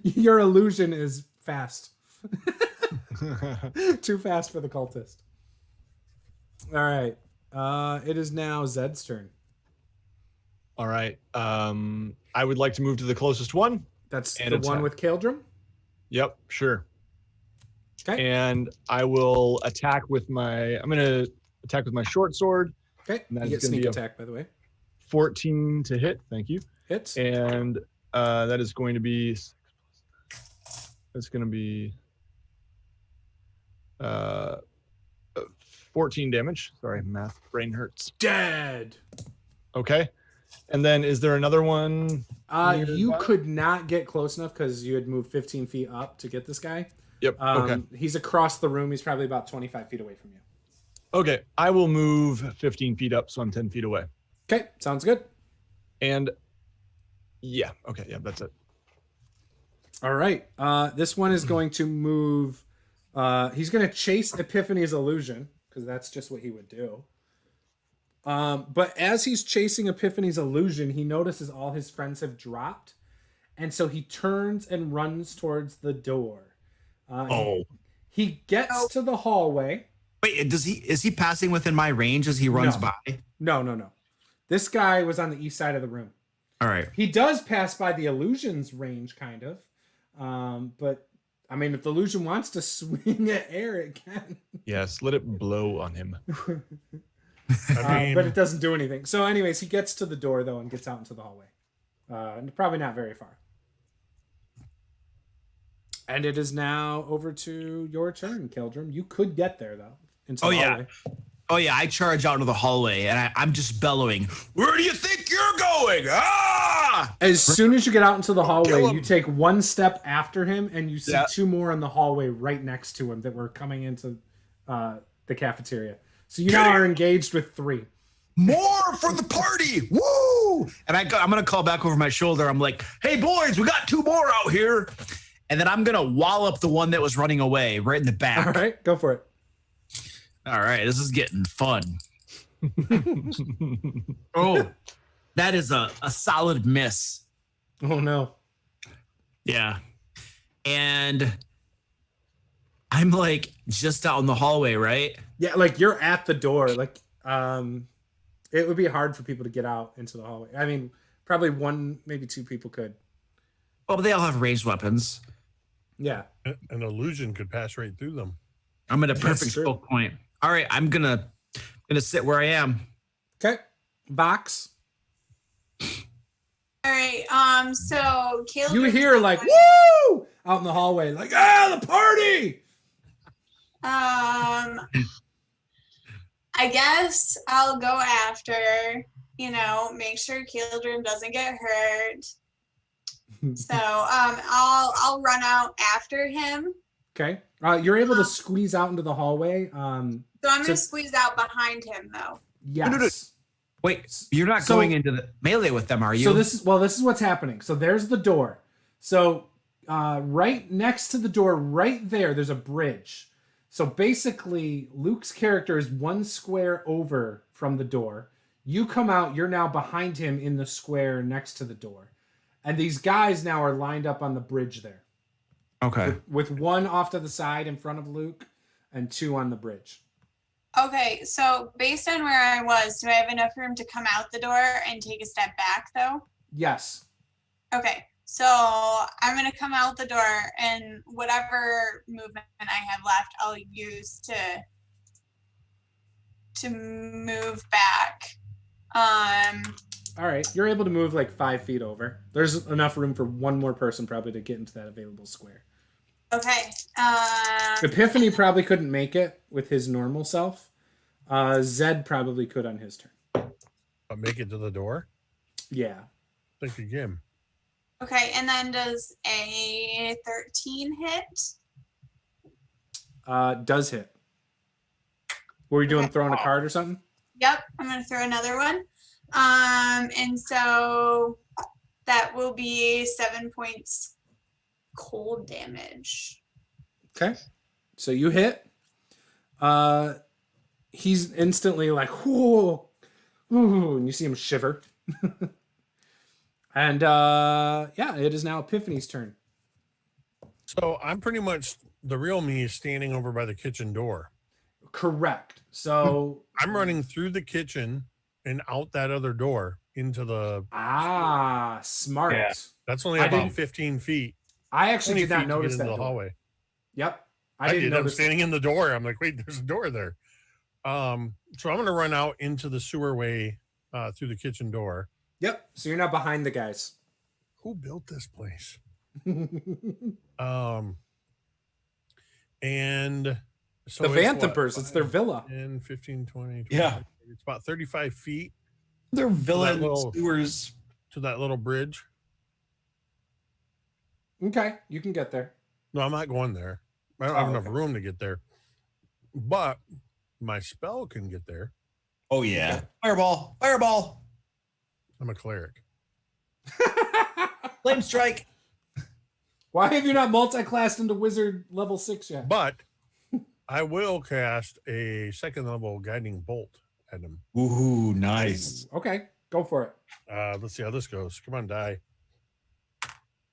Your illusion is fast. Too fast for the cultist. All right. It is now Zed's turn. All right. I would like to move to the closest one. That's and the one with Caeldrim? Yep, sure. Okay. And I will attack with my. I'm gonna attack with my short sword. Okay. And You get sneak attack, by the way. 14 to hit. Thank you. Hits. And that is going to be. That's going to be 14 damage. Sorry, math brain hurts. Dead. Okay. And then is there another one? You could not get close enough because you had moved 15 feet up to get this guy. Yep. Okay. He's across the room. He's probably about 25 feet away from you. Okay. I will move 15 feet up, so I'm 10 feet away. Okay. Sounds good. And yeah. Okay. Yeah, that's it. All right. This one is going to move. He's going to chase Epiphany's illusion because that's just what he would do. But as he's chasing Epiphany's illusion, he notices all his friends have dropped. And so he turns and runs towards the door. He gets to the hallway. Wait, is he passing within my range as he runs by? No. This guy was on the east side of the room. All right. He does pass by the illusion's range, kind of. But I mean, if the illusion wants to swing at air, it can. Yes, let it blow on him. But it doesn't do anything. So anyways, he gets to the door, though, and gets out into the hallway. Probably not very far. And it is now over to your turn, Caeldrim. You could get there, though. Into the hallway. Oh, yeah. I charge out into the hallway, and I'm just bellowing, "Where do you think you're going? Ah!" As soon as you get out into the hallway, you take one step after him, and you see two more in the hallway right next to him that were coming into the cafeteria. So you now are engaged with 3. More for the party! Woo! And I'm going to call back over my shoulder. I'm like, "Hey, boys, we got 2 more out here." And then I'm going to wallop the one that was running away right in the back. All right, go for it. All right, this is getting fun. Oh, that is a solid miss. Oh, no. Yeah. And I'm like just out in the hallway, right? Yeah, like you're at the door. Like, it would be hard for people to get out into the hallway. I mean, probably 1, maybe 2 people could. Oh, but they all have ranged weapons. Yeah. An illusion could pass right through them. I'm at a perfect choke point. All right, I'm gonna sit where I am. Okay. Vox. All right. So Caeldrim. You hear like woo out in the hallway, like the party. I guess I'll go after. Make sure Caeldrim doesn't get hurt. So I'll run out after him. Okay. You're able to squeeze out into the hallway. So I'm gonna squeeze out behind him, though. Yes. No. Wait, you're not going into the melee with them, are you? So this is what's happening. So there's the door. So right next to the door, right there's a bridge. So basically, Luke's character is 1 square over from the door. You come out, you're now behind him in the square next to the door. And these guys now are lined up on the bridge there. Okay. With 1 off to the side in front of Luke and 2 on the bridge. Okay, so based on where I was, do I have enough room to come out the door and take a step back, though? Yes. Okay, so I'm going to come out the door, and whatever movement I have left, I'll use to move back. All right, you're able to move like 5 feet over. There's enough room for 1 more person probably to get into that available square. Okay. Epiphany probably couldn't make it with his normal self. Zed probably could on his turn. But make it to the door? Yeah. Think again. Okay, and then does a 13 hit? Does hit. Were you doing throwing a card or something? Yep, I'm going to throw another one. And so that will be 7 points cold damage. Okay. So you hit. He's instantly like, whoa, and you see him shiver. And it is now Epiphany's turn. So I'm pretty much the real me is standing over by the kitchen door. Correct. So I'm running through the kitchen and out that other door into the. Smart. Yeah. That's only about 15 feet. I actually did 20 not feet to notice get that into the door. hallway. Yep. I didn't did. I'm notice. standing in the door. I'm like, wait, there's a door there. So I'm going to run out into the sewer way through the kitchen door. Yep. So you're not behind the guys. Who built this place? And so The Vanthampurs, it's their villa. 10, 15, 20, 20. Yeah. It's about 35 feet Their villa little- sewers. to that little bridge. Okay, you can get there. No, I'm not going there. I don't have enough okay. room to get there. But my spell can get there. Oh yeah. Fireball. Fireball. I'm a cleric. Flame strike. Why have you not multi-classed into wizard level 6 yet? But I will cast a second level guiding bolt at him. Ooh, nice. Okay, go for it. Let's see how this goes. Come on, die.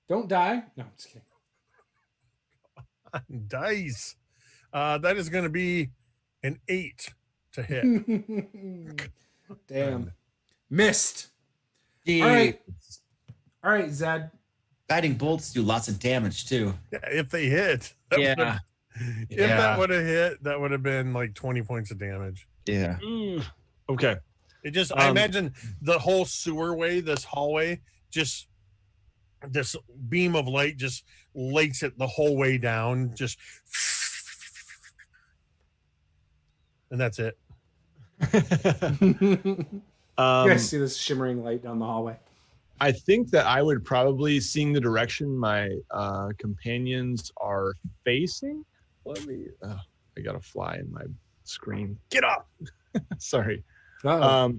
Don't die. No, I'm just kidding. Dice. That is going to be an 8 to hit. Damn. Missed. Yeah. All right, Zed. Guiding bolts do lots of damage too. Yeah, if they hit. Yeah. If that would have hit, that would have been like 20 points of damage. Yeah. Okay. It just, I imagine the whole sewer way, this hallway, just this beam of light just lights it the whole way down. Just, and that's it. You guys see this shimmering light down the hallway? I think that I would probably, seeing the direction my companions are facing. Let me. I got a fly in my screen. Get up. Sorry. I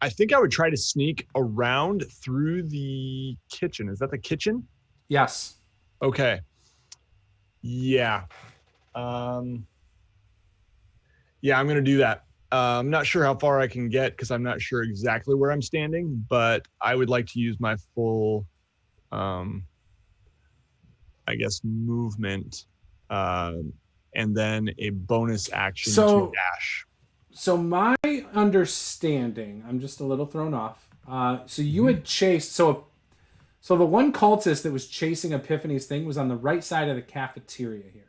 think I would try to sneak around through the kitchen. Is that the kitchen? Yes. Okay. Yeah. Yeah, I'm gonna do that. I'm not sure how far I can get because I'm not sure exactly where I'm standing, but I would like to use my full, I guess, movement, and then a bonus action to dash. So my understanding, I'm just a little thrown off. So you had chased, so the one cultist that was chasing Epiphany's thing was on the right side of the cafeteria here.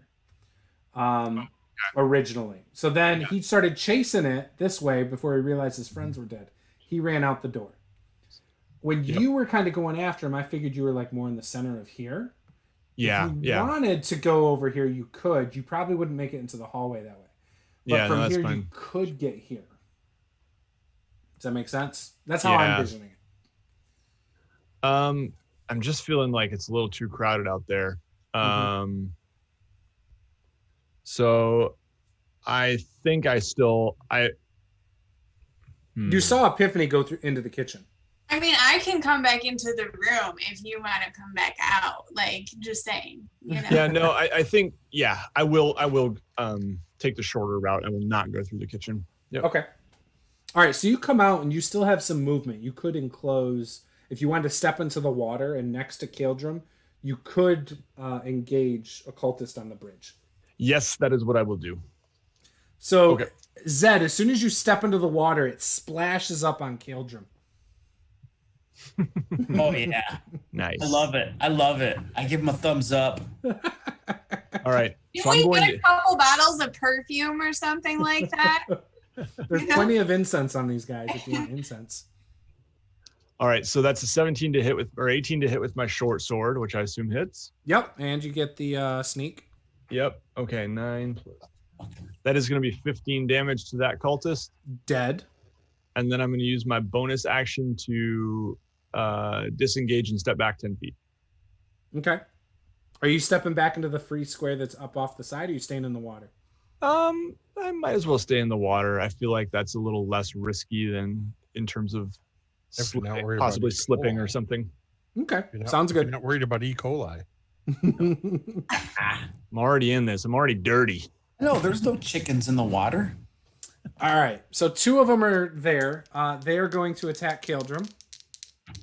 Originally. So then he started chasing it this way before he realized his friends were dead. He ran out the door. When you were kind of going after him, I figured you were like more in the center of here. Yeah. If you wanted to go over here, you could. You probably wouldn't make it into the hallway that way. But from that's here, fine. you could get here. Does that make sense? That's how I'm envisioning it. I'm just feeling like it's a little too crowded out there. So I think You saw Epiphany go through into the kitchen. I mean, I can come back into the room if you want to come back out. Like, just saying, you know. Yeah, no, I think, I will take the shorter route. I will not go through the kitchen. Yep. Okay. All right, so you come out and you still have some movement. You could enclose, if you wanted to step into the water and next to Caeldrim, you could engage a cultist on the bridge. Yes, that is what I will do. So, Zed, as soon as you step into the water, it splashes up on Caeldrim. Oh yeah. Nice. I love it. I give him a thumbs up. All right. Can we get a couple bottles of perfume or something like that? There's plenty of incense on these guys if you want incense. All right, so that's a 17 to hit with, or 18 to hit with my short sword, which I assume hits. Yep, and you get the sneak. Yep. Okay, 9 plus. That is going to be 15 damage to that cultist. Dead. And then I'm going to use my bonus action to disengage and step back 10 feet. Okay. Are you stepping back into the free square that's up off the side, or are you staying in the water? I might as well stay in the water. I feel like that's a little less risky than in terms of possibly slipping or something. Okay, sounds good. You're not worried about E. coli. I'm already in this. I'm already dirty. No, there's no chickens in the water. All right, so 2 of them are there. They are going to attack Caeldrim.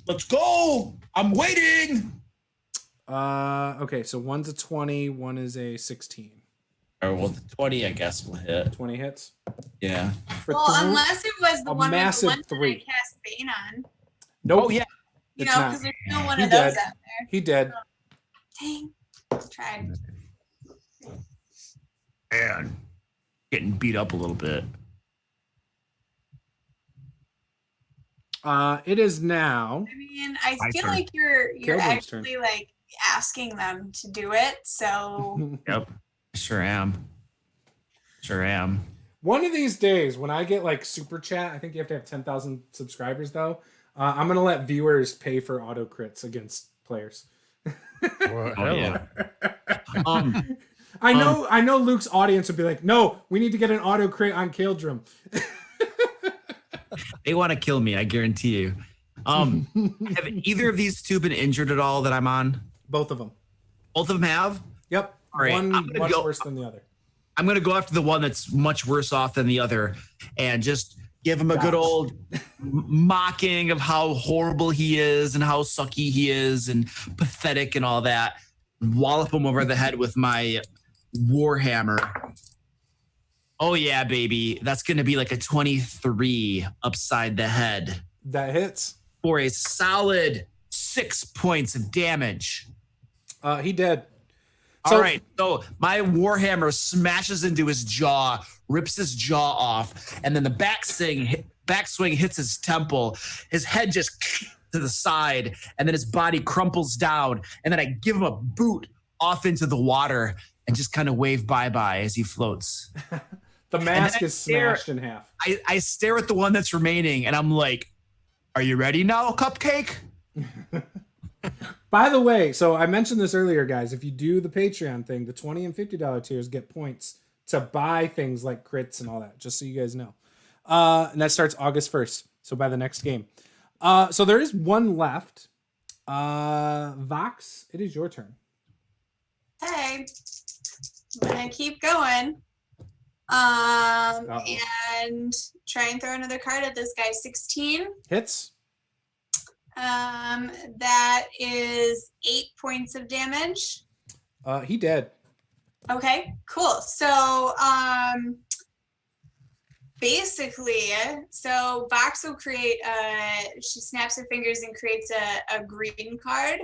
Let's go. I'm waiting. Okay, so one's a 20, one is a 16. Or well, the 20, I guess, will hit. 20 hits. Yeah. Well, unless it was the a one with the massive one that 3. I cast Bane on. Nope. Oh yeah. You It's know, not. because there's still one He of those dead. out there. He dead. Dang. Tried. Man, getting beat up a little bit. It is now. I mean, I My feel turn. like you're Caeldrim's turn. actually like asking them to do it. So Yep. Sure am. Sure am. One of these days, when I get like super chat, I think you have to have 10,000 subscribers though. I'm gonna let viewers pay for auto crits against players. Well, Oh, yeah. I know Luke's audience would be like, no, we need to get an auto crit on Caeldrim. They want to kill me, I guarantee you. Have either of these two been injured at all that I'm on? Both of them. Both of them have? Yep. All right, One I'm gonna much go- worse than the other. I'm going to go after the one that's much worse off than the other and just give him a good old mocking of how horrible he is and how sucky he is and pathetic and all that. Wallop him over the head with my Warhammer. Oh, yeah, baby. That's going to be like a 23 upside the head That hits. for a solid 6 points of damage. He dead. All right, so my Warhammer smashes into his jaw, rips his jaw off, and then the backswing hits his temple. His head just to the side, and then his body crumples down, and then I give him a boot off into the water and just kind of wave bye-bye as he floats. The mask I is stare- smashed in half. I stare at the one that's remaining, and I'm like, are you ready now, Cupcake? By the way, so I mentioned this earlier, guys. If you do the Patreon thing, the $20 and $50 tiers get points to buy things like crits and all that, just so you guys know. And that starts August 1st, so by the next game. So there is one left. Vox, it is your turn. hey, I'm gonna keep going. And try and throw another card at this guy. 16. Hits. That is 8 points of damage. He dead. Okay, cool. So basically, so Vox will create she snaps her fingers and creates a green card.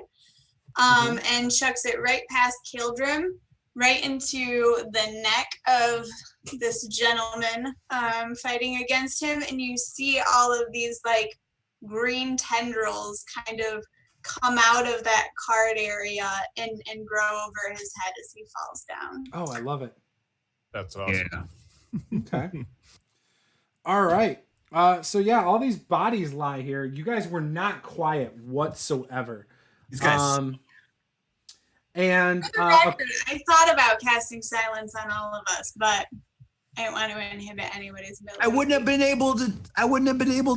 And chucks it right past Caeldrim, right into the neck of this gentleman fighting against him. And you see all of these like green tendrils kind of come out of that card area and grow over his head as he falls down. Oh, I love it. That's awesome. Yeah. Okay. All right. So yeah, all these bodies lie here. You guys were not quiet whatsoever. These guys. And For the record, I thought about casting silence on all of us, but I didn't want to inhibit anybody's ability. I wouldn't have been able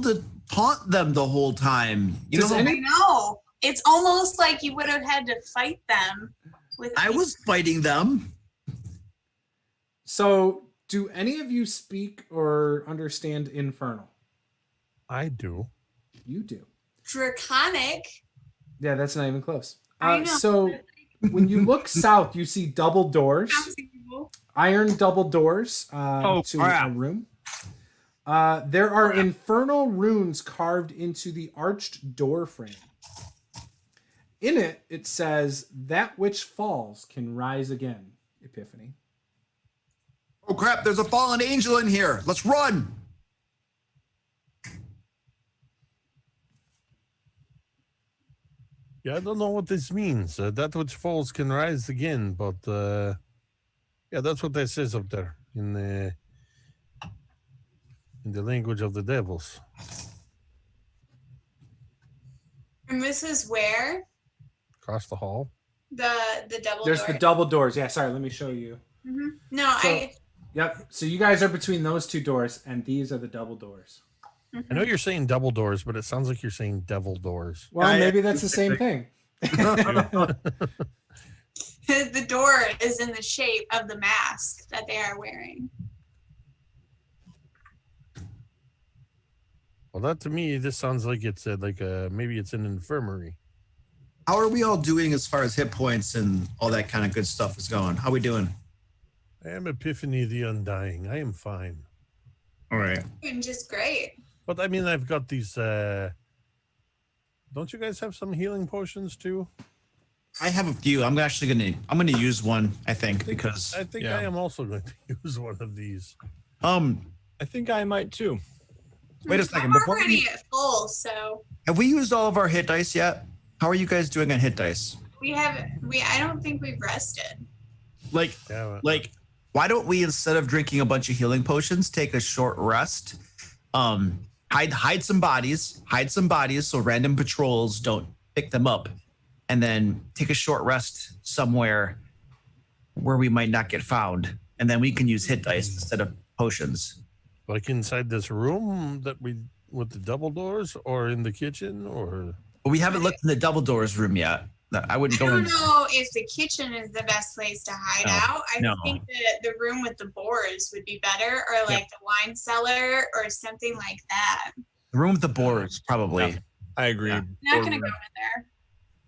to taunt them the whole time. You Does know, I know. It's almost like you would have had to fight them. I was fighting them. So, do any of you speak or understand Infernal? I do. You do. Draconic. Yeah, that's not even close. I know. So, when you look south, you see double doors, iron double doors to crap. a room. There are infernal runes carved into the arched door frame. In it, it says, "That which falls can rise again." Epiphany. Oh crap, there's a fallen angel in here. Let's run. Yeah, I don't know what this means. That which falls can rise again, but yeah, that's what that says up there in the language of the devils. And this is where Across the hall. the double There's door. the double doors. Yeah, sorry, let me show you. No, So- Yep. So you guys are between those two doors, and these are the double doors. I know you're saying double doors, but it sounds like you're saying devil doors. Well, Yeah, maybe that's the same thing. the door is in the shape of the mask that they are wearing. Well, that to me, this sounds like it's maybe it's an infirmary. How are we all doing as far as hit points and all that kind of good stuff is going? How we doing? I am Epiphany the Undying. I am fine. All right. Doing just great. But I mean, I've got these. Don't you guys have some healing potions too? I have a few. I'm gonna use one, I think, because I think I am also going to use one of these. I think I might too. Wait a second. I'm already at full, so Have we used all of our hit dice yet? How are you guys doing on hit dice? I don't think we've rested. Like, Yeah, why don't we, instead of drinking a bunch of healing potions, take a short rest? Hide some bodies so random patrols don't pick them up, and then take a short rest somewhere where we might not get found, and then we can use hit dice instead of potions. like inside this room that we with the double doors, or in the kitchen, or But we haven't looked in the double doors room yet. I wouldn't I go don't in. know if the kitchen is the best place to hide out. I think that the room with the boars would be better, or like the wine cellar or something like that. The room with the boars, probably. Yeah, I agree. I'm not gonna go in there.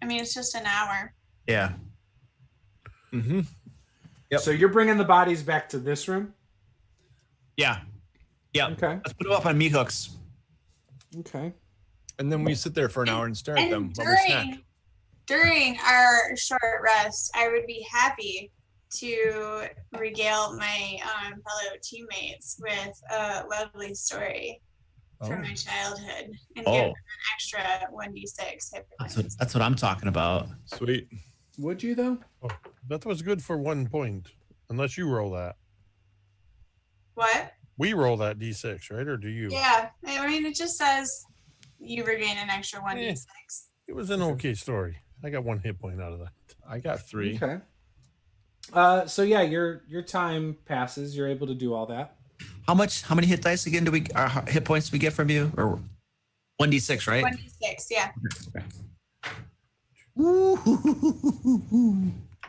I mean, it's just an hour. Yeah. Mm-hmm. Yep. So you're bringing the bodies back to this room? Yeah. Yeah. Okay. Let's put them up on meat hooks. Okay. And then we sit there for an hour and stare at them while we snack. During our short rest, I would be happy to regale my fellow teammates with a lovely story from my childhood and give them an extra 1d6 hit points. That's what I'm talking about. Sweet. Would you though? oh, that was good for 1 point, unless you roll that. What? We roll that d6, right? Or do you? Yeah, I mean, it just says you regain an extra 1d6. It was an okay story. I got 1 hit point out of that. I got 3. Okay. So yeah, your time passes. You're able to do all that. How many hit dice again hit points do we get from you? Or 1d6, right? 1d6, yeah.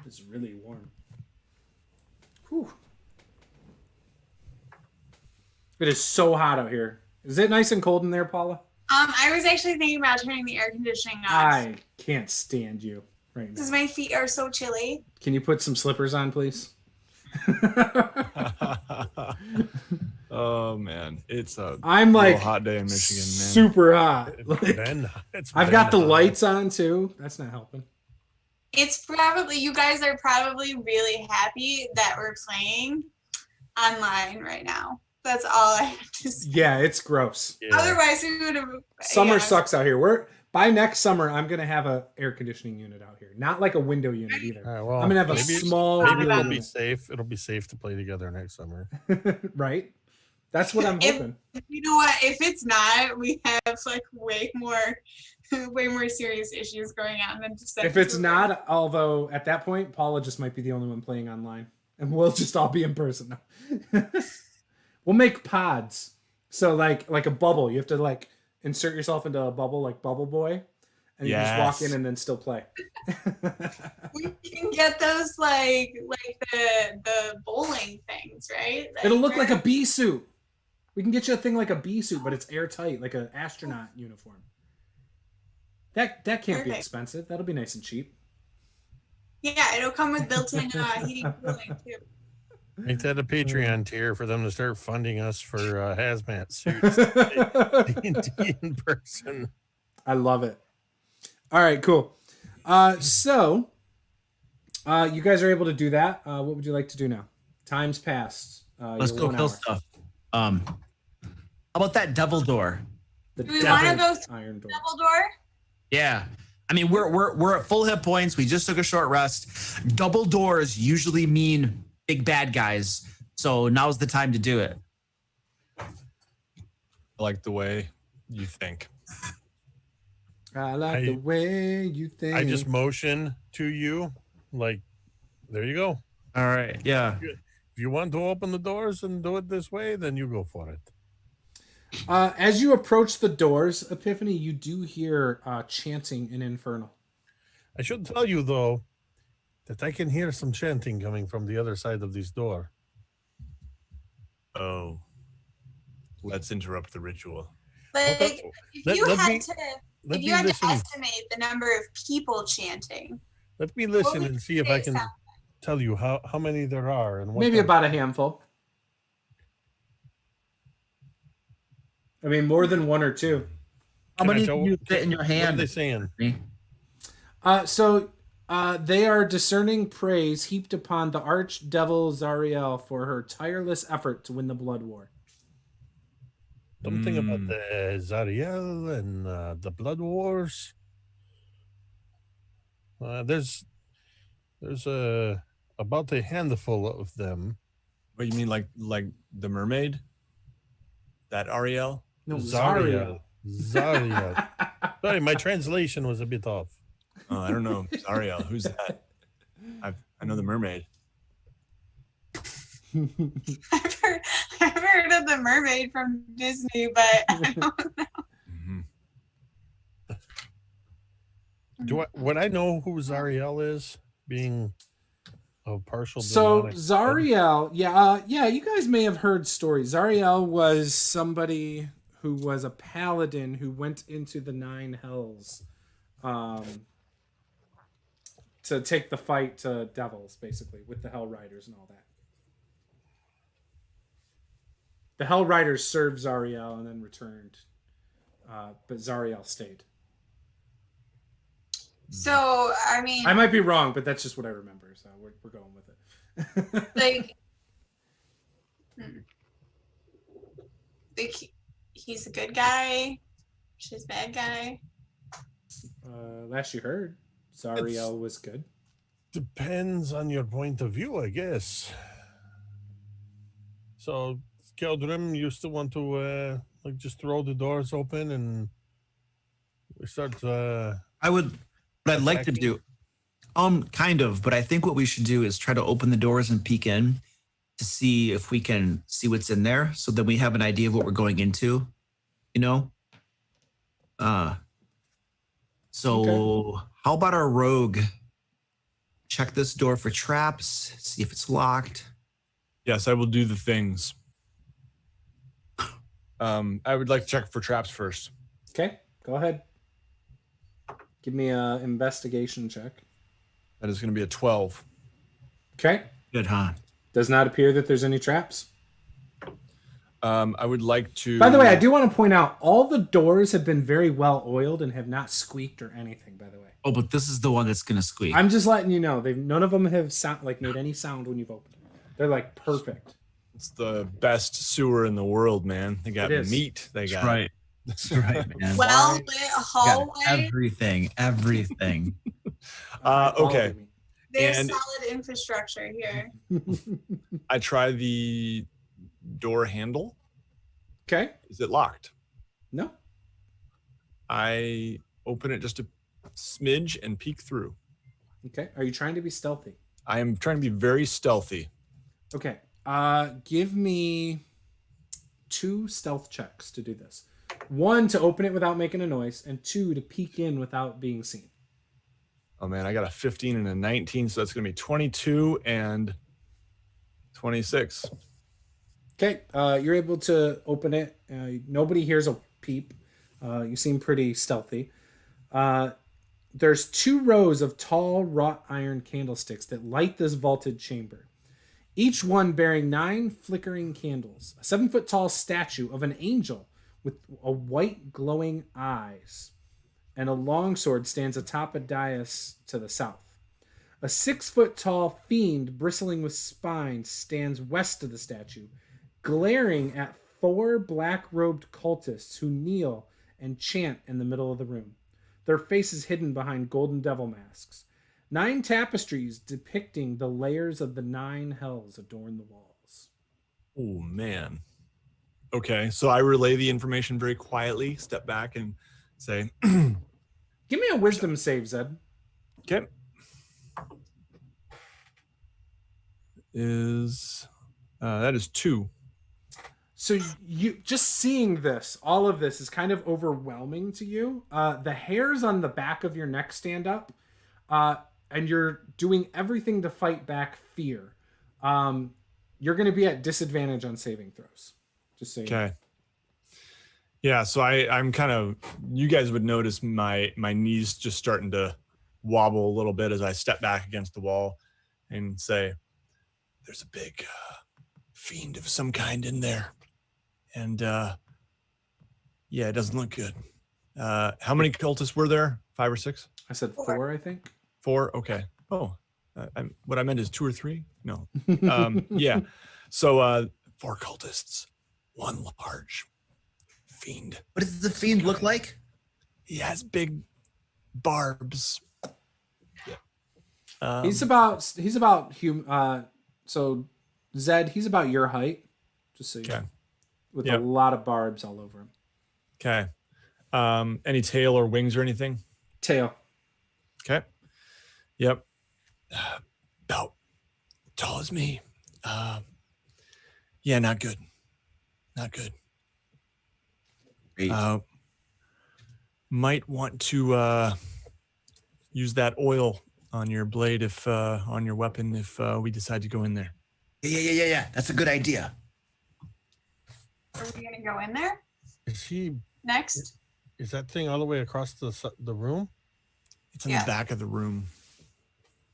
It's really warm. Whew. It is so hot out here. Is it nice and cold in there, Paula? I was actually thinking about turning the air conditioning off I can't stand you right now. because my feet are so chilly. Can you put some slippers on, please? Oh man, it's a I'm like hot day in Michigan, man. super hot. I've got the hot. lights on too. That's not helping. It's probably, you guys are probably really happy that we're playing online right now. That's all I have to say. Yeah, it's gross. Yeah. Otherwise, we would have. Summer sucks out here. By next summer, I'm gonna have a air conditioning unit out here. Not like a window unit either. All right, well, I'm gonna have a maybe- small Maybe it'll unit. be safe. It'll be safe to play together next summer. Right? That's what I'm hoping. You know what? If it's not, we have like way more serious issues going on than just. If it's not, although at that point, Paula just might be the only one playing online, and we'll just all be in person. We'll make pods. So like a bubble. You have to like insert yourself into a bubble like Bubble Boy, and you just walk in and then still play. We can get those like the bowling things, right? It'll look like a bee suit. We can get you a thing like a bee suit, but it's airtight, like an astronaut uniform. That can't be Perfect. expensive. That'll be nice and cheap. Yeah, it'll come with built-in heating and cooling too. Make that a Patreon tier for them to start funding us for hazmat suits D&D in person. I love it. All right, cool. So you guys are able to do that. What would you like to do now? Time's passed. Let's You're go 1 kill hour. stuff. How about that devil door? The Do we wanna devil go through iron door. Double door. Yeah. I mean, we're at full hit points. We just took a short rest. Double doors usually mean big bad guys. So now's the time to do it. I like the way you think. I like the way you think. I just motion to you, like, there you go. All right. Yeah. If you want to open the doors and do it this way, then you go for it. As you approach the doors, Epiphany, you do hear chanting in Infernal. I should tell you, though, that I can hear some chanting coming from the other side of this door. Oh, let's interrupt the ritual. Like, if you let had me- to let If me you had listen. to estimate the number of people chanting, Let me what listen would and you see if say I it can sounds tell you how many there are and what Maybe the- about a handful. I mean, more than one or two. How Can I many tell- can you fit in your What are hand? they saying? So they are discerning praise heaped upon the archdevil Zariel for her tireless effort to win the blood war. Something about the Zariel and the Blood Wars. There's about a handful of them. What you mean, like the mermaid? That Ariel? No, Zariel. Zariel. Zariel. Sorry, my translation was a bit off. Oh, I don't know. Ariel. Who's that? I know the mermaid. I've heard of the mermaid from Disney, but I don't know. Would I know who Zariel is? Being a partial So demonic Zariel, yeah, you guys may have heard stories. Zariel was somebody who was a paladin who went into the nine hells, to take the fight to devils, basically, with the Hell Riders and all that. The Hell Riders served Zariel and then returned, but Zariel stayed. So, I mean, I might be wrong, but that's just what I remember, so we're going with it. like, like he's a good guy, she's a bad guy. Last you heard, Zariel was good. Depends on your point of view, I guess. So Caeldrim used to want to like just throw the doors open and we start. What I'd like to do, kind of, but I think what we should do is try to open the doors and peek in to see if we can see what's in there, so that we have an idea of what we're going into. You know. So how about our rogue? Check this door for traps. See if it's locked. Yes, I will do the things. I would like to check for traps first. Okay, go ahead. Give me a investigation check. That is going to be a 12. Okay. Good, huh? Does not appear that there's any traps. I would like to. By the way, I do want to point out all the doors have been very well oiled and have not squeaked or anything. By the way. Oh, but this is the one that's gonna squeak. I'm just letting you know. None of them have made any sound when you've opened them. They're like perfect. It's the best sewer in the world, man. They got It is. meat. They got right. That's right, man. Well lit Got hallway. everything. Okay. There's And- solid infrastructure here. I try the door handle. Okay. Is it locked? No. I open it just a smidge and peek through. Okay. Are you trying to be stealthy? I am trying to be very stealthy. Okay. Give me 2 stealth checks to do this. 1 to open it without making a noise, and 2 to peek in without being seen. Oh man, I got a 15 and a 19, so that's going to be 22 and 26. Okay, you're able to open it. Nobody hears a peep. You seem pretty stealthy. There's 2 rows of tall wrought iron candlesticks that light this vaulted chamber, each one bearing 9 flickering candles. A 7-foot tall statue of an angel with a white glowing eyes and a longsword stands atop a dais to the south. A 6-foot tall fiend bristling with spines stands west of the statue, glaring at 4 black-robed cultists who kneel and chant in the middle of the room, their faces hidden behind golden devil masks. 9 tapestries depicting the layers of the 9 hells adorn the walls. Oh man. Okay, so I relay the information very quietly, step back and say, Give me a wisdom save, Zed. okay. That is 2. So you just seeing this, all of this is kind of overwhelming to you. The hairs on the back of your neck stand up, and you're doing everything to fight back fear. You're going to be at disadvantage on saving throws. Just so you know. Okay. Yeah, so I'm kind of, you guys would notice my knees just starting to wobble a little bit as I step back against the wall and say, there's a big fiend of some kind in there. And yeah, it doesn't look good. How many cultists were there? 5 or 6? I said 4, I think. 4? Okay. Oh, what I meant is 2 or 3? No. Yeah. So 4 cultists, 1 large fiend. What does the fiend look like? He has big barbs. He's about so Zed, he's about your height, just so you know, with a lot of barbs all over him. Okay. Any tail or wings or anything? Tail. Okay. Yep. About tall as me. Yeah, not good. Not good. Might want to use that oil on your blade if on your weapon if we decide to go in there. Yeah. That's a good idea. Are we gonna go in there Is he? next? Is that thing all the way across the room? It's in the back of the room.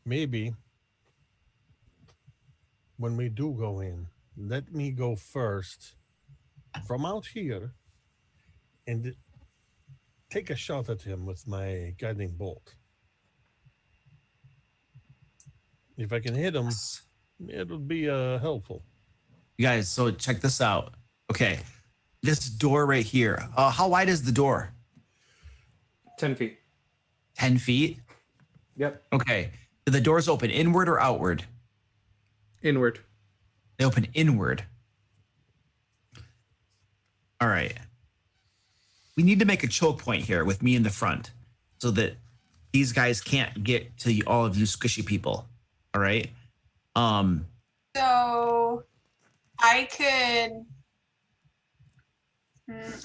Maybe. When we do go in, let me go first from out here and take a shot at him with my guiding bolt. If I can hit him, it'll be helpful. You guys, so check this out. Okay. This door right here. How wide is the door? 10 feet. 10 feet? Yep. Okay. Do the doors open inward or outward? Inward. They open inward. All right. We need to make a choke point here with me in the front so that these guys can't get to all of you squishy people. All right. So I could.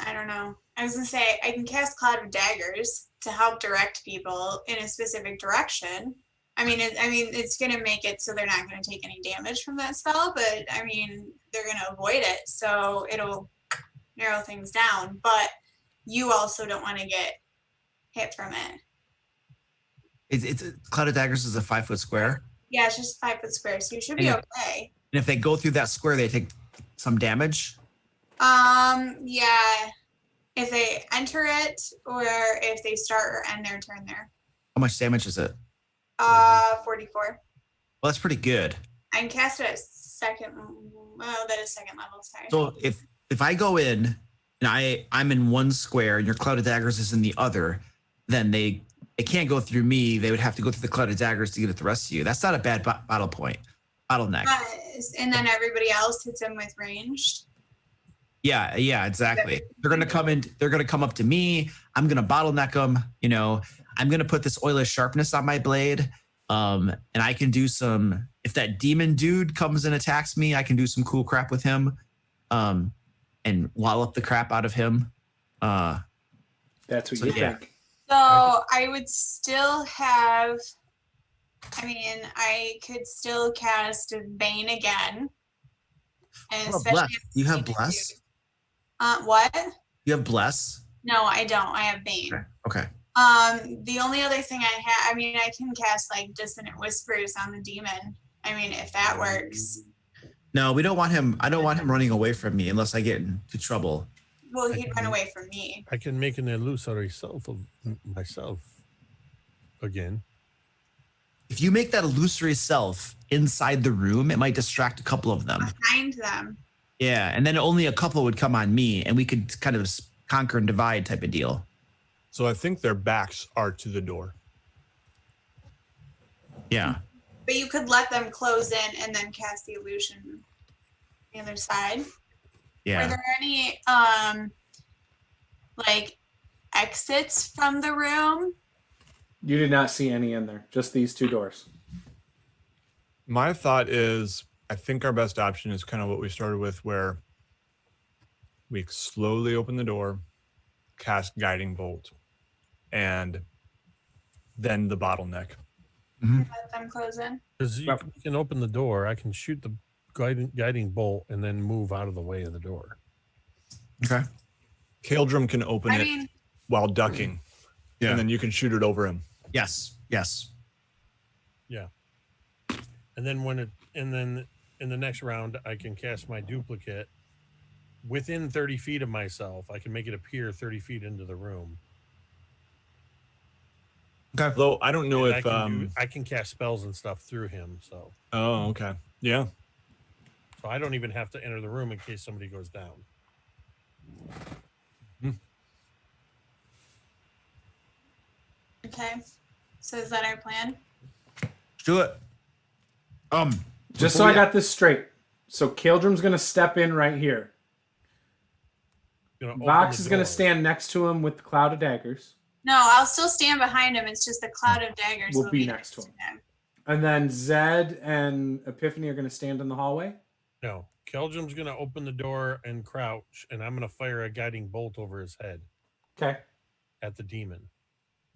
I don't know. I was gonna say I can cast Cloud of Daggers to help direct people in a specific direction. I mean, it's gonna make it so they're not gonna take any damage from that spell, but I mean, they're gonna avoid it, so it'll narrow things down. But you also don't want to get hit from it. It's Cloud of Daggers is a 5-foot square. Yeah, it's just a 5-foot square, so you should be okay. And if they go through that square, they take some damage. Yeah. If they enter it or if they start or end their turn there. How much damage is it? 44. Well, that's pretty good. I can cast it at second. Well, that is second level. Sorry. So if I go in and I'm in one square and your Cloud of Daggers is in the other, then they can't go through me. They would have to go through the Cloud of Daggers to get at the rest of you. That's not a bad bottleneck. And then everybody else hits him with ranged. Yeah, exactly. They're gonna come in. They're gonna come up to me. I'm gonna bottleneck them. You know, I'm gonna put this oil of sharpness on my blade. And I can do some. If that demon dude comes and attacks me, I can do some cool crap with him. And wallop the crap out of him. That's what you think. So I would still have. I mean, I could still cast Bane again. And especially you have Bless? What? You have Bless? No, I don't. I have Bane. Okay. The only other thing I have, I mean, I can cast like Dissonant Whispers on the demon. I mean, if that works. No, we don't want him. I don't want him running away from me unless I get into trouble. Well, he'd run away from me. I can make an illusory self of myself again. If you make that illusory self inside the room, it might distract a couple of them. Behind them. Yeah, and then only a couple would come on me, and we could kind of conquer and divide type of deal. So I think their backs are to the door. Yeah. But you could let them close in and then cast the illusion on the other side. Yeah. Are there any like exits from the room? You did not see any in there, just these 2 doors. My thought is, I think our best option is kind of what we started with, where we slowly open the door, cast Guiding Bolt, and then the bottleneck. Let them close in. Because you can open the door, I can shoot the guiding bolt and then move out of the way of the door. Okay. Caeldrim can open I it mean, while ducking, and then you can shoot it over him. Yes. Yes. Yeah. And then in the next round, I can cast my duplicate within 30 feet of myself. I can make it appear 30 feet into the room. Okay. Though I don't know And if I can cast spells and stuff through him. So. Oh, okay. Yeah. So I don't even have to enter the room in case somebody goes down. okay. So is that our plan? Do it. Just so I got this straight. So Caeldrim's going to step in right here. Vox is going to stand next to him with the cloud of daggers. No, I'll still stand behind him. It's just the cloud of daggers will be next to him. And then Zed and Epiphany are going to stand in the hallway? No. Caeldrim's going to open the door and crouch, and I'm going to fire a guiding bolt over his head. Okay. At the demon.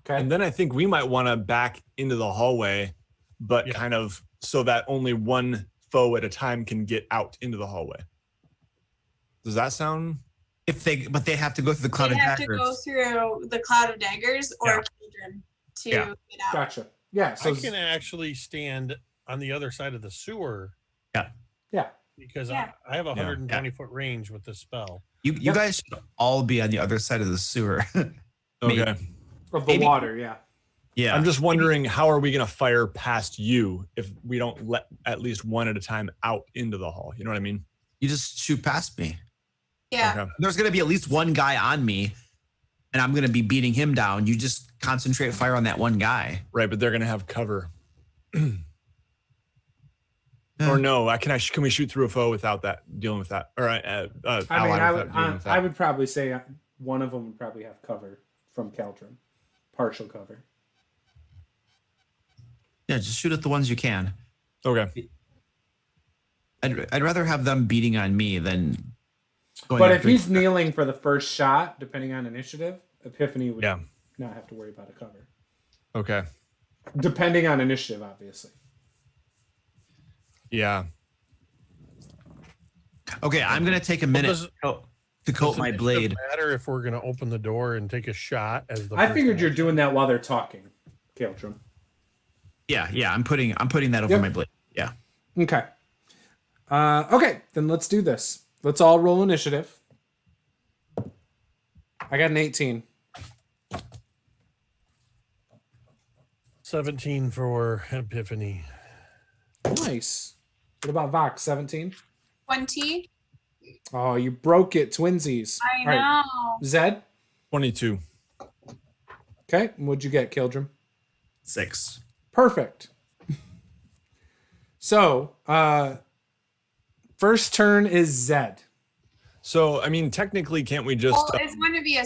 Okay. And then I think we might want to back into the hallway, but kind of so that only one foe at a time can get out into the hallway. Does that sound? But they have to go through the cloud of daggers. They have to go through the cloud of daggers or Caeldrim to get out. Gotcha. Yeah. So I can actually stand on the other side of the sewer. Yeah. Yeah. Because I have a 120 foot range with this spell. You guys should all be on the other side of the sewer. Okay. Of the water, yeah. Yeah. I'm just wondering, how are we going to fire past you if we don't let at least one at a time out into the hall? You know what I mean? You just shoot past me. Yeah. Okay. There's going to be at least one guy on me, and I'm going to be beating him down. You just concentrate fire on that one guy. Right, but they're going to have cover. Or no, can we shoot through a foe without dealing with that? Or I would probably say one of them would probably have cover from Caeldrim. Partial cover. Yeah, just shoot at the ones you can. Okay. I'd rather have them beating on me than going. But if he's kneeling for the first shot, depending on initiative, Epiphany would not have to worry about a cover. Okay. Depending on initiative, obviously. Yeah. Okay, I'm gonna take a minute to coat my blade. Does it matter if we're gonna open the door and take a shot as the? I figured you're doing that while they're talking, Caeldrim. Yeah. I'm putting that over my blade. Yeah. Okay. Okay, then let's do this. Let's all roll initiative. I got an 18. 17 for Epiphany. Nice. What about Vox? 17? 20. Oh, you broke it, twinsies. I know. Right. Zed? 22. Okay, and what'd you get, Caeldrim? 6. Perfect. So, first turn is Zed. So, I mean, technically, can't we just... Well, it's going to be a...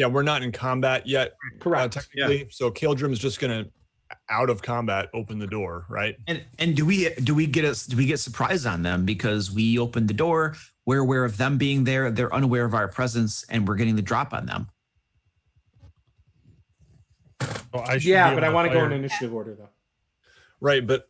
We're not in combat yet. Correct. Technically. Yeah. So Caeldrim's just going to, out of combat, open the door, right? And do we get surprised on them because we opened the door, we're aware of them being there, they're unaware of our presence, and we're getting the drop on them. Well, but I want to go in initiative order though. Right, but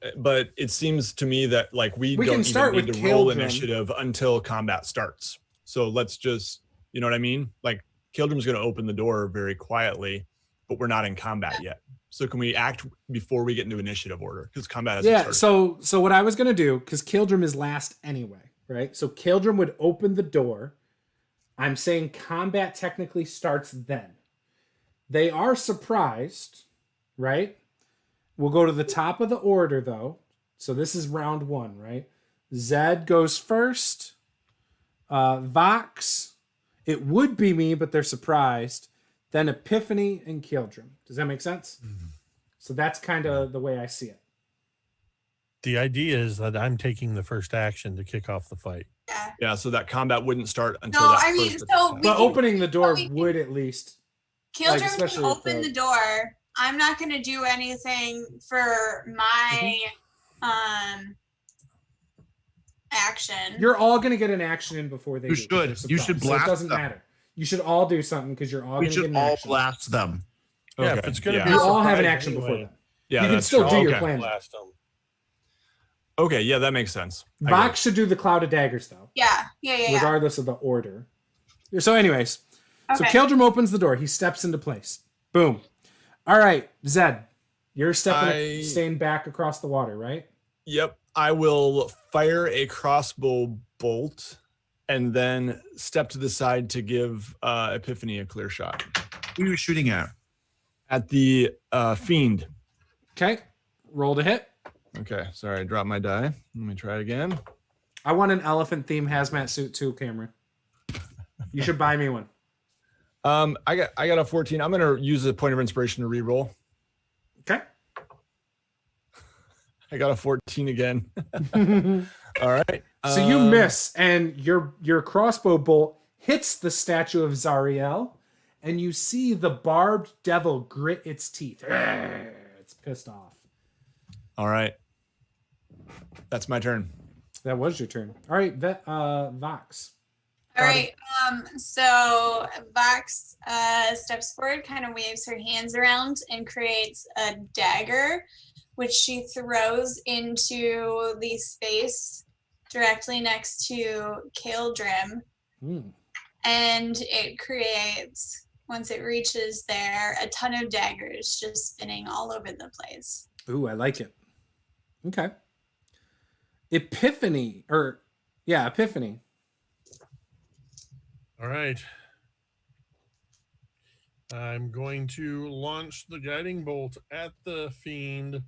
it seems to me that like we don't can start even need with to roll Caeldrim. initiative until combat starts. So let's just, you know what I mean? Like Caeldrim's going to open the door very quietly, but we're not in combat yet. So can we act before we get into initiative order? Because combat hasn't started. So what I was going to do, because Caeldrim is last anyway, right? So Caeldrim would open the door. I'm saying combat technically starts then. They are surprised, right? We'll go to the top of the order, though. So this is round 1, right? Zed goes first. Vox. It would be me, but they're surprised. Then Epiphany and Caeldrim. Does that make sense? Mm-hmm. So that's kind of the way I see it. The idea is that I'm taking the first action to kick off the fight. Yeah, so that combat wouldn't start until But opening the door would at least... Caeldrim can open the door. I'm not going to do anything for my action. You're all going to get an action in before they do. You should blast so it doesn't them. matter. You should all do something because you're all going to get an action. We should all blast them. Yeah, okay. if it's going to be you all have an action before them. Yeah, you can still do your plan. Blast them. Okay, yeah, that makes sense. Vox should do the cloud of daggers though. Yeah. Regardless of the order. So anyways, so Okay. Caeldrim opens the door. He steps into place. Boom. All right, Zed, you're staying back across the water, right? Yep. I will fire a crossbow bolt and then step to the side to give Epiphany a clear shot. Who are you shooting at? At the fiend. Okay. Roll to hit. Okay. Sorry, I dropped my die. Let me try it again. I want an elephant theme hazmat suit too, Cameron. You should buy me one. I got a 14. I'm gonna use a point of inspiration to re-roll. Okay. I got a 14 again. All right. So you miss, and your crossbow bolt hits the statue of Zariel, and you see the barbed devil grit its teeth. It's pissed off. All right. That's my turn. That was your turn. All right, Vox. All right. So Vox steps forward, kind of waves her hands around, and creates a dagger, which she throws into the space directly next to Caeldrim. And it creates, once it reaches there, a ton of daggers just spinning all over the place. Ooh, I like it. Okay. Epiphany. Epiphany. All right. I'm going to launch the guiding bolt at the fiend.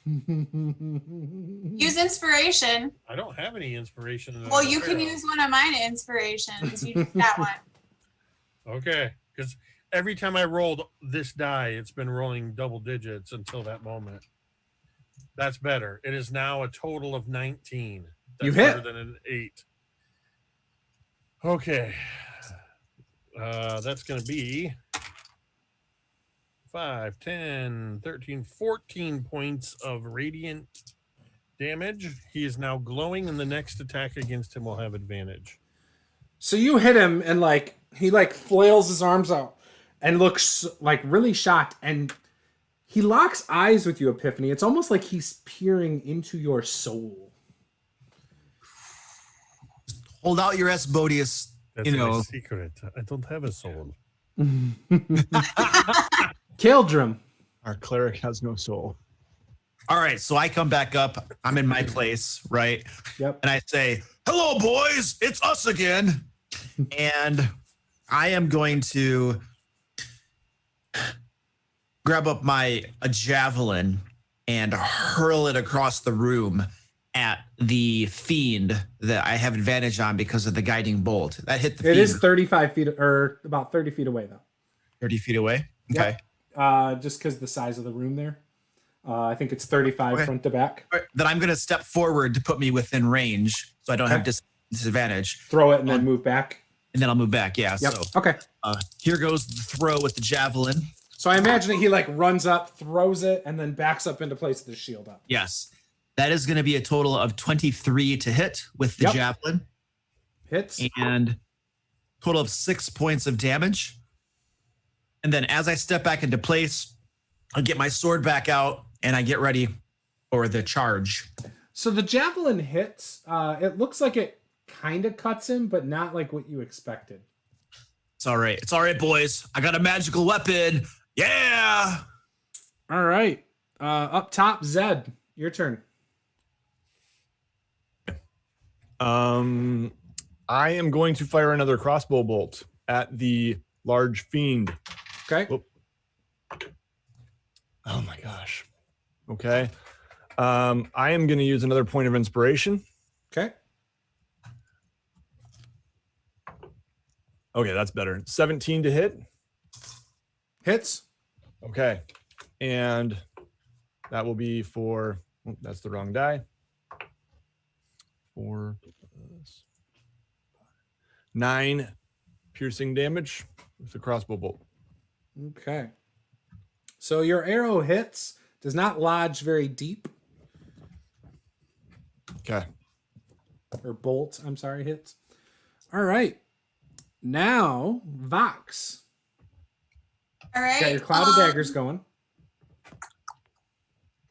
Use inspiration. I don't have any inspiration. Well, you can use one of mine inspirations. You use that one. Okay, because every time I rolled this die, it's been rolling double digits until that moment. That's better. It is now a total of 19. That's You hit. better than an 8. Okay. That's going to be 5, 10, 13, 14 points of radiant damage. He is now glowing, and the next attack against him will have advantage. So you hit him, and he flails his arms out and looks really shocked, and he locks eyes with you, Epiphany. It's almost like he's peering into your soul. Hold out your Asmodeus. That's my secret. I don't have a soul. Caeldrim. Our cleric has no soul. All right, so I come back up. I'm in my place, right? Yep. And I say, "Hello, boys. It's us again." And I am going to grab up a javelin and hurl it across the room at the fiend that I have advantage on because of the guiding bolt. That hit the fiend. It is 35 feet, or about 30 feet away, though. 30 feet away? Okay. Yep. Just because the size of the room there. I think it's 35 front to back. All right, then I'm going to step forward to put me within range so I don't have disadvantage. Throw it and then move back. And then I'll move back, yeah. Yep. So Okay. Here goes the throw with the javelin. So I imagine he runs up, throws it, and then backs up into place with his shield up. Yes. That is going to be a total of 23 to hit with the javelin. Hits. And total of 6 points of damage. And then as I step back into place, I get my sword back out and I get ready for the charge. So the javelin hits. It looks like it kind of cuts him, but not like what you expected. It's all right. It's all right, boys. I got a magical weapon. Yeah. All right. Up top, Zed, your turn. I am going to fire another crossbow bolt at the large fiend. Okay. Whoop. Oh my gosh. Okay. I am going to use another point of inspiration. Okay. Okay, that's better. 17 to hit. Hits. Okay. And that will be for, that's the wrong die. 4 plus 9 piercing damage with the crossbow bolt. Okay. So your arrow hits, does not lodge very deep. Okay. Or bolt, I'm sorry, hits. All right. Now, Vox. All right. Got your cloud of daggers going.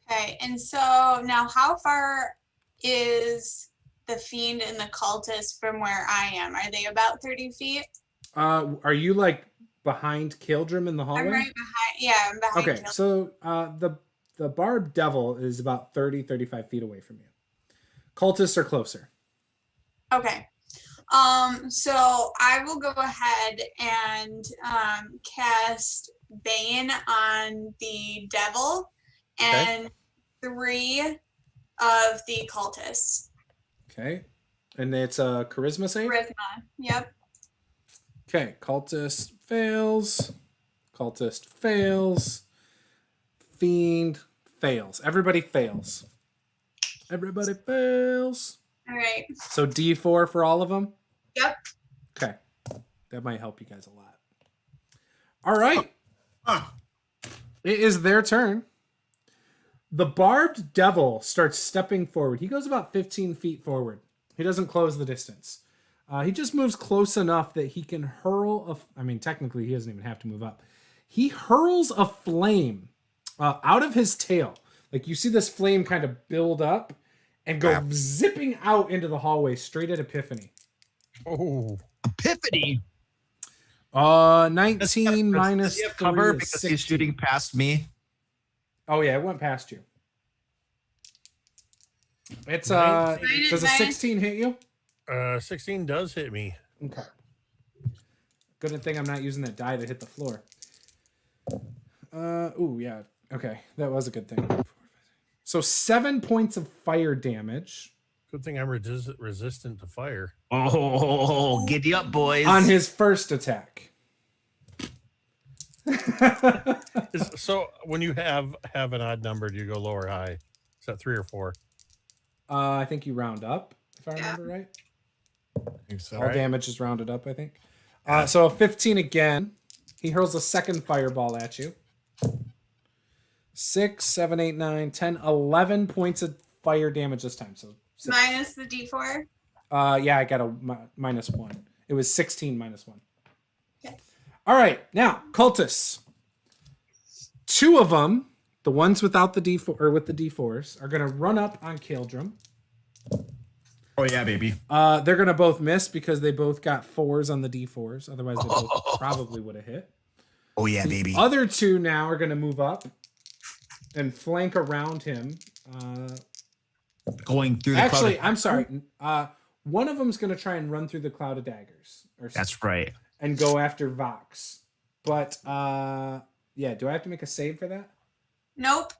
Okay, and so now how far is the fiend and the cultist from where I am? Are they about 30 feet? Are you like behind Caeldrim in the hallway? I'm right behind. Yeah, I'm behind. Okay, so the barbed devil is about 35 feet away from you. Cultists are closer. Okay. So I will go ahead and cast Bane on the devil and 3 of the cultists. Okay. And it's a charisma save? Charisma. Yep. Okay. Cultist fails. Cultist fails. Fiend fails. Everybody fails. Everybody fails. All right. So D4 for all of them? Yep. Okay. That might help you guys a lot. All right. It is their turn. The barbed devil starts stepping forward. He goes about 15 feet forward. He doesn't close the distance. He just moves close enough that he can hurl technically he doesn't even have to move up. He hurls a flame out of his tail. Like you see this flame kind of build up and go zipping out into the hallway straight at Epiphany. Oh, Epiphany. 19 minus Does he have cover 3 is because 16. he's shooting past me? Oh yeah, it went past you. It's Nice. does a 16 hit you? 16 does hit me. Okay. Good thing I'm not using that die to hit the floor. Ooh, yeah. Okay, that was a good thing. So 7 points of fire damage Good thing I'm resistant to fire. Oh, giddy up, boys. on his first attack. So when you have an odd number, do you go low or high? Is that 3 or 4? I think you round up, if I remember right. I think so. All damage is rounded up, I think. So a 15 again. He hurls a second fireball at you. 6, 7, 8, 9, 10, 11 points of fire damage this time. So Minus the D4. yeah, I got a -1. It was 16 minus 1. Okay. All right, now cultists. 2 of them, the ones without the D4 or with the D4s, are gonna run up on Caeldrim. Oh yeah, baby. They're gonna both miss because they both got 4s on the D4s. Otherwise, they both probably would have hit. Oh yeah, baby. Other 2 now are gonna move up and flank around him. Going through the Actually, cloud. I'm sorry. One of them's gonna try and run through the cloud of daggers, That's right. and go after Vox. But yeah, do I have to make a save for that? Nope.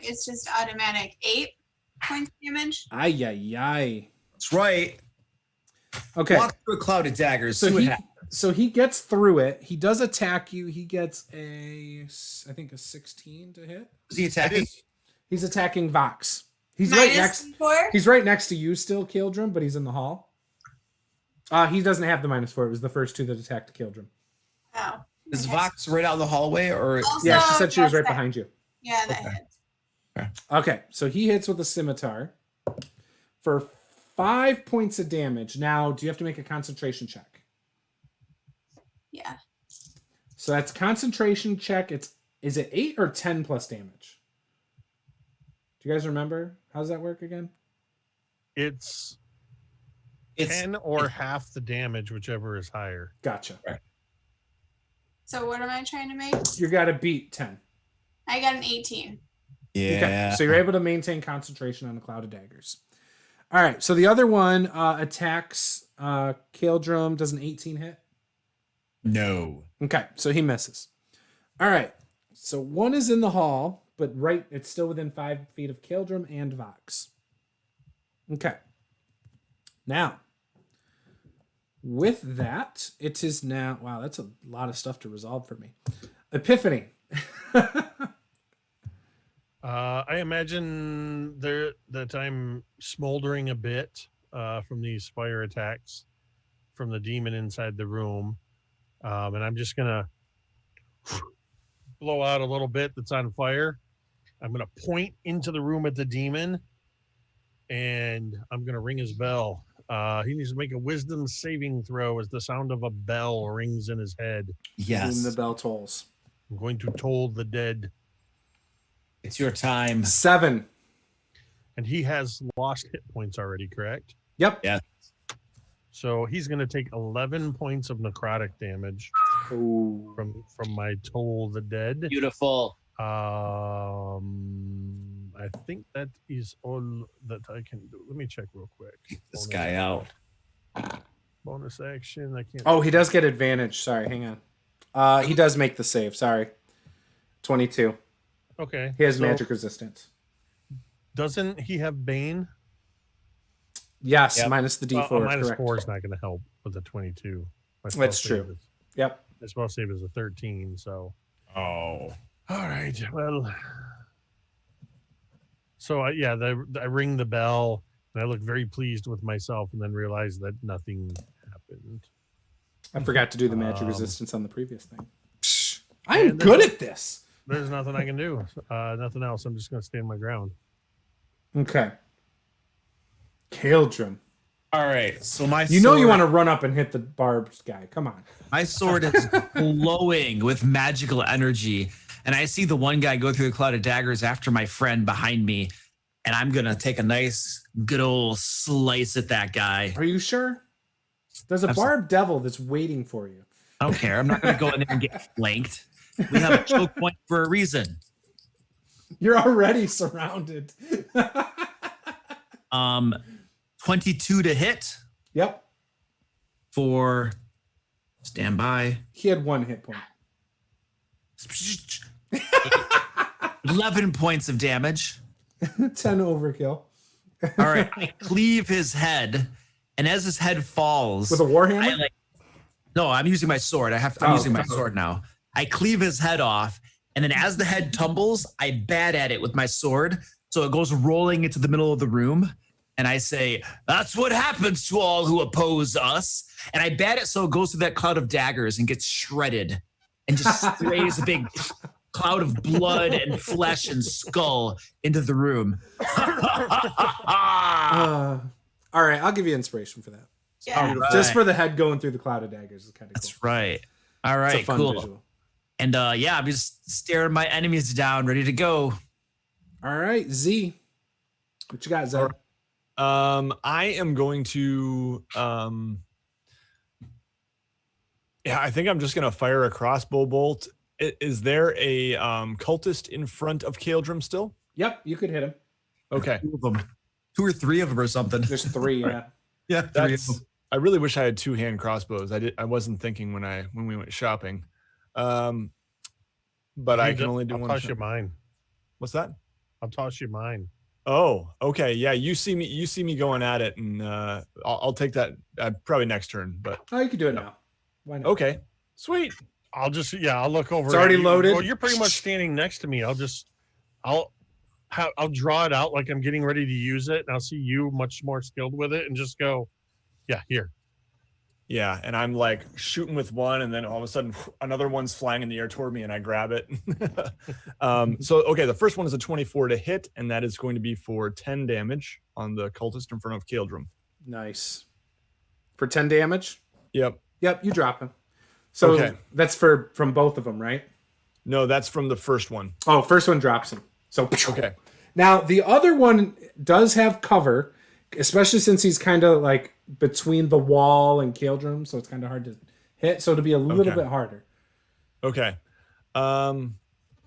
It's just automatic. 8 points damage. Ay ay ay. That's right. Okay. Walk through a cloud of daggers. So see what he happens. so he gets through it. He does attack you. He gets I think a 16 to hit. Is he attacking? He's attacking Vox. He's Minus right next. D4. He's right next to you still, Caeldrim, but he's in the hall. He doesn't have the -4. It was the first 2 that attacked Caeldrim. Oh. Is Okay. Vox right out in the hallway, or Also, Yeah, she said she was yes, right that- behind you. Yeah, that hits. Okay, so he hits with a scimitar for 5 points of damage. Now, do you have to make a concentration check? Yeah. So that's concentration check. Is it 8 or 10 plus damage? Do you guys remember? How does that work again? It's it's 10 or half the damage, whichever is higher. Gotcha. So what am I trying to make? You got to beat 10. I got an 18. yeah. Okay, so you're able to maintain concentration on the cloud of daggers. All right, so the other one attacks Caeldrim. Does an 18 hit? No. Okay, so he misses. All right, so one is in the hall, but it's still within 5 feet of Caeldrim and Vox. Okay. Now, with that, it is now... Wow, that's a lot of stuff to resolve for me. Epiphany. I imagine that I'm smoldering a bit from these fire attacks from the demon inside the room. And I'm just going to blow out a little bit that's on fire. I'm going to point into the room at the demon, and I'm going to ring his bell. He needs to make a wisdom saving throw as the sound of a bell rings in his head. Yes. Boom, the bell tolls. I'm going to toll the dead. It's your time. 7. And he has lost hit points already, correct? Yep. Yeah. So he's going to take 11 points of necrotic damage from my Toll the Dead. Beautiful. I think that is all that I can do. Let me check real quick. This guy out. Bonus action. I can't. Oh, he does get advantage. Sorry, hang on. He does make the save. Sorry. 22. Okay. He has magic resistance. Doesn't he have Bane? Yes, Yep. minus the D4. Minus correct. 4 is not going to help with the 22. That's true. Yep. My spell save is a 13, so. Oh. All right. Well. So I ring the bell and I look very pleased with myself, and then realize that nothing happened. I forgot to do the magic resistance on the previous thing. I And am good at this. There's nothing I can do. Nothing else. I'm just going to stand my ground. Okay. Caeldrim. All right. So my You know you want to run up and hit the barbed guy. Come on. My sword is glowing with magical energy. And I see the one guy go through the cloud of daggers after my friend behind me. And I'm going to take a nice, good old slice at that guy. Are you sure? There's a barbed devil that's waiting for you. I don't care. I'm not going to go in there and get flanked. We have a choke point for a reason. You're already surrounded. 22 to hit Yep. for standby. He had 1 hit point. 11 points of damage. 10 overkill. All right. I cleave his head. And as his head falls, With a warhammer? no, I'm using my sword. I'm using my sword now. I cleave his head off. And then as the head tumbles, I bat at it with my sword. So it goes rolling into the middle of the room. And I say, that's what happens to all who oppose us. And I bat it so it goes through that cloud of daggers and gets shredded and just sprays a big cloud of blood and flesh and skull into the room. All right, I'll give you inspiration for that. Yeah. Right. Just for the head going through the cloud of daggers is kind of cool. That's right. All It's right, a fun cool. visual. And yeah, I'm just staring my enemies down, ready to go. All right, Z. What you got, Zed? I am going to I think I'm just gonna fire a crossbow bolt. Is there a cultist in front of Caeldrim still? Yep, you could hit him. Okay. 2 of them. 2 or 3 of them or something. There's 3, yeah. Yeah, 3 of them. I really wish I had 2-hand crossbows. I wasn't thinking when we went shopping. But I can only do I'll one. toss you mine. What's that? I'll toss you mine. Oh, okay. Yeah, you see me going at it, and I'll take that probably next turn. But Oh, you can do it now. Why not? okay, sweet. I'll look over. It's already at you. loaded? Well, you're pretty much standing next to me. I'll draw it out like I'm getting ready to use it, and I'll see you much more skilled with it, and just go, yeah, here. Yeah, and I'm like shooting with one, and then all of a sudden another one's flying in the air toward me, and I grab it. So okay, the first one is a 24 to hit, and that is going to be for 10 damage on the cultist in front of Caeldrim. Nice. For 10 damage? Yep. Yep, you drop him. So Okay. that's from both of them, right? No, that's from the first one. Oh, first one drops him. So Okay. Now the other one does have cover, especially since he's kind of like between the wall and Caeldrim, so it's kind of hard to hit. So it'll be a little bit harder. Okay.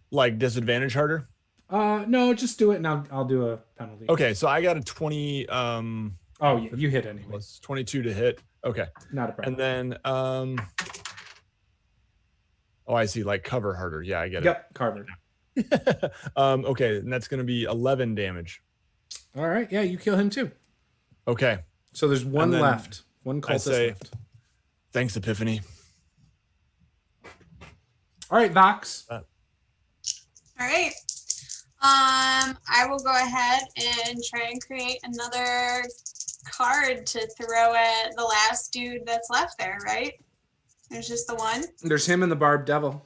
Like disadvantage harder? No, just do it, and I'll do a penalty. Okay, so I got a 20 Oh yeah, you hit anyway. plus 22 to hit. Okay. Not a problem. And then oh, I see, like cover harder. Yeah, I get Yep, Carver. it. Okay, and that's going to be 11 damage. All right, yeah, you kill him too. Okay. So there's one And then left. One cultist say- left. Thanks, Epiphany. All right, Vox. All right. I will go ahead and try and create another card to throw at the last dude that's left there, right? There's just the one? There's him and the barbed devil.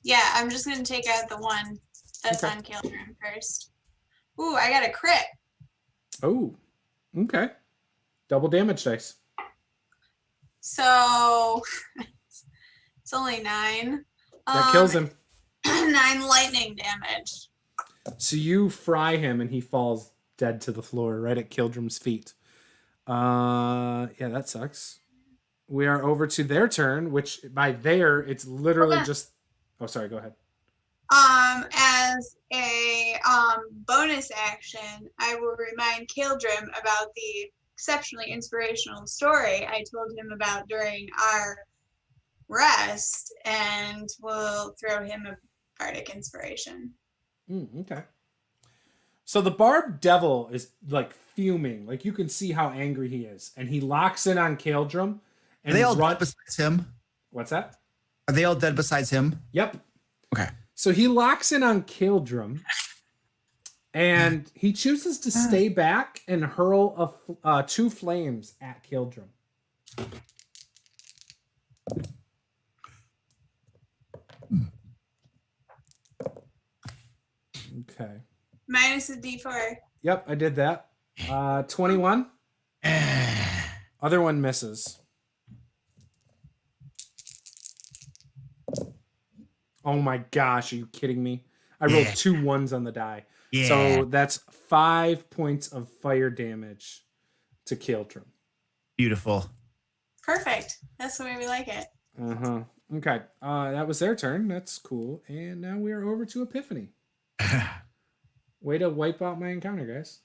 Yeah, I'm just going to take out the one that's Okay. on Caeldrim first. Ooh, I got a crit. Oh, okay. Double damage dice. So it's only 9. That kills him. 9 lightning damage. So you fry him and he falls dead to the floor right at Caeldrim's feet. Yeah, that sucks. We are over to their turn, which by there, it's literally just... Oh, sorry, go ahead. As a bonus action, I will remind Caeldrim about the exceptionally inspirational story I told him about during our rest, and we'll throw him a bardic inspiration. Okay. So the barbed devil is like fuming. Like you can see how angry he is. And he locks in on Caeldrim. And Are they all dead besides him? What's that? Are they all dead besides him? Yep. Okay. So he locks in on Caeldrim. And he chooses to stay back and hurl 2 flames at Caeldrim. Okay. Minus a d4. Yep, I did that. 21. Other one misses. Oh my gosh, are you kidding me? I rolled 2 1s on the die. Yeah. So that's 5 points of fire damage to Caeldrim. Beautiful. Perfect. That's the way we like it. Uh-huh. Okay. That was their turn. That's cool. And now we are over to Epiphany. Way to wipe out my encounter, guys.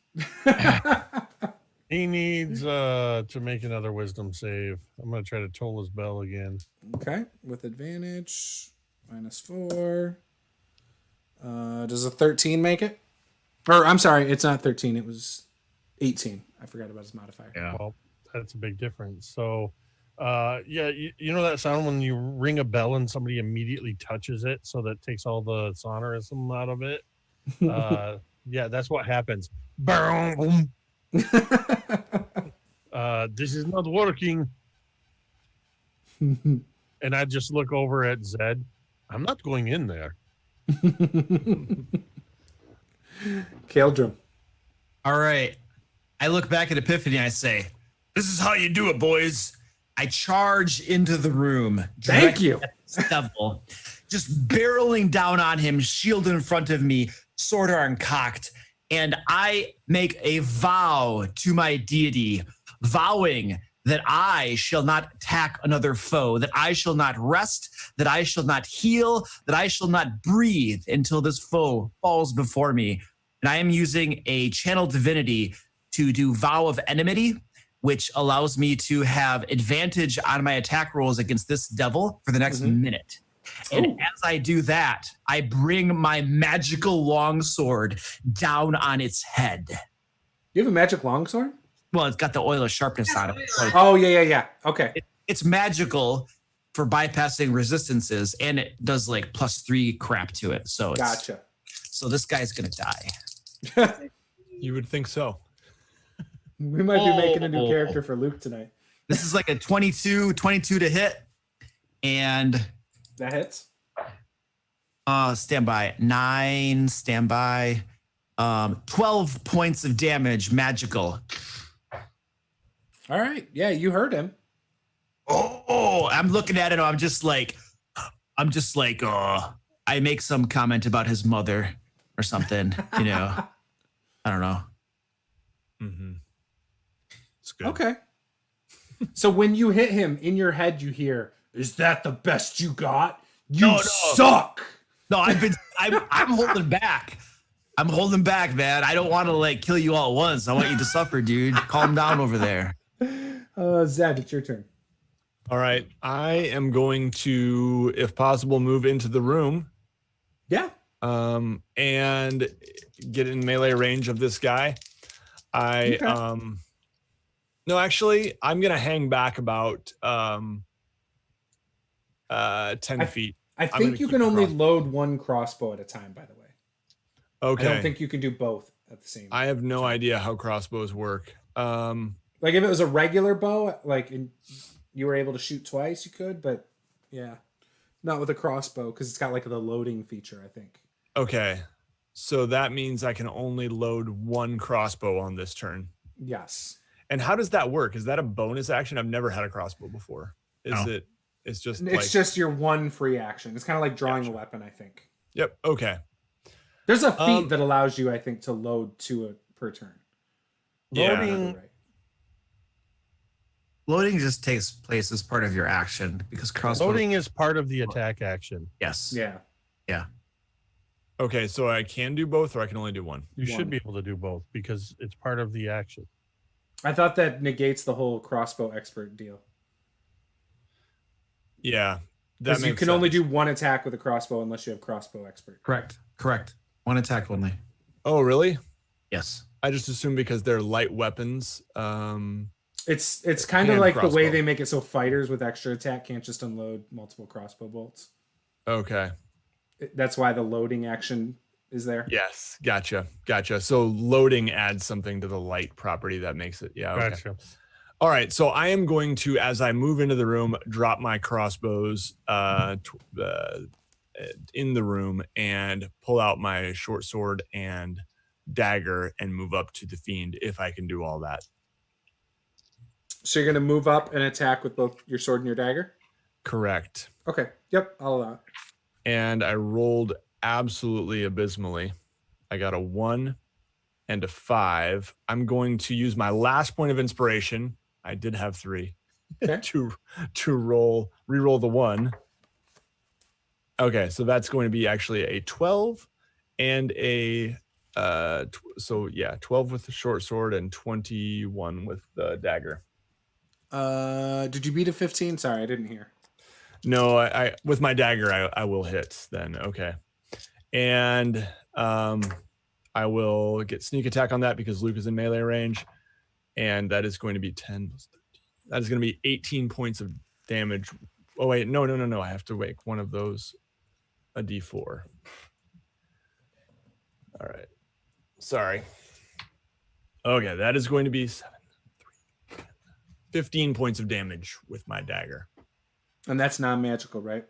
He needs to make another wisdom save. I'm going to try to toll his bell again. Okay. With advantage. -4. Does a 13 make it? Or I'm sorry, it's not 13. It was 18. I forgot about his modifier. Yeah. Well, that's a big difference. So, yeah, you know that sound when you ring a bell and somebody immediately touches it, so that takes all the sonorism out of it. Yeah, that's what happens. Boom. This is not working. And I just look over at Zed. I'm not going in there. Caeldrim. All right. I look back at Epiphany and I say, "This is how you do it, boys." I charge into the room. Thank you. Devil, just barreling down on him, shield in front of me, sword arm cocked, and I make a vow to my deity, vowing that I shall not attack another foe, that I shall not rest, that I shall not heal, that I shall not breathe until this foe falls before me. And I am using a channel divinity to do Vow of Enmity, which allows me to have advantage on my attack rolls against this devil for the next minute. And as I do that, I bring my magical longsword down on its head. You have a magic longsword? Well, it's got the oil of sharpness on it. So Oh, yeah. Okay. it's magical for bypassing resistances, and it does like +3 crap to it. So it's, Gotcha. So this guy's gonna die. You would think so. We might be making a new character for Luke tonight. This is like a 22 to hit, and That hits. standby 9, standby 12 points of damage, magical. All right. Yeah, you heard him. Oh, I'm looking at it. I'm just like, I make some comment about his mother or something, you know. I don't know. Mm-hmm. It's good. Okay. So when you hit him, in your head you hear, "Is that the best you got? You No. suck." No, I'm holding back. I'm holding back, man. I don't want to like kill you all at once. I want you to suffer, dude. Calm down over there. Zed, it's your turn. All right. I am going to, if possible, move into the room. Yeah. And get in melee range of this guy. No, actually, I'm gonna hang back about 10 feet. I think you can only load one crossbow at a time, by the way. Okay. I don't think you can do both at the same time. I have no idea how crossbows work. Like if it was a regular bow, like you were able to shoot twice, you could, but yeah. Not with a crossbow, because it's got like the loading feature, I think. Okay. So that means I can only load one crossbow on this turn. Yes. And how does that work? Is that a bonus action? I've never had a crossbow before. It's just your one free action. It's kind of like drawing a weapon, I think. Yep. Okay. There's a feat that allows you, I think, to load 2 per turn. Loading. Loading just takes place as part of your action because crossbow. Loading is part of the attack action. Yes. Yeah. Yeah. Okay, so I can do both, or I can only do one. You should be able to do both because it's part of the action. I thought that negates the whole crossbow expert deal. Yeah. Because you can only do one attack with a crossbow unless you have crossbow expert. Correct. One attack only. Oh, really? Yes. I just assume because they're light weapons. It's kind of like crossbow. the way they make it so fighters with extra attack can't just unload multiple crossbow bolts. Okay. That's why the loading action is there. Yes. Gotcha. So loading adds something to the light property that makes it. Yeah. Okay. Gotcha. All right. So I am going to, as I move into the room, drop my crossbows in the room and pull out my short sword and dagger and move up to the fiend if I can do all that. So you're going to move up and attack with both your sword and your dagger? Correct. Okay. Yep. I'll allow it. And I rolled absolutely abysmally. I got a 1 and a 5. I'm going to use my last point of inspiration. I did have 3 okay. to re-roll the 1. Okay, so that's going to be actually a 12 and a 12 with the short sword and 21 with the dagger. Did you beat a 15? Sorry, I didn't hear. No, I with my dagger I will hit then. Okay. And I will get sneak attack on that because Luke is in melee range. And that is going to be 10 plus 13. That is going to be 18 points of damage. Oh wait, no. I have to make one of those a D4. All right. Sorry. Okay, that is going to be 15 points of damage with my dagger. And that's non-magical, right?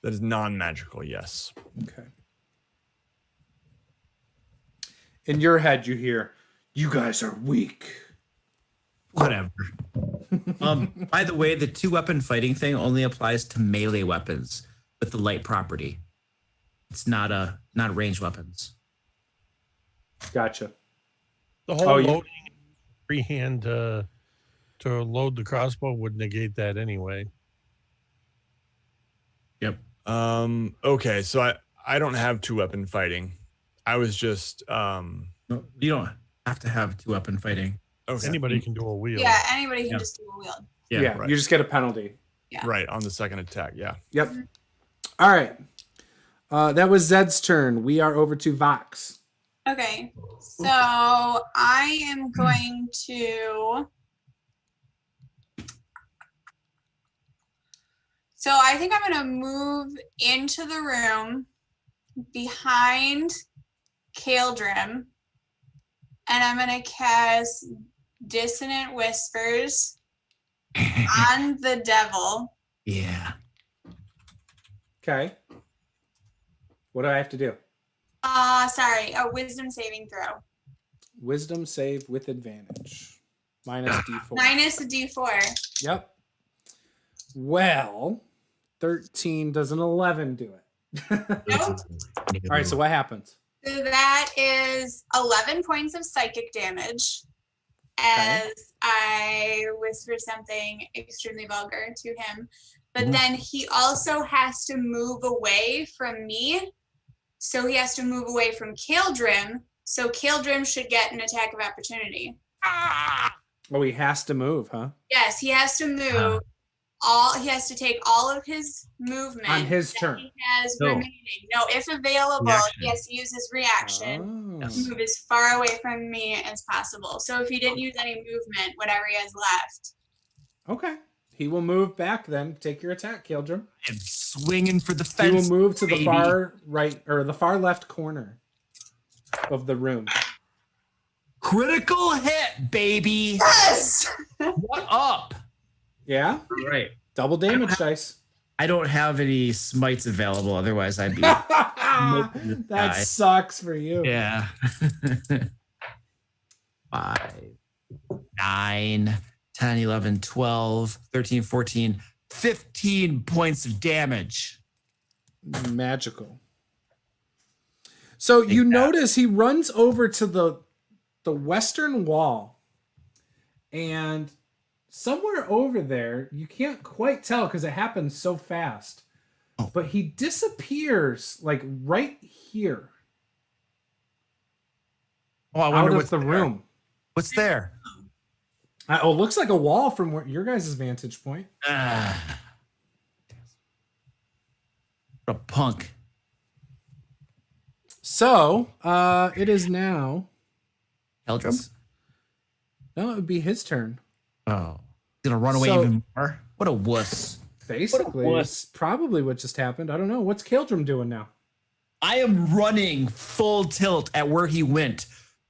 That is non-magical, yes. Okay. In your head, you hear, "You guys are weak." Whatever. By the way, the 2-weapon fighting thing only applies to melee weapons with the light property. It's not ranged weapons. Gotcha. The whole loading freehand to load the crossbow would negate that anyway. Yep. Okay, so I don't have 2-weapon fighting. I was just No, you don't have to have 2-weapon fighting. Okay. Anybody can do a wield. Yeah, anybody can just do a wield. Yeah, right. You just get a penalty. Yeah. Right, on the second attack, yeah. Yep. All right. That was Zed's turn. We are over to Vox. Okay, so I am going to. So I think I'm going to move into the room behind Caeldrim, and I'm going to cast Dissonant Whispers on the devil. Yeah. Okay. What do I have to do? Sorry, a wisdom saving throw. Wisdom save with advantage. Minus D4. Minus a D4. Yep. Well, 13 does an 11 do it? Nope. All right, so what happens? So that is 11 points of psychic damage as I whisper something extremely vulgar to him. But then he also has to move away from me. So he has to move away from Caeldrim. So Caeldrim should get an attack of opportunity. Oh, he has to move, huh? Yes, he has to move. He has to take all of his movement On his that turn. he has remaining. No, if available, he has to use his reaction Oh. to move as far away from me as possible. So if he didn't use any movement, whatever he has left. Okay. He will move back then. Take your attack, Caeldrim. I'm swinging for the He fence. will move to the baby. far right or the far left corner of the room. Critical hit, baby. Yes! What up? Yeah? All right. Double damage dice. I don't have any smites available. Otherwise, I'd be. That sucks for you. Yeah. 5, 9, 10, 11, 12, 13, 14, 15 points of damage. Magical. So you notice he runs over to the the western wall, and somewhere over there, you can't quite tell because it happens so fast, but he disappears like right here. Oh, I wonder out what's of the room. What's there? It looks like a wall from your guys' vantage point. What a punk. So, it is now. Caeldrim? No, it would be his turn. Oh. He's gonna run away even more? What a wuss. Basically, it's probably what just happened. I don't know. What's Caeldrim doing now? I am running full tilt at where he went.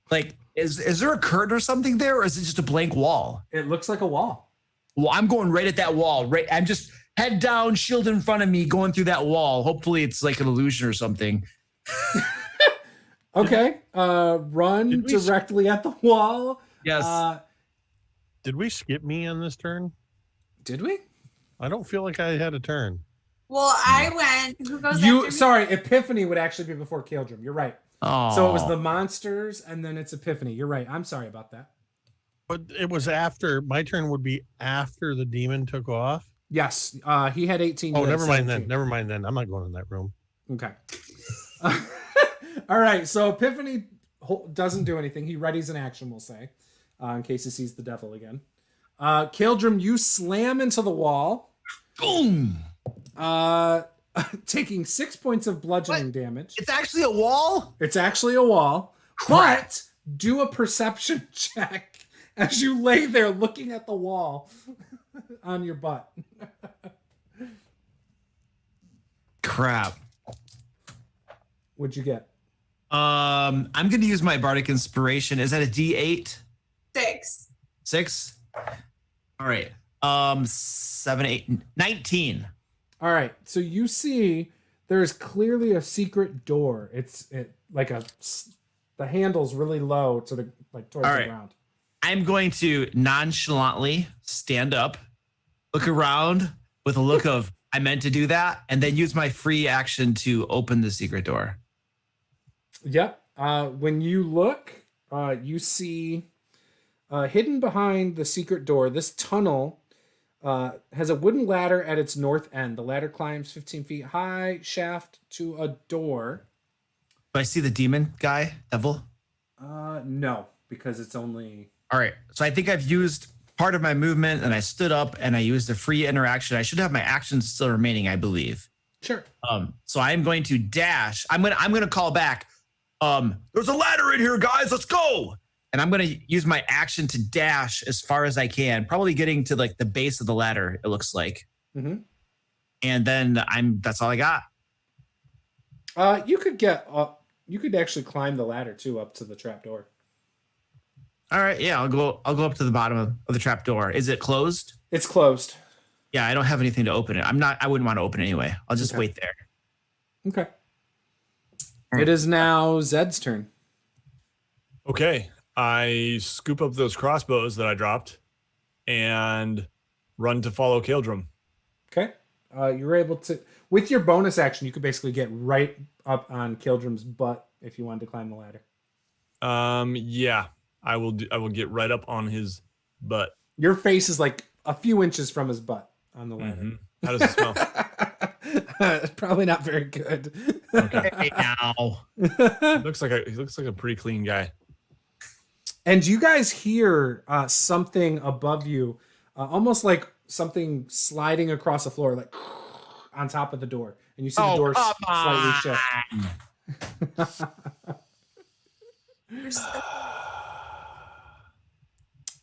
Like, is there a curtain or something there, or is it just a blank wall? It looks like a wall. Well, I'm going right at that wall. Right, I'm just head down, shield in front of me, going through that wall. Hopefully, it's like an illusion or something. Okay, run directly at the wall. Yes. Did we skip me on this turn? Did we? I don't feel like I had a turn. Well, I went. Who goes after me? Sorry, Epiphany would actually be before Caeldrim. You're right. Oh. So it was the monsters, and then it's Epiphany. You're right. I'm sorry about that. But it was after, my turn would be after the demon took off. Yes, he had 18. Oh, never mind then. Never mind then. I'm not going in that room. Okay. All right. So Epiphany doesn't do anything. He readies an action, we'll say, in case he sees the devil again. Caeldrim, you slam into the wall. Boom. Taking 6 points of bludgeoning damage. It's actually a wall? It's actually a wall. But do a perception check as you lay there looking at the wall on your butt. Crap. What'd you get? I'm going to use my Bardic Inspiration. Is that a D8? 6. 6? All right. 7, 8, 19. All right. So you see there is clearly a secret door. The handle's really low to the towards the ground. I'm going to nonchalantly stand up, look around with a look of I meant to do that, and then use my free action to open the secret door. Yep. When you look, you see hidden behind the secret door, this tunnel has a wooden ladder at its north end. The ladder climbs 15 feet high, shaft to a door. Do I see the demon guy, devil? No, because it's only... All right. So I think I've used part of my movement, and I stood up, and I used a free interaction. I should have my actions still remaining, I believe. Sure. So I'm going to dash. I'm gonna call back. There's a ladder in here, guys. Let's go. And I'm going to use my action to dash as far as I can, probably getting to like the base of the ladder, it looks like. Mm-hmm. And then that's all I got. You could get up. You could actually climb the ladder too, up to the trapdoor. All right. Yeah, I'll go up to the bottom of the trapdoor. Is it closed? It's closed. Yeah, I don't have anything to open it. I wouldn't want to open it anyway. I'll just wait there. Okay. It is now Zed's turn. Okay. I scoop up those crossbows that I dropped and run to follow Caeldrim. Okay. You're able to, with your bonus action, you could basically get right up on Caeldrim's butt if you wanted to climb the ladder. Yeah, I will get right up on his butt. Your face is like a few inches from his butt on the ladder. Mm-hmm. How does it smell? Probably not very good. Okay. Hey, now. He looks like a pretty clean guy. And you guys hear something above you, almost like something sliding across the floor, like on top of the door. And you see the door slightly shift.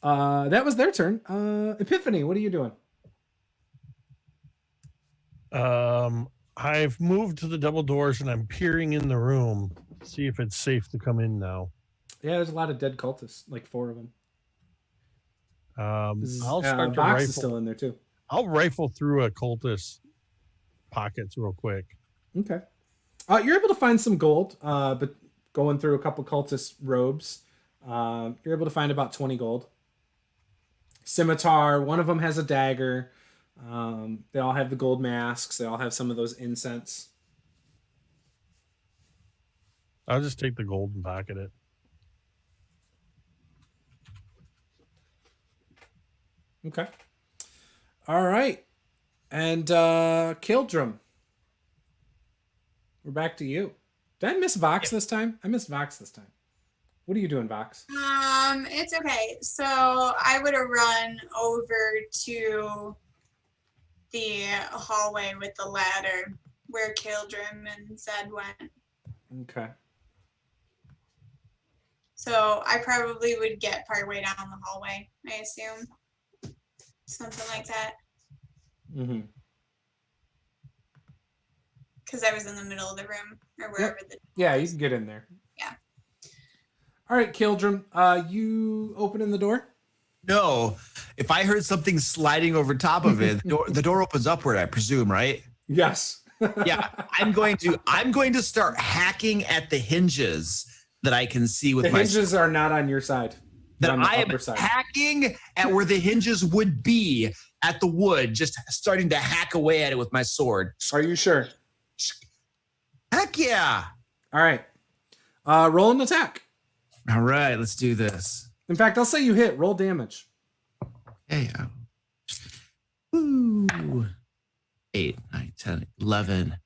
That was their turn. Epiphany, what are you doing? I've moved to the double doors and I'm peering in the room, see if it's safe to come in now. Yeah, there's a lot of dead cultists, like 4 of them. I'll start to Vox rifle. is still in there too. I'll rifle through a cultist pockets real quick. Okay. You're able to find some gold, but going through a couple cultist robes, you're able to find about 20 gold. Scimitar, one of them has a dagger. They all have the gold masks. They all have some of those incense. I'll just take the gold and pocket it. Okay. All right. And Caeldrim. We're back to you. Did I miss Vox this time? I missed Vox this time. What are you doing, Vox? It's okay. So I would have run over to the hallway with the ladder where Caeldrim and Zed went. Okay. So I probably would get partway down the hallway, I assume. Something like that. Mm-hmm. Because I was in the middle of the room or wherever the Yeah, you can get in there. Yeah. All right, Caeldrim, you opening the door? No, if I heard something sliding over top of it, the door opens upward, I presume, right? Yes. Yeah, I'm going to start hacking at the hinges that I can see with the hinges are not on your side. That on the I am upper side. hacking at where the hinges would be at the wood, just starting to hack away at it with my sword. Are you sure? Heck yeah. All right. Roll an attack. All right, let's do this. In fact, I'll say you hit. Roll damage. Hey. Ooh. 8, 9, 10, 11,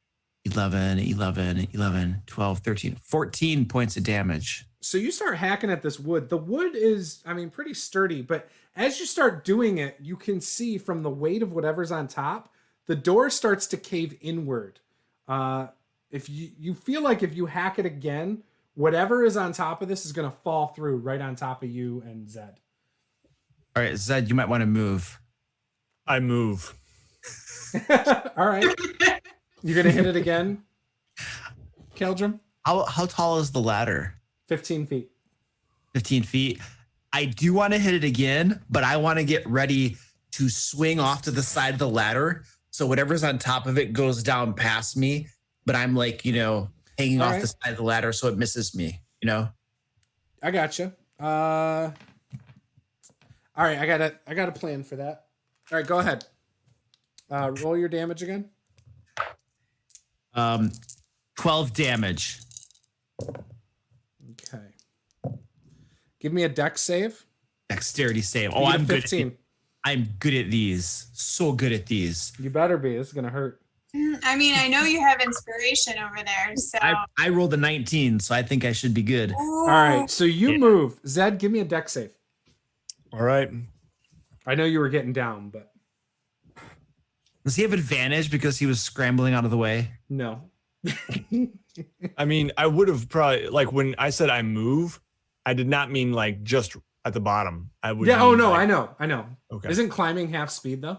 12, 13, 14 points of damage. So you start hacking at this wood. The wood is, pretty sturdy, but as you start doing it, you can see from the weight of whatever's on top, the door starts to cave inward. If you feel like if you hack it again, whatever is on top of this is going to fall through right on top of you and Zed. All right, Zed, you might want to move. I move. All right. You're going to hit it again, Caeldrim? How tall is the ladder? 15 feet. 15 feet. I do want to hit it again, but I want to get ready to swing off to the side of the ladder. So whatever's on top of it goes down past me, but I'm like, hanging off the side of the ladder so it misses me, I gotcha. All right, I got a plan for that. All right, go ahead. Roll your damage again. 12 damage. Okay. Give me a dex save. Dexterity save. You Oh, get a I'm good. 15. I'm good at these. So good at these. You better be. This is gonna hurt. I know you have inspiration over there, so. I rolled a 19, so I think I should be good. Ooh. All right, so you move. Zed, give me a dex save. All right. I know you were getting down, but Does he have advantage because he was scrambling out of the way? no. I would have probably, like, when I said I move, I did not mean like just at the bottom. I would. Yeah. Oh mean, no, like, I know. Okay. Isn't climbing half speed though?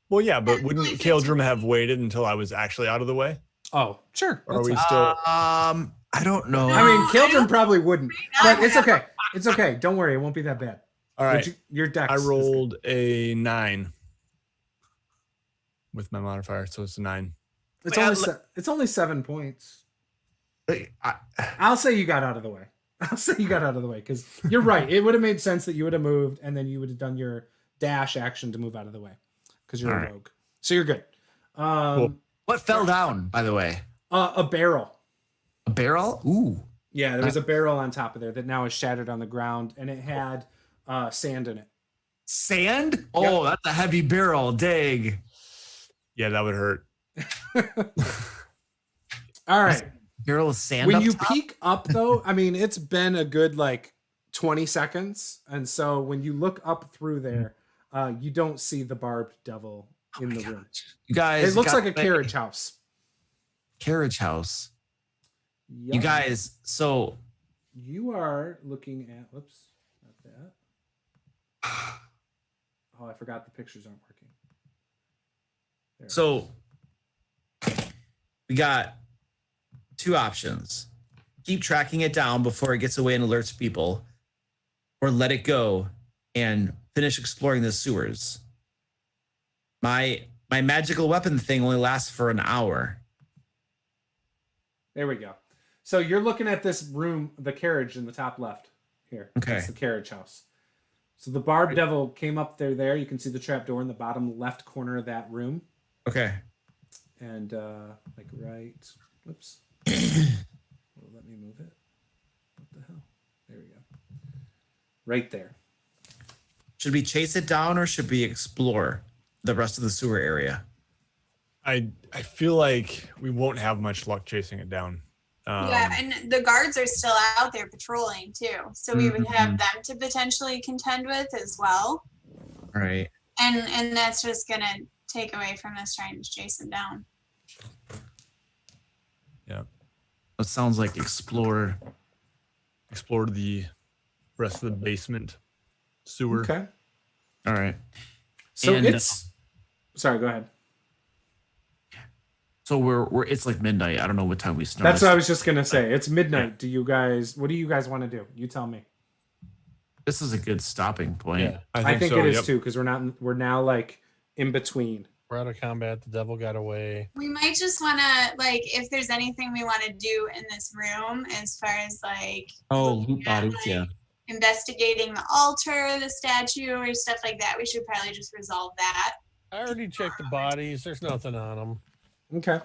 Well, yeah, but wouldn't Caeldrim have waited until I was actually out of the way? Oh, sure. Or are we That's still? I don't know. Caeldrim probably wouldn't, but it's okay. It's okay. Don't worry. It won't be that bad. All right. Your dex. I rolled a 9 with my modifier, so it's a 9. It's only 7 points. I'll say you got out of the way. Because you're right. It would have made sense that you would have moved and then you would have done your dash action to move out of the way because you're a rogue. So you're good. Cool. What fell down, by the way? A barrel. A barrel? Ooh. Yeah, there was a barrel on top of there that now is shattered on the ground, and it had sand in it. Sand? Oh, that's a heavy barrel. Dang. Yeah, that would hurt. All right. Barrel of sand. When up you top? peek up, though, it's been a good 20 seconds, and so when you look up through there, you don't see the barbed devil in the room. You guys, it looks like a carriage house. Carriage house. Yep. You guys, so you are looking at. Whoops, not that. Oh, I forgot the pictures aren't working. There. So we got two options. Keep tracking it down before it gets away and alerts people, or let it go and finish exploring the sewers. My magical weapon thing only lasts for an hour. There we go. So you're looking at this room, the carriage in the top left here. Okay. That's the carriage house. So the barbed devil came up there. You can see the trap door in the bottom left corner of that room. Okay. And right. Whoops. Well, let me move it. What the hell? There we go. Right there. Should we chase it down or should we explore the rest of the sewer area? I feel like we won't have much luck chasing it down. Yeah, and the guards are still out there patrolling too, so we would have them to potentially contend with as well. Right. And that's just gonna take away from us trying to chase him down. Yeah. It sounds like explore the rest of the basement sewer. Okay. All right. So And, it's. Sorry, go ahead. So we're it's like midnight. I don't know what time we started. That's what I was just gonna say. It's midnight. What do you guys want to do? You tell me. This is a good stopping point. Yeah. I think so, it is yep. too, because we're now like in between. We're out of combat. The devil got away. We might just wanna like if there's anything we want to do in this room as far as like Loot bodies, yeah. investigating the altar, the statue, or stuff like that. We should probably just resolve that. I already checked the bodies. There's nothing on them. Okay.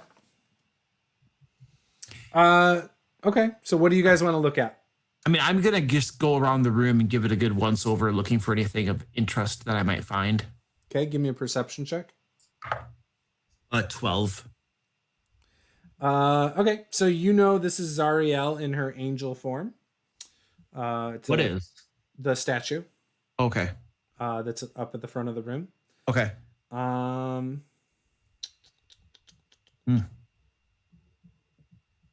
Okay. So what do you guys want to look at? I mean, I'm gonna just go around the room and give it a good once over, looking for anything of interest that I might find. Okay, give me a perception check. 12. Okay, so you know this is Zariel in her angel form. It's What is? the statue Okay. that's up at the front of the room. Okay.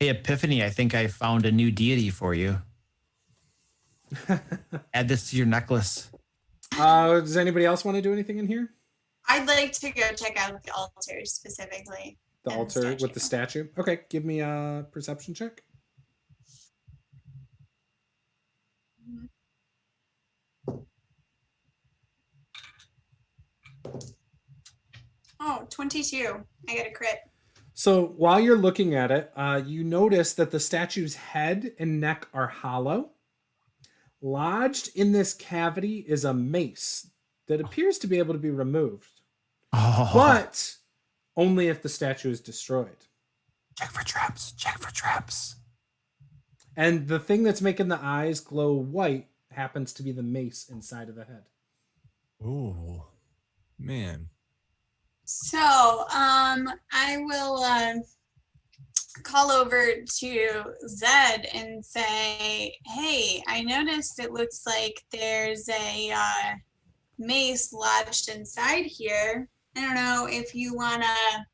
Hey, Epiphany, I think I found a new deity for you. Add this to your necklace. Does anybody else want to do anything in here? I'd like to go check out the altar specifically. The And altar with the statue. statue. Okay, give me a perception check. Oh, 22. I got a crit. So while you're looking at it, you notice that the statue's head and neck are hollow. Lodged in this cavity is a mace that appears to be able to be removed, but only if the statue is destroyed. Check for traps. Check for traps. And the thing that's making the eyes glow white happens to be the mace inside of the head. Ooh, man. So, I will call over to Zed and say, hey, I noticed it looks like there's a mace lodged inside here. I don't know if you want to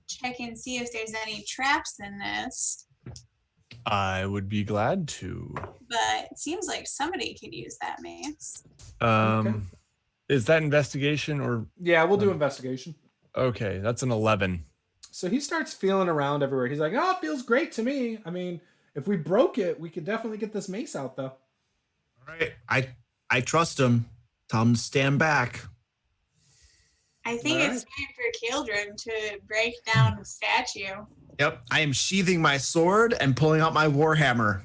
check and see if there's any traps in this, I would be glad to. but it seems like somebody could use that mace. Is that investigation or? Yeah, we'll do investigation. Okay, that's an 11. So he starts feeling around everywhere. He's like, oh, it feels great to me. I mean, if we broke it, we could definitely get this mace out, though. All right. I trust him. Tell him to stand back. I think All it's time for Caeldrim to break down the statue. Yep. I am sheathing my sword and pulling out my warhammer.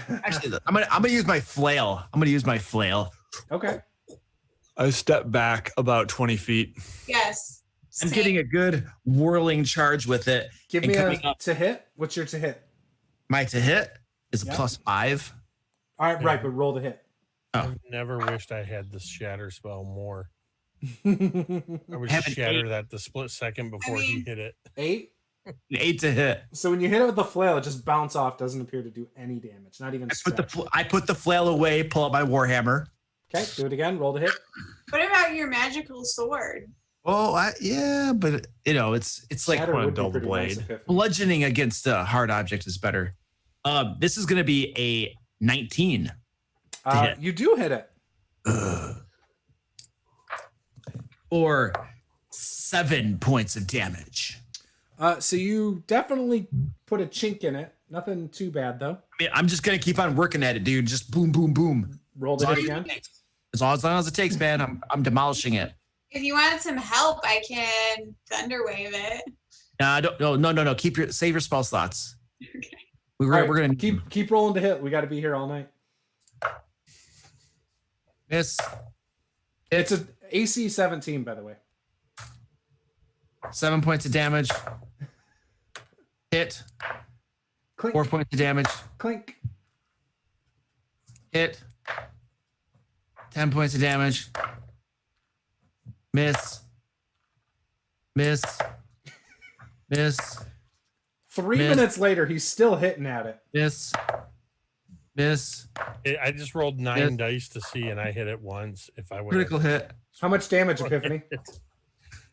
Actually, I'm gonna use my flail. Okay. I step back about 20 feet. Yes. I'm same. getting a good whirling charge with it. Give And me a coming up- to hit. What's your to hit? My to hit is a Yeah. +5. All right, right, but roll to hit. I've never wished I had this shatter spell more. I would Have an shatter that the split second before he mean- hit it. 8. An 8 to hit. So when you hit it with the flail, it just bounce off. Doesn't appear to do any damage. Not even scratch. I put the flail away, pull out my warhammer. Okay, do it again. Roll to hit. What about your magical sword? Oh, yeah, but it's like Shatter one would be dull pretty blade. nice if bludgeoning against a hard object is better. This is going to be a 19. hit. You do hit it. Or 7 points of damage. So you definitely put a chink in it. Nothing too bad though. I mean, I'm just going to keep on working at it, dude. Just boom, boom, boom. Roll to hit again. As long as it takes, man, I'm demolishing it. If you want some help, I can thunderwave it. No. Save your spell slots. Okay. We're All right, gonna keep rolling to hit. We got to be here all night. miss. It's a AC 17, by the way. 7 points of damage. Hit. Clink, 4 points of damage. clink. Hit. 10 points of damage. Miss. Miss. Miss. 3 Miss. minutes later, he's still hitting at it. Miss. Miss. I just rolled 9 dice to see, and I hit it once. If I would Critical hit. How much damage, Epiphany?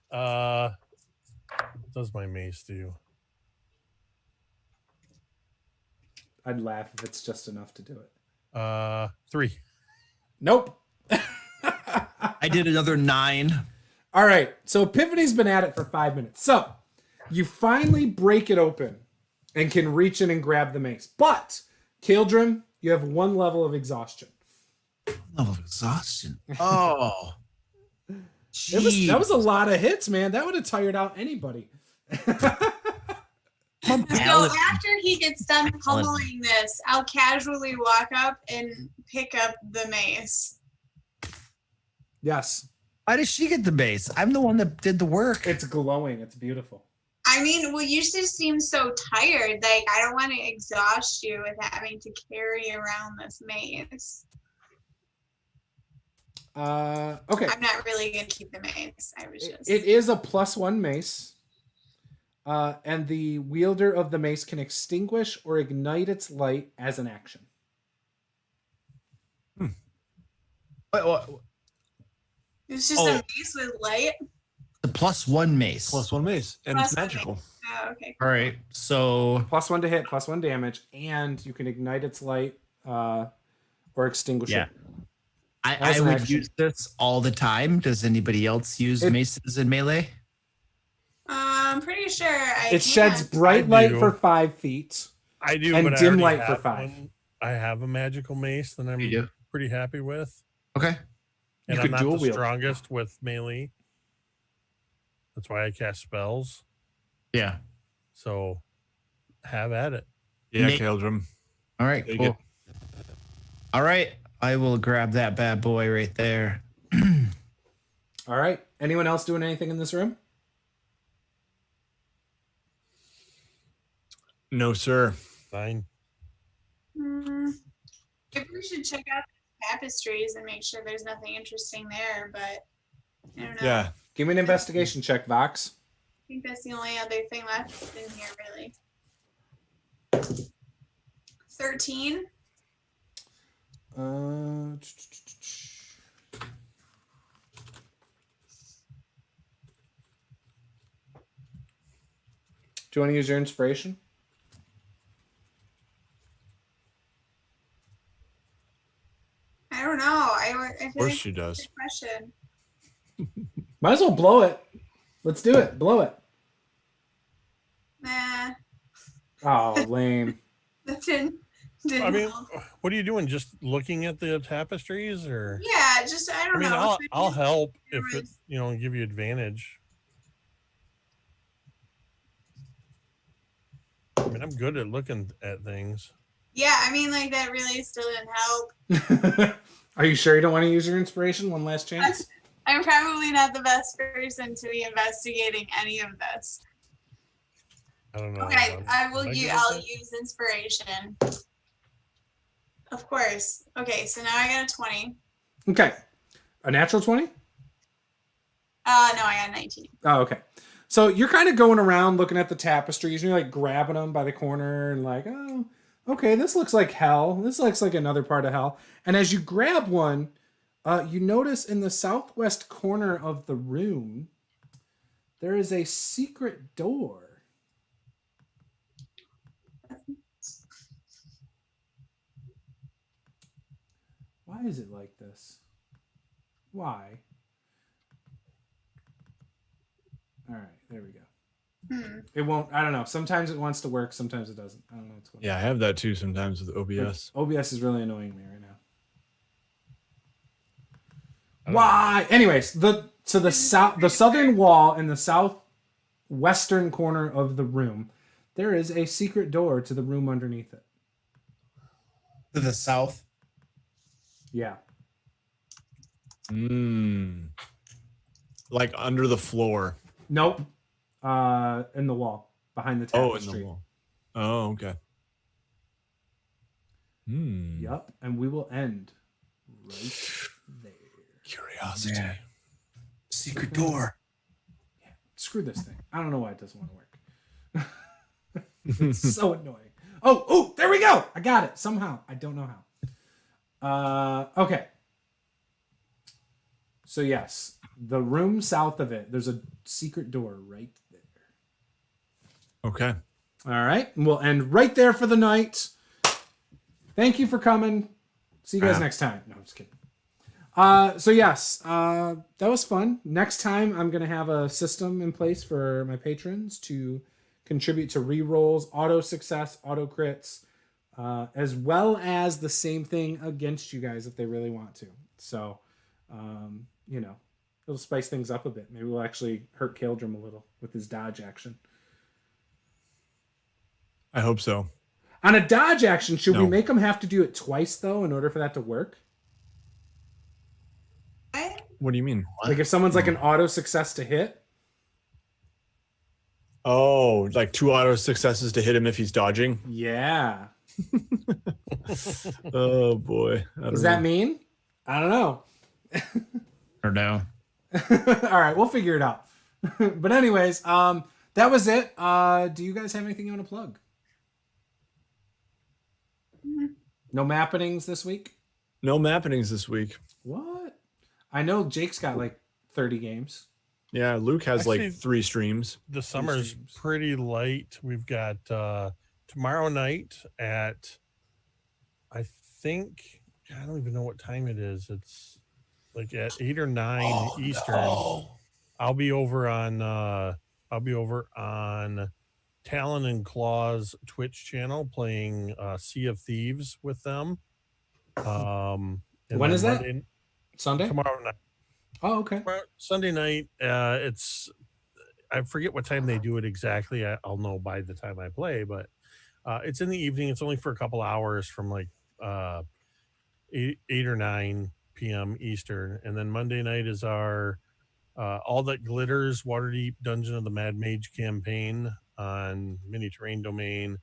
What does my mace do? I'd laugh if it's just enough to do it. 3. Nope. I did another 9. All right. So Epiphany's been at it for 5 minutes. So you finally break it open and can reach in and grab the mace. But Caeldrim, you have 1 level of exhaustion. Level of exhaustion. Oh. That was a lot of hits, man. That would have tired out anybody. So after he gets done pummeling this, I'll casually walk up and pick up the mace. Yes. Why does she get the base? I'm the one that did the work. It's glowing. It's beautiful. I mean, well, you just seem so tired. Like, I don't want to exhaust you with having to carry around this mace. Okay. I'm not really going to keep the mace. I was just... It is a +1 mace. And the wielder of the mace can extinguish or ignite its light as an action. What? It's just a mace with light? The +1 mace. +1 mace. And Plus it's one magical. mace. Oh, okay. All right. So +1 to hit, +1 damage, and you can ignite its light or extinguish it. I an would action. use this all the time. Does anybody else use maces in melee? I'm pretty sure I It sheds bright light for 5 feet. I do, and but dim I already light for have 5. one. I have a magical mace that I'm pretty happy with. Okay. And You I'm could not dual the wield. strongest with melee. That's why I cast spells. Yeah. So have at it. Yeah, Nick. Caeldrim. All right. Take Cool. it. All right. I will grab that bad boy right there. All right. Anyone else doing anything in this room? No, sir. Fine. Maybe we should check out the tapestries and make sure there's nothing interesting there, but I don't know. Yeah. Give me an investigation check, Vox. I think that's the only other thing left in here, really. 13. Do you want to use your inspiration? I don't know. I feel Of course like she does. that's a question. Might as well blow it. Let's do it. Blow it. Nah, Oh, lame. that didn't I mean, help. what are you doing? Just looking at the tapestries, or? Yeah, just I don't I mean, know. I'll help if there it, was- give you advantage. I mean, I'm good at looking at things. Yeah, I mean, like that really still didn't help. Are you sure you don't want to use your inspiration? One last chance? I'm probably not the best person to be investigating any of this. I don't know. Okay, Am I will good use. at I'll that? use inspiration. Of course. Okay, so now I got a 20. Okay. A natural 20? No, I got 19. Oh, okay. So you're kind of going around looking at the tapestries and you're like grabbing them by the corner and like, oh, okay, this looks like hell. This looks like another part of hell. And as you grab one, you notice in the southwest corner of the room, there is a secret door. Why is it like this? Why? All right, there we go. It won't, I don't know. Sometimes it wants to work, sometimes it doesn't. I don't know what's going on. Yeah, I have that too sometimes with OBS. OBS is really annoying me right now. Why? Anyways, the southern wall in the southwestern corner of the room, there is a secret door to the room underneath it. To the south. Yeah. Like under the floor. Nope. In the wall behind the tapestry. Oh, in the wall. Oh, okay. Yep. And we will end right there. Curiosity. Yeah. secret door. Screw this thing. I don't know why it doesn't want to work. It's so annoying. Oh, there we go. I got it somehow. I don't know how. Okay. So yes, the room south of it, there's a secret door right there. Okay. All right. And we'll end right there for the night. Thank you for coming. See you guys next time. No, I'm just kidding. So yes, that was fun. Next time I'm going to have a system in place for my patrons to contribute to rerolls, auto success, auto crits, as well as the same thing against you guys if they really want to. So, it'll spice things up a bit. Maybe we'll actually hurt Caeldrim a little with his dodge action. I hope so. On a dodge action, should we make him have to do it twice though in order for that to work? What do you mean? Like if someone's like an auto success to hit? Oh, like 2 auto successes to hit him if he's dodging? Yeah. Oh boy. Does that mean? I don't know. Or no. All right, we'll figure it out. But anyways, that was it. Do you guys have anything you want to plug? No mappenings this week? No mappenings this week. What? I know Jake's got like 30 games. Yeah, Luke has Actually, like 3 streams. The summer's pretty light. We've got tomorrow night at, I think, I don't even know what time it is. It's like at 8 or 9 Eastern. No. I'll be over on Talon and Claw's Twitch channel playing Sea of Thieves with them. When is that? Sunday? Tomorrow night. Oh, okay. Sunday night. It's, I forget what time they do it exactly. I'll know by the time I play, but it's in the evening. It's only for a couple hours from like 8 or 9 p.m. Eastern. And then Monday night is our All That Glitters Waterdeep Dungeon of the Mad Mage campaign on Mini Terrain Domain,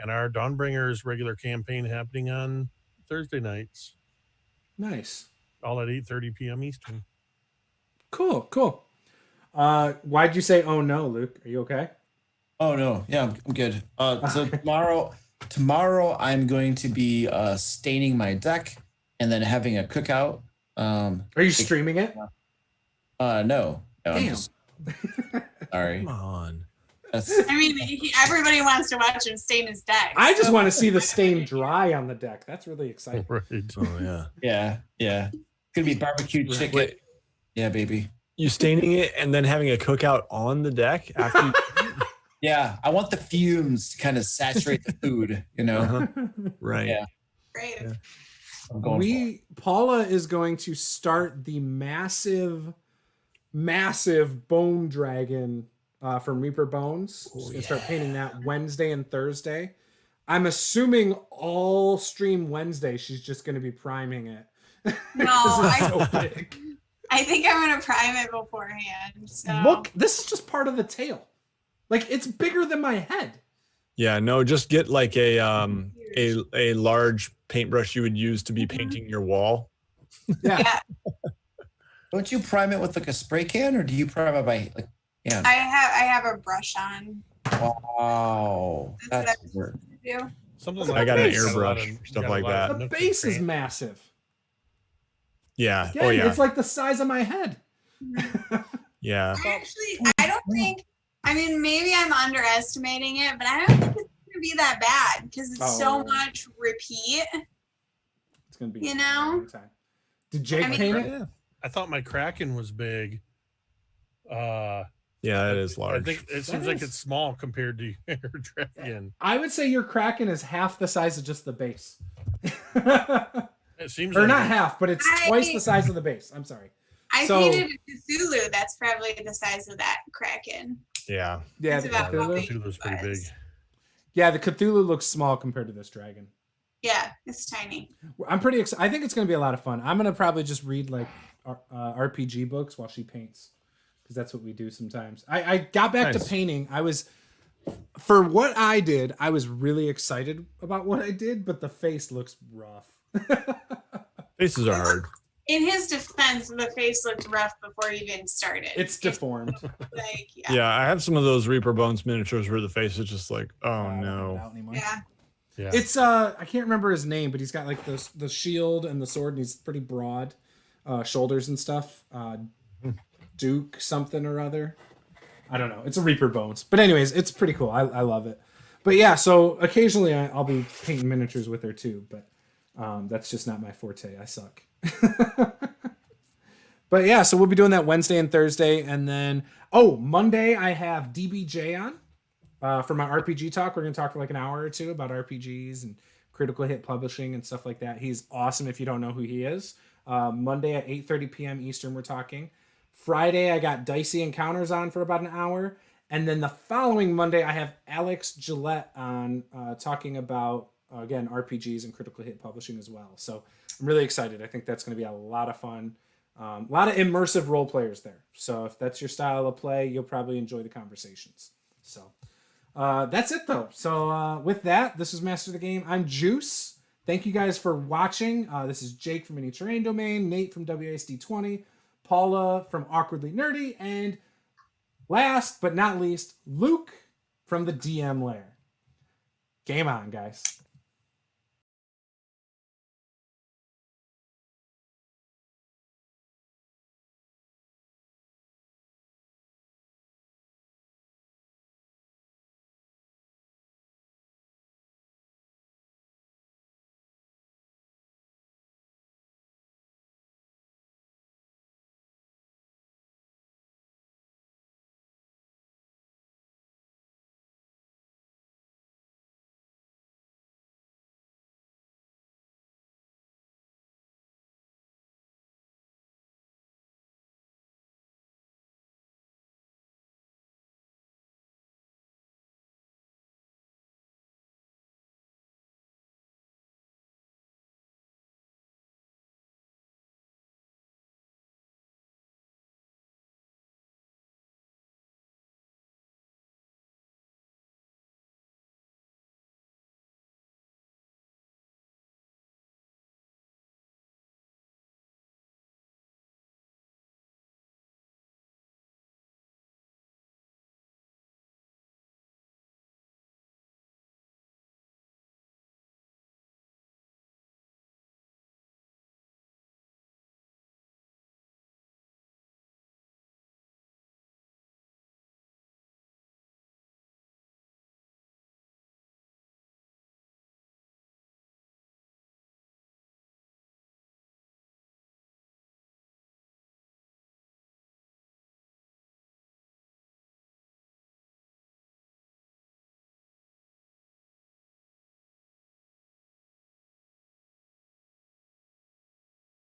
and our Dawnbringers regular campaign happening on Thursday nights. Nice. All at 8:30 p.m. Eastern. Cool. Why'd you say oh no, Luke? Are you okay? Oh no, yeah, I'm good. So tomorrow I'm going to be staining my deck and then having a cookout. Are you streaming it? No. Damn. Sorry. Come on. I mean, everybody wants to watch him stain his deck. I just want to see the stain dry on the deck. That's really exciting. Right. Oh yeah. Yeah. It's gonna be barbecue chicken. Wait. Yeah, baby. You staining it and then having a cookout on the deck after you Yeah, I want the fumes to kind of saturate the food, you know. Uh-huh. Right. Yeah. Great. Yeah. I'm going Paula is going to start the massive bone dragon from Reaper Bones. She's gonna start painting that Wednesday and Thursday. I'm assuming all stream Wednesday she's just gonna be priming it. No, so big. I think I'm gonna prime it beforehand. So. Look, this is just part of the tail. Like it's bigger than my head. Yeah, no, just get like a large paintbrush you would use to be painting your wall. Yeah. Don't you prime it with like a spray can, or do you prime it by like? Yeah. I have a brush on. Wow, that's what work. I do. Something I got an base. airbrush, stuff like that. The base is massive. Yeah. Again, Oh yeah. It's like the size of my head. Yeah. I don't think. I mean, maybe I'm underestimating it, but I don't think it's gonna be that bad because it's so much repeat. It's gonna be. You know. Did Jake paint it? Yeah. I thought my Kraken was big. Yeah, that is large. I think it seems like it's small compared to your dragon. I would say your Kraken is half the size of just the base. It seems or like not half, but it's twice the size of the base. I'm sorry. I painted a Cthulhu that's probably the size of that Kraken. Yeah. Yeah, It's the about how big Cthulhu's it pretty big. was. Yeah, the Cthulhu looks small compared to this dragon. Yeah, it's tiny. I'm pretty excited. I think it's going to be a lot of fun. I'm going to probably just read like RPG books while she paints because that's what we do sometimes. I got back to painting. For what I did, I was really excited about what I did, but the face looks rough. Faces are hard. In his defense, the face looked rough before he even started. It's deformed. Like, Yeah, I have some of those Reaper Bones miniatures where the face is just like, oh no. Yeah. Yeah. It's I can't remember his name, but he's got like the shield and the sword, and he's pretty broad shoulders and stuff. Duke something or other. I don't know. It's a Reaper Bones, but anyways, it's pretty cool. I love it. But yeah, so occasionally I'll be painting miniatures with her too, but that's just not my forte. I suck. But yeah, so we'll be doing that Wednesday and Thursday, and then Monday I have DBJ on for my RPG talk. We're gonna talk for like an hour or two about RPGs and critical hit publishing and stuff like that. He's awesome if you don't know who he is. Monday at 8:30 p.m. Eastern we're talking. Friday I got Dicey Encounters on for about an hour, and then the following Monday I have Alex Gillette on talking about again RPGs and critical hit publishing as well. So I'm really excited. I think that's going to be a lot of fun. A lot of immersive role players there. So if that's your style of play, you'll probably enjoy the conversations. So that's it though. So with that, this is Master of the Game. I'm Juice. Thank you guys for watching. This is Jake from Mini Terrain Domain, Nate from WASD20, Paula from Awkwardly Nerdy, and last but not least, Luke from the DM Lair. Game on, guys.